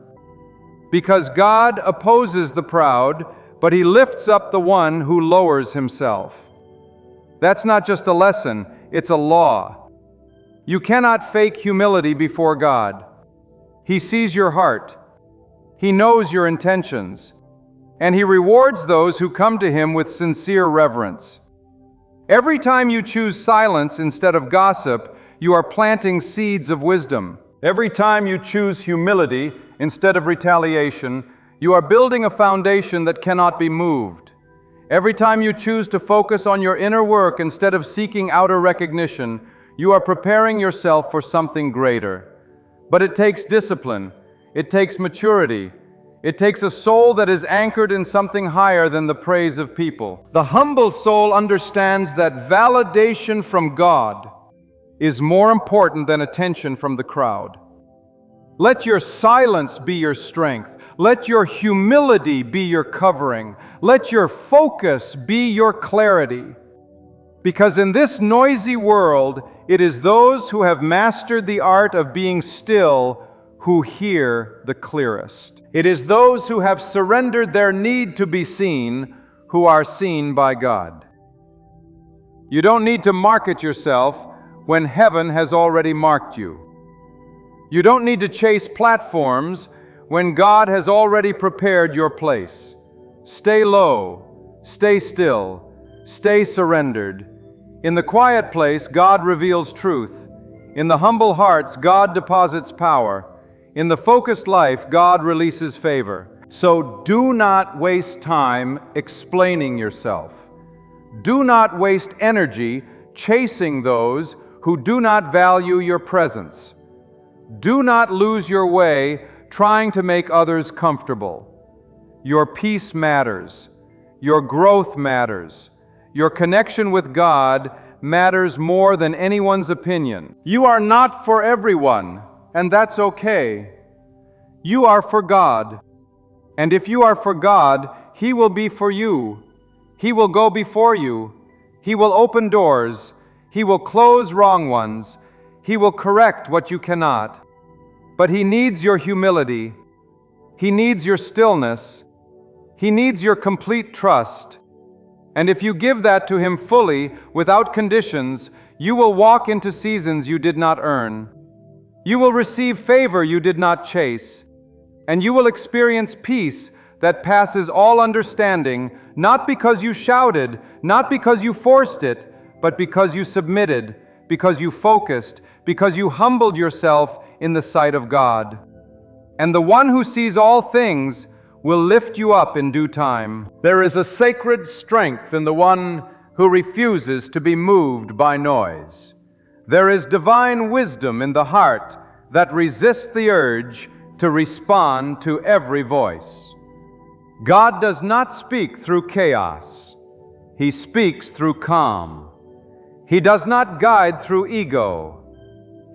Because God opposes the proud, but He lifts up the one who lowers himself. That's not just a lesson, it's a law. You cannot fake humility before God. He sees your heart. He knows your intentions. And He rewards those who come to Him with sincere reverence. Every time you choose silence instead of gossip, you are planting seeds of wisdom. Every time you choose humility instead of retaliation, you are building a foundation that cannot be moved. Every time you choose to focus on your inner work instead of seeking outer recognition, you are preparing yourself for something greater. But it takes discipline. It takes maturity. It takes a soul that is anchored in something higher than the praise of people. The humble soul understands that validation from God is more important than attention from the crowd. Let your silence be your strength. Let your humility be your covering. Let your focus be your clarity. Because in this noisy world, it is those who have mastered the art of being still who hear the clearest. It is those who have surrendered their need to be seen who are seen by God. You don't need to market yourself when heaven has already marked you. You don't need to chase platforms when God has already prepared your place. Stay low, stay still, stay surrendered. In the quiet place, God reveals truth. In the humble hearts, God deposits power. In the focused life, God releases favor. So do not waste time explaining yourself. Do not waste energy chasing those who do not value your presence. Do not lose your way trying to make others comfortable. Your peace matters. Your growth matters. Your connection with God matters more than anyone's opinion. You are not for everyone, and that's okay. You are for God. And if you are for God, He will be for you. He will go before you. He will open doors. He will close wrong ones. He will correct what you cannot. But He needs your humility. He needs your stillness. He needs your complete trust. And if you give that to Him fully, without conditions, you will walk into seasons you did not earn. You will receive favor you did not chase. And you will experience peace that passes all understanding, not because you shouted, not because you forced it, but because you submitted, because you focused, because you humbled yourself in the sight of God. And the one who sees all things will lift you up in due time. There is a sacred strength in the one who refuses to be moved by noise. There is divine wisdom in the heart that resists the urge to respond to every voice. God does not speak through chaos. He speaks through calm. He does not guide through ego.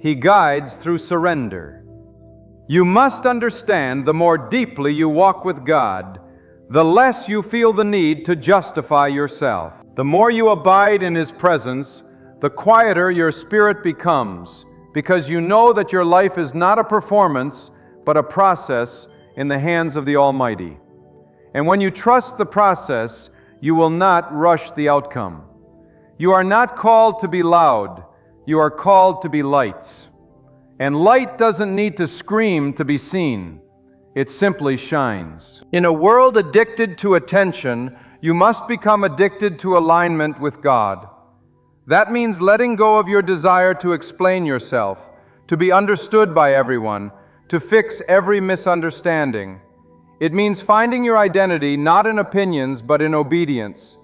He guides through surrender. You must understand, the more deeply you walk with God, the less you feel the need to justify yourself. The more you abide in His presence, the quieter your spirit becomes, because you know that your life is not a performance, but a process in the hands of the Almighty. And when you trust the process, you will not rush the outcome. You are not called to be loud. You are called to be lights. And light doesn't need to scream to be seen. It simply shines. In a world addicted to attention, you must become addicted to alignment with God. That means letting go of your desire to explain yourself, to be understood by everyone, to fix every misunderstanding. It means finding your identity not in opinions but in obedience.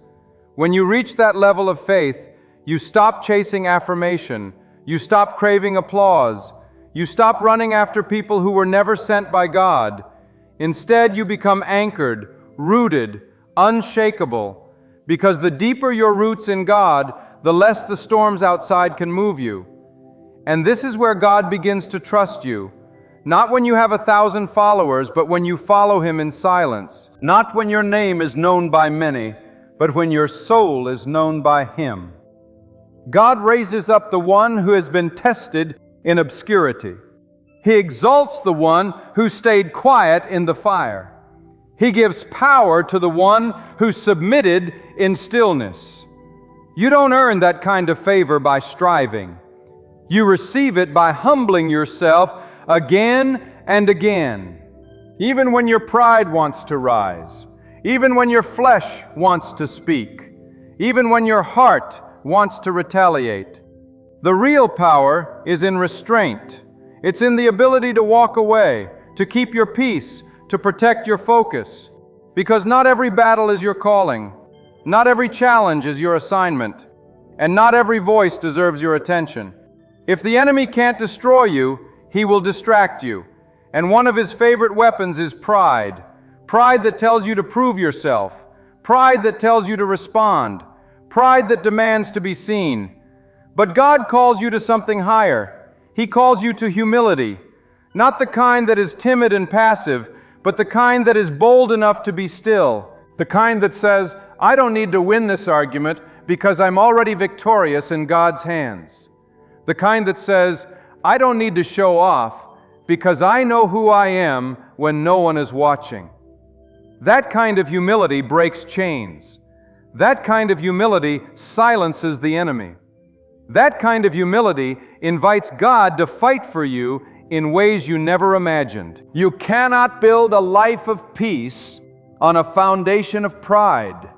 When you reach that level of faith, you stop chasing affirmation, you stop craving applause, you stop running after people who were never sent by God. Instead, you become anchored, rooted, unshakable, because the deeper your roots in God, the less the storms outside can move you. And this is where God begins to trust you. Not when you have 1,000 followers, but when you follow Him in silence. Not when your name is known by many, but when your soul is known by Him. God raises up the one who has been tested in obscurity. He exalts the one who stayed quiet in the fire. He gives power to the one who submitted in stillness. You don't earn that kind of favor by striving. You receive it by humbling yourself again and again. Even when your pride wants to rise, even when your flesh wants to speak, even when your heart wants to retaliate. The real power is in restraint. It's in the ability to walk away, to keep your peace, to protect your focus. Because not every battle is your calling, not every challenge is your assignment, and not every voice deserves your attention. If the enemy can't destroy you, he will distract you. And one of his favorite weapons is pride. Pride that tells you to prove yourself. Pride that tells you to respond. Pride that demands to be seen. But God calls you to something higher. He calls you to humility. Not the kind that is timid and passive, but the kind that is bold enough to be still. The kind that says, I don't need to win this argument because I'm already victorious in God's hands. The kind that says, I don't need to show off because I know who I am when no one is watching. That kind of humility breaks chains. That kind of humility silences the enemy. That kind of humility invites God to fight for you in ways you never imagined. You cannot build a life of peace on a foundation of pride.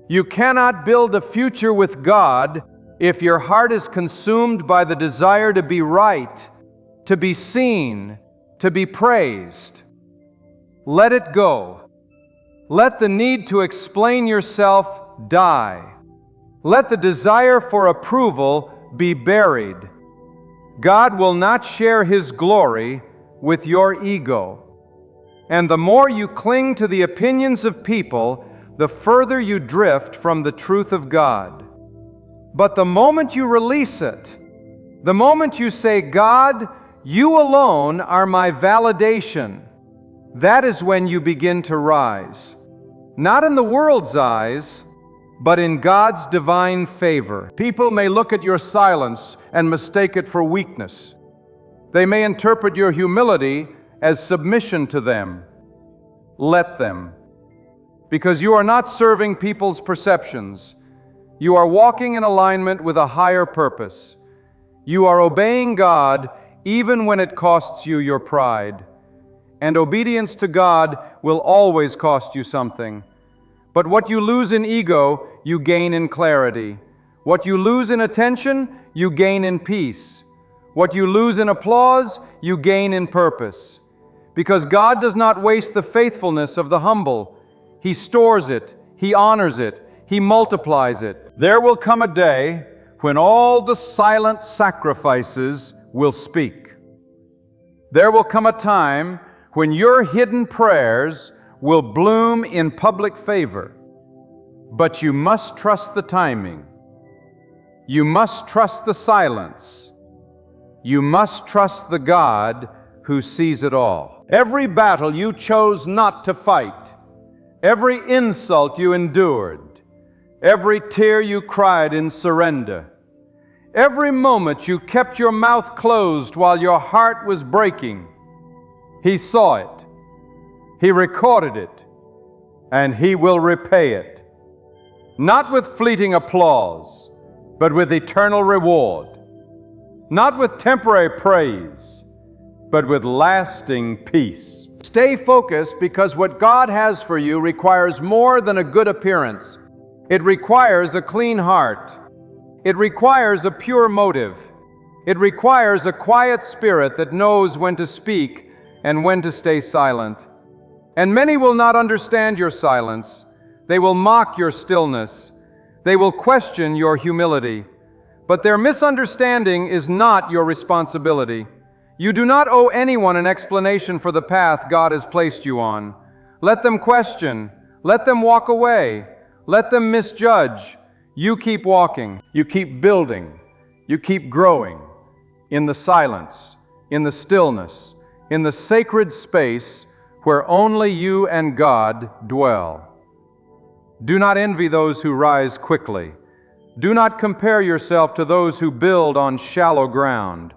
You cannot build a future with God if your heart is consumed by the desire to be right, to be seen, to be praised. Let it go. Let the need to explain yourself die. Let the desire for approval be buried. God will not share His glory with your ego. And the more you cling to the opinions of people, the further you drift from the truth of God. But the moment you release it, the moment you say, God, you alone are my validation, that is when you begin to rise. Not in the world's eyes, but in God's divine favor. People may look at your silence and mistake it for weakness. They may interpret your humility as submission to them. Let them. Because you are not serving people's perceptions. You are walking in alignment with a higher purpose. You are obeying God even when it costs you your pride. And obedience to God will always cost you something. But what you lose in ego, you gain in clarity. What you lose in attention, you gain in peace. What you lose in applause, you gain in purpose. Because God does not waste the faithfulness of the humble. He stores it, He honors it, He multiplies it. There will come a day when all the silent sacrifices will speak. There will come a time when your hidden prayers will bloom in public favor. But you must trust the timing. You must trust the silence. You must trust the God who sees it all. Every battle you chose not to fight, every insult you endured, every tear you cried in surrender, every moment you kept your mouth closed while your heart was breaking, He saw it, He recorded it, and He will repay it. Not with fleeting applause, but with eternal reward. Not with temporary praise, but with lasting peace. Stay focused, because what God has for you requires more than a good appearance. It requires a clean heart. It requires a pure motive. It requires a quiet spirit that knows when to speak and when to stay silent. And many will not understand your silence. They will mock your stillness. They will question your humility. But their misunderstanding is not your responsibility. You do not owe anyone an explanation for the path God has placed you on. Let them question. Let them walk away. Let them misjudge. You keep walking. You keep building. You keep growing in the silence, in the stillness, in the sacred space where only you and God dwell. Do not envy those who rise quickly. Do not compare yourself to those who build on shallow ground.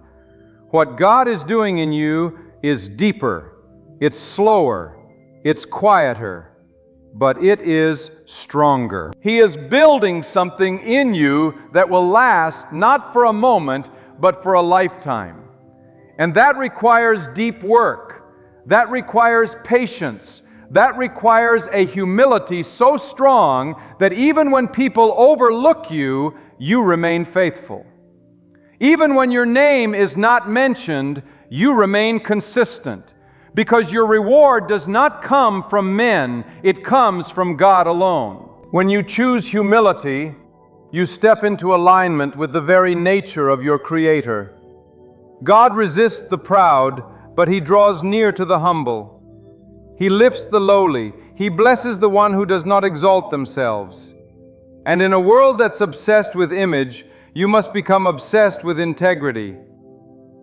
What God is doing in you is deeper, it's slower, it's quieter, but it is stronger. He is building something in you that will last not for a moment, but for a lifetime. And that requires deep work. That requires patience. That requires a humility so strong that even when people overlook you, you remain faithful. Even when your name is not mentioned, you remain consistent, because your reward does not come from men, it comes from God alone. When you choose humility, you step into alignment with the very nature of your Creator. God resists the proud, but He draws near to the humble. He lifts the lowly. He blesses the one who does not exalt themselves. And in a world that's obsessed with image, you must become obsessed with integrity.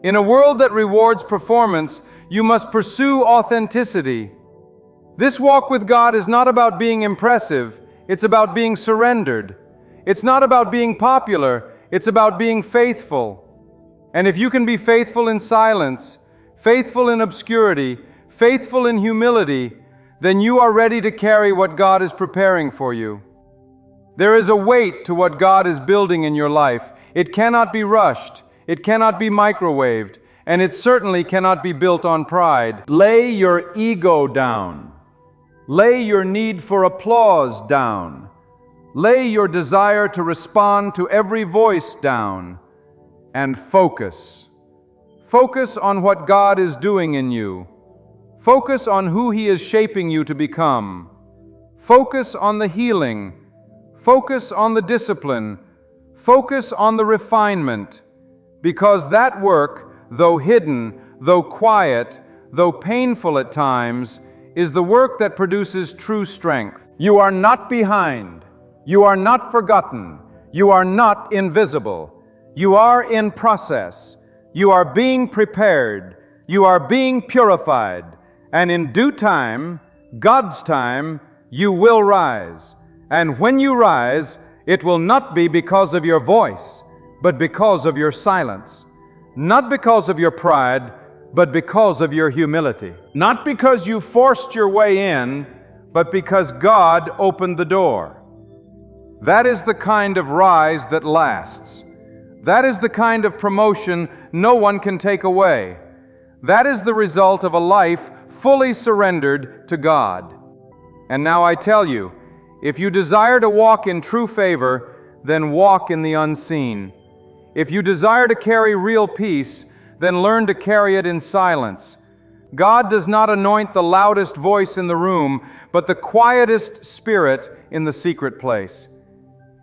In a world that rewards performance, you must pursue authenticity. This walk with God is not about being impressive, it's about being surrendered. It's not about being popular, it's about being faithful. And if you can be faithful in silence, faithful in obscurity, faithful in humility, then you are ready to carry what God is preparing for you. There is a weight to what God is building in your life. It cannot be rushed, it cannot be microwaved, and it certainly cannot be built on pride. Lay your ego down. Lay your need for applause down. Lay your desire to respond to every voice down, and focus. Focus on what God is doing in you. Focus on who He is shaping you to become. Focus on the healing. Focus on the discipline. Focus on the refinement. Because that work, though hidden, though quiet, though painful at times, is the work that produces true strength. You are not behind. You are not forgotten. You are not invisible. You are in process. You are being prepared. You are being purified. And in due time, God's time, you will rise. And when you rise, it will not be because of your voice, but because of your silence. Not because of your pride, but because of your humility. Not because you forced your way in, but because God opened the door. That is the kind of rise that lasts. That is the kind of promotion no one can take away. That is the result of a life fully surrendered to God. And now I tell you, if you desire to walk in true favor, then walk in the unseen. If you desire to carry real peace, then learn to carry it in silence. God does not anoint the loudest voice in the room, but the quietest spirit in the secret place.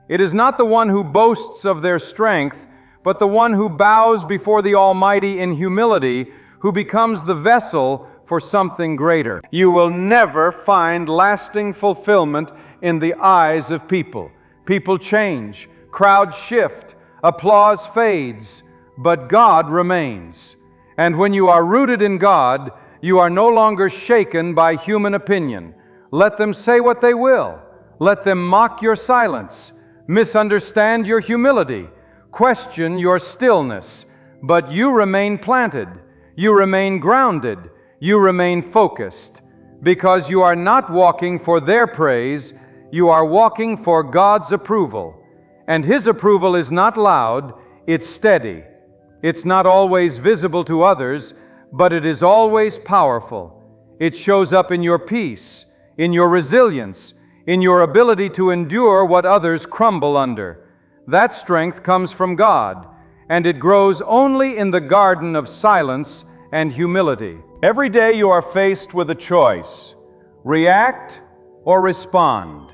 It is not the one who boasts of their strength, but the one who bows before the Almighty in humility, who becomes the vessel for something greater. You will never find lasting fulfillment in the eyes of people. People change, crowds shift, applause fades, but God remains. And when you are rooted in God, you are no longer shaken by human opinion. Let them say what they will. Let them mock your silence, misunderstand your humility, question your stillness, but you remain planted, you remain grounded, you remain focused, because you are not walking for their praise, you are walking for God's approval. And His approval is not loud, it's steady. It's not always visible to others, but it is always powerful. It shows up in your peace, in your resilience, in your ability to endure what others crumble under. That strength comes from God, and it grows only in the garden of silence and humility. Every day you are faced with a choice: react or respond,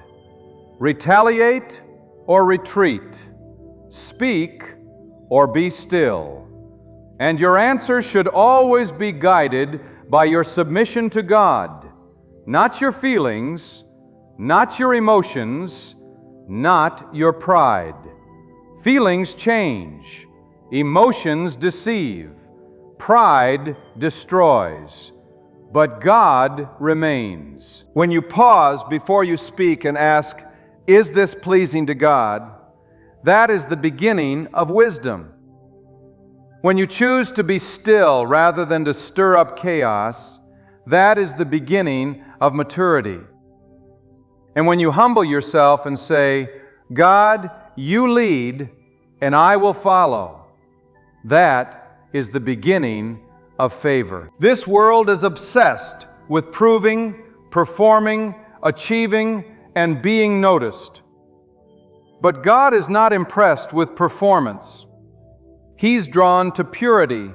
retaliate or retreat, speak or be still. And your answer should always be guided by your submission to God, not your feelings, not your emotions, not your pride. Feelings change, emotions deceive, pride destroys, but God remains. When you pause before you speak and ask, "Is this pleasing to God?" that is the beginning of wisdom. When you choose to be still rather than to stir up chaos, that is the beginning of maturity. And when you humble yourself and say, "God, you lead, and I will follow," that is the beginning of favor. This world is obsessed with proving, performing, achieving, and being noticed. But God is not impressed with performance. He's drawn to purity.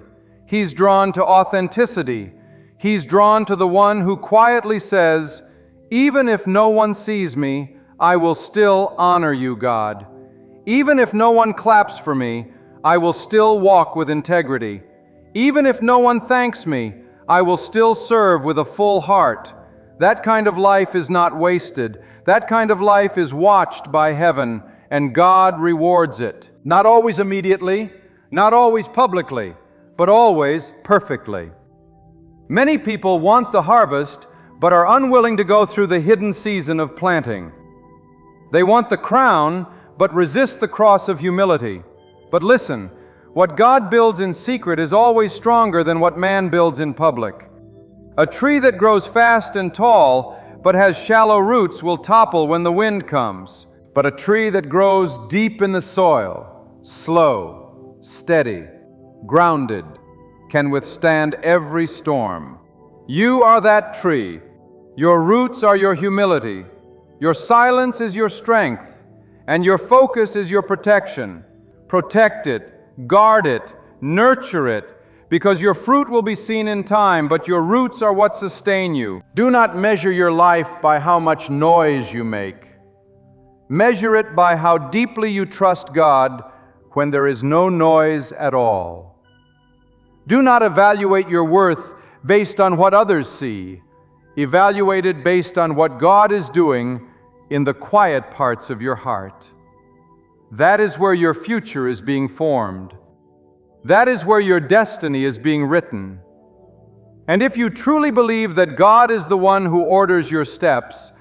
He's drawn to authenticity. He's drawn to the one who quietly says, "Even if no one sees me, I will still honor you, God. Even if no one claps for me, I will still walk with integrity. Even if no one thanks me, I will still serve with a full heart." That kind of life is not wasted. That kind of life is watched by heaven, and God rewards it. Not always immediately, not always publicly, but always perfectly. Many people want the harvest, but are unwilling to go through the hidden season of planting. They want the crown, but resist the cross of humility. But listen, what God builds in secret is always stronger than what man builds in public. A tree that grows fast and tall, but has shallow roots will topple when the wind comes. But a tree that grows deep in the soil, slow, steady, grounded, can withstand every storm. You are that tree. Your roots are your humility. Your silence is your strength, and your focus is your protection. Protect it, guard it, nurture it, because your fruit will be seen in time, but your roots are what sustain you. Do not measure your life by how much noise you make. Measure it by how deeply you trust God when there is no noise at all. Do not evaluate your worth based on what others see. Evaluate it based on what God is doing in the quiet parts of your heart. That is where your future is being formed. That is where your destiny is being written. And if you truly believe that God is the one who orders your steps,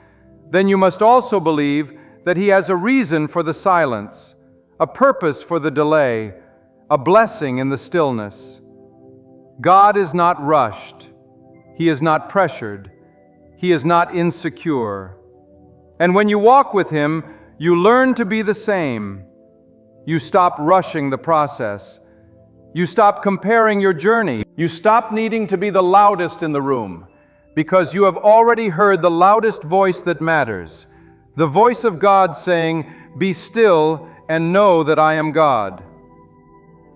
then you must also believe that He has a reason for the silence, a purpose for the delay, a blessing in the stillness. God is not rushed. He is not pressured. He is not insecure. And when you walk with Him, you learn to be the same. You stop rushing the process. You stop comparing your journey. You stop needing to be the loudest in the room, because you have already heard the loudest voice that matters, the voice of God saying, "Be still and know that I am God."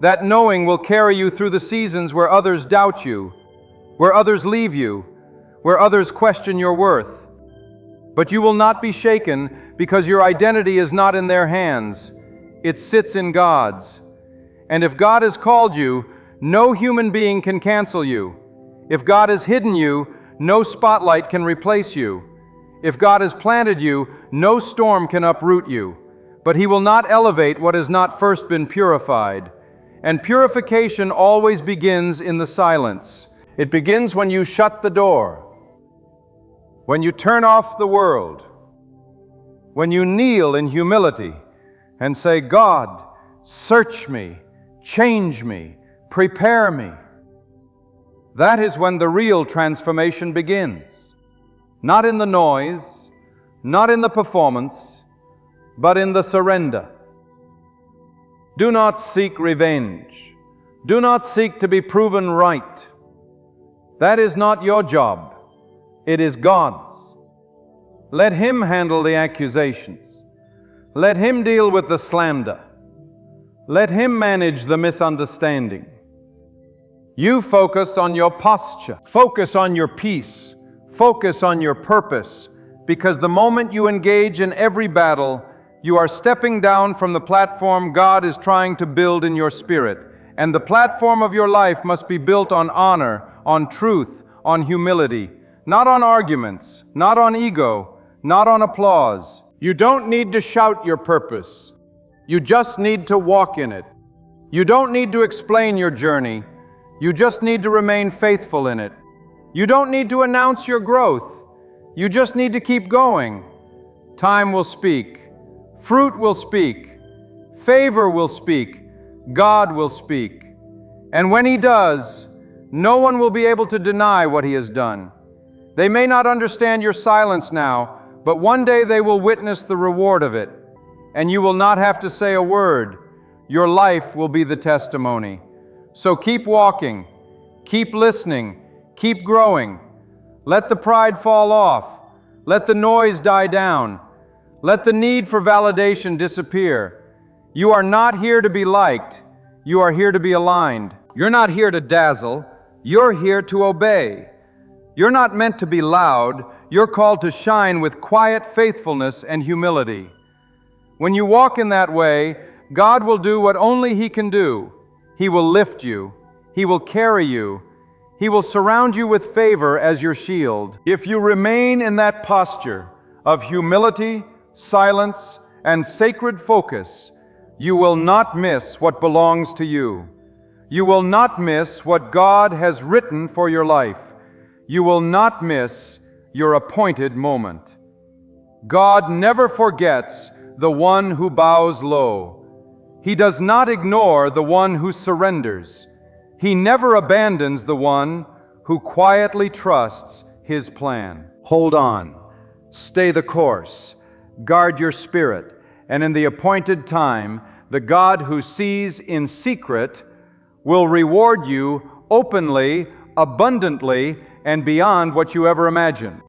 That knowing will carry you through the seasons where others doubt you, where others leave you, where others question your worth. But you will not be shaken, because your identity is not in their hands. It sits in God's. And if God has called you, no human being can cancel you. If God has hidden you, no spotlight can replace you. If God has planted you, no storm can uproot you. But He will not elevate what has not first been purified. And purification always begins in the silence. It begins when you shut the door, when you turn off the world, when you kneel in humility and say, God, search me, change me, prepare me. That is when the real transformation begins. Not in the noise, not in the performance, but in the surrender. Do not seek revenge. Do not seek to be proven right. That is not your job. It is God's. Let Him handle the accusations. Let Him deal with the slander. Let Him manage the misunderstanding. You focus on your posture. Focus on your peace. Focus on your purpose, because the moment you engage in every battle, you are stepping down from the platform God is trying to build in your spirit. And the platform of your life must be built on honor, on truth, on humility, not on arguments, not on ego, not on applause. You don't need to shout your purpose. You just need to walk in it. You don't need to explain your journey. You just need to remain faithful in it. You don't need to announce your growth. You just need to keep going. Time will speak. Fruit will speak. Favor will speak. God will speak. And when He does, no one will be able to deny what He has done. They may not understand your silence now, but one day they will witness the reward of it. And you will not have to say a word. Your life will be the testimony. So keep walking. Keep listening. Keep growing. Let the pride fall off. Let the noise die down. Let the need for validation disappear. You are not here to be liked. You are here to be aligned. You're not here to dazzle. You're here to obey. You're not meant to be loud. You're called to shine with quiet faithfulness and humility. When you walk in that way, God will do what only He can do. He will lift you. He will carry you. He will surround you with favor as your shield. If you remain in that posture of humility, silence, and sacred focus, you will not miss what belongs to you. You will not miss what God has written for your life. You will not miss your appointed moment. God never forgets the one who bows low. He does not ignore the one who surrenders. He never abandons the one who quietly trusts His plan. Hold on. Stay the course. Guard your spirit. And in the appointed time, the God who sees in secret will reward you openly, abundantly, and beyond what you ever imagined.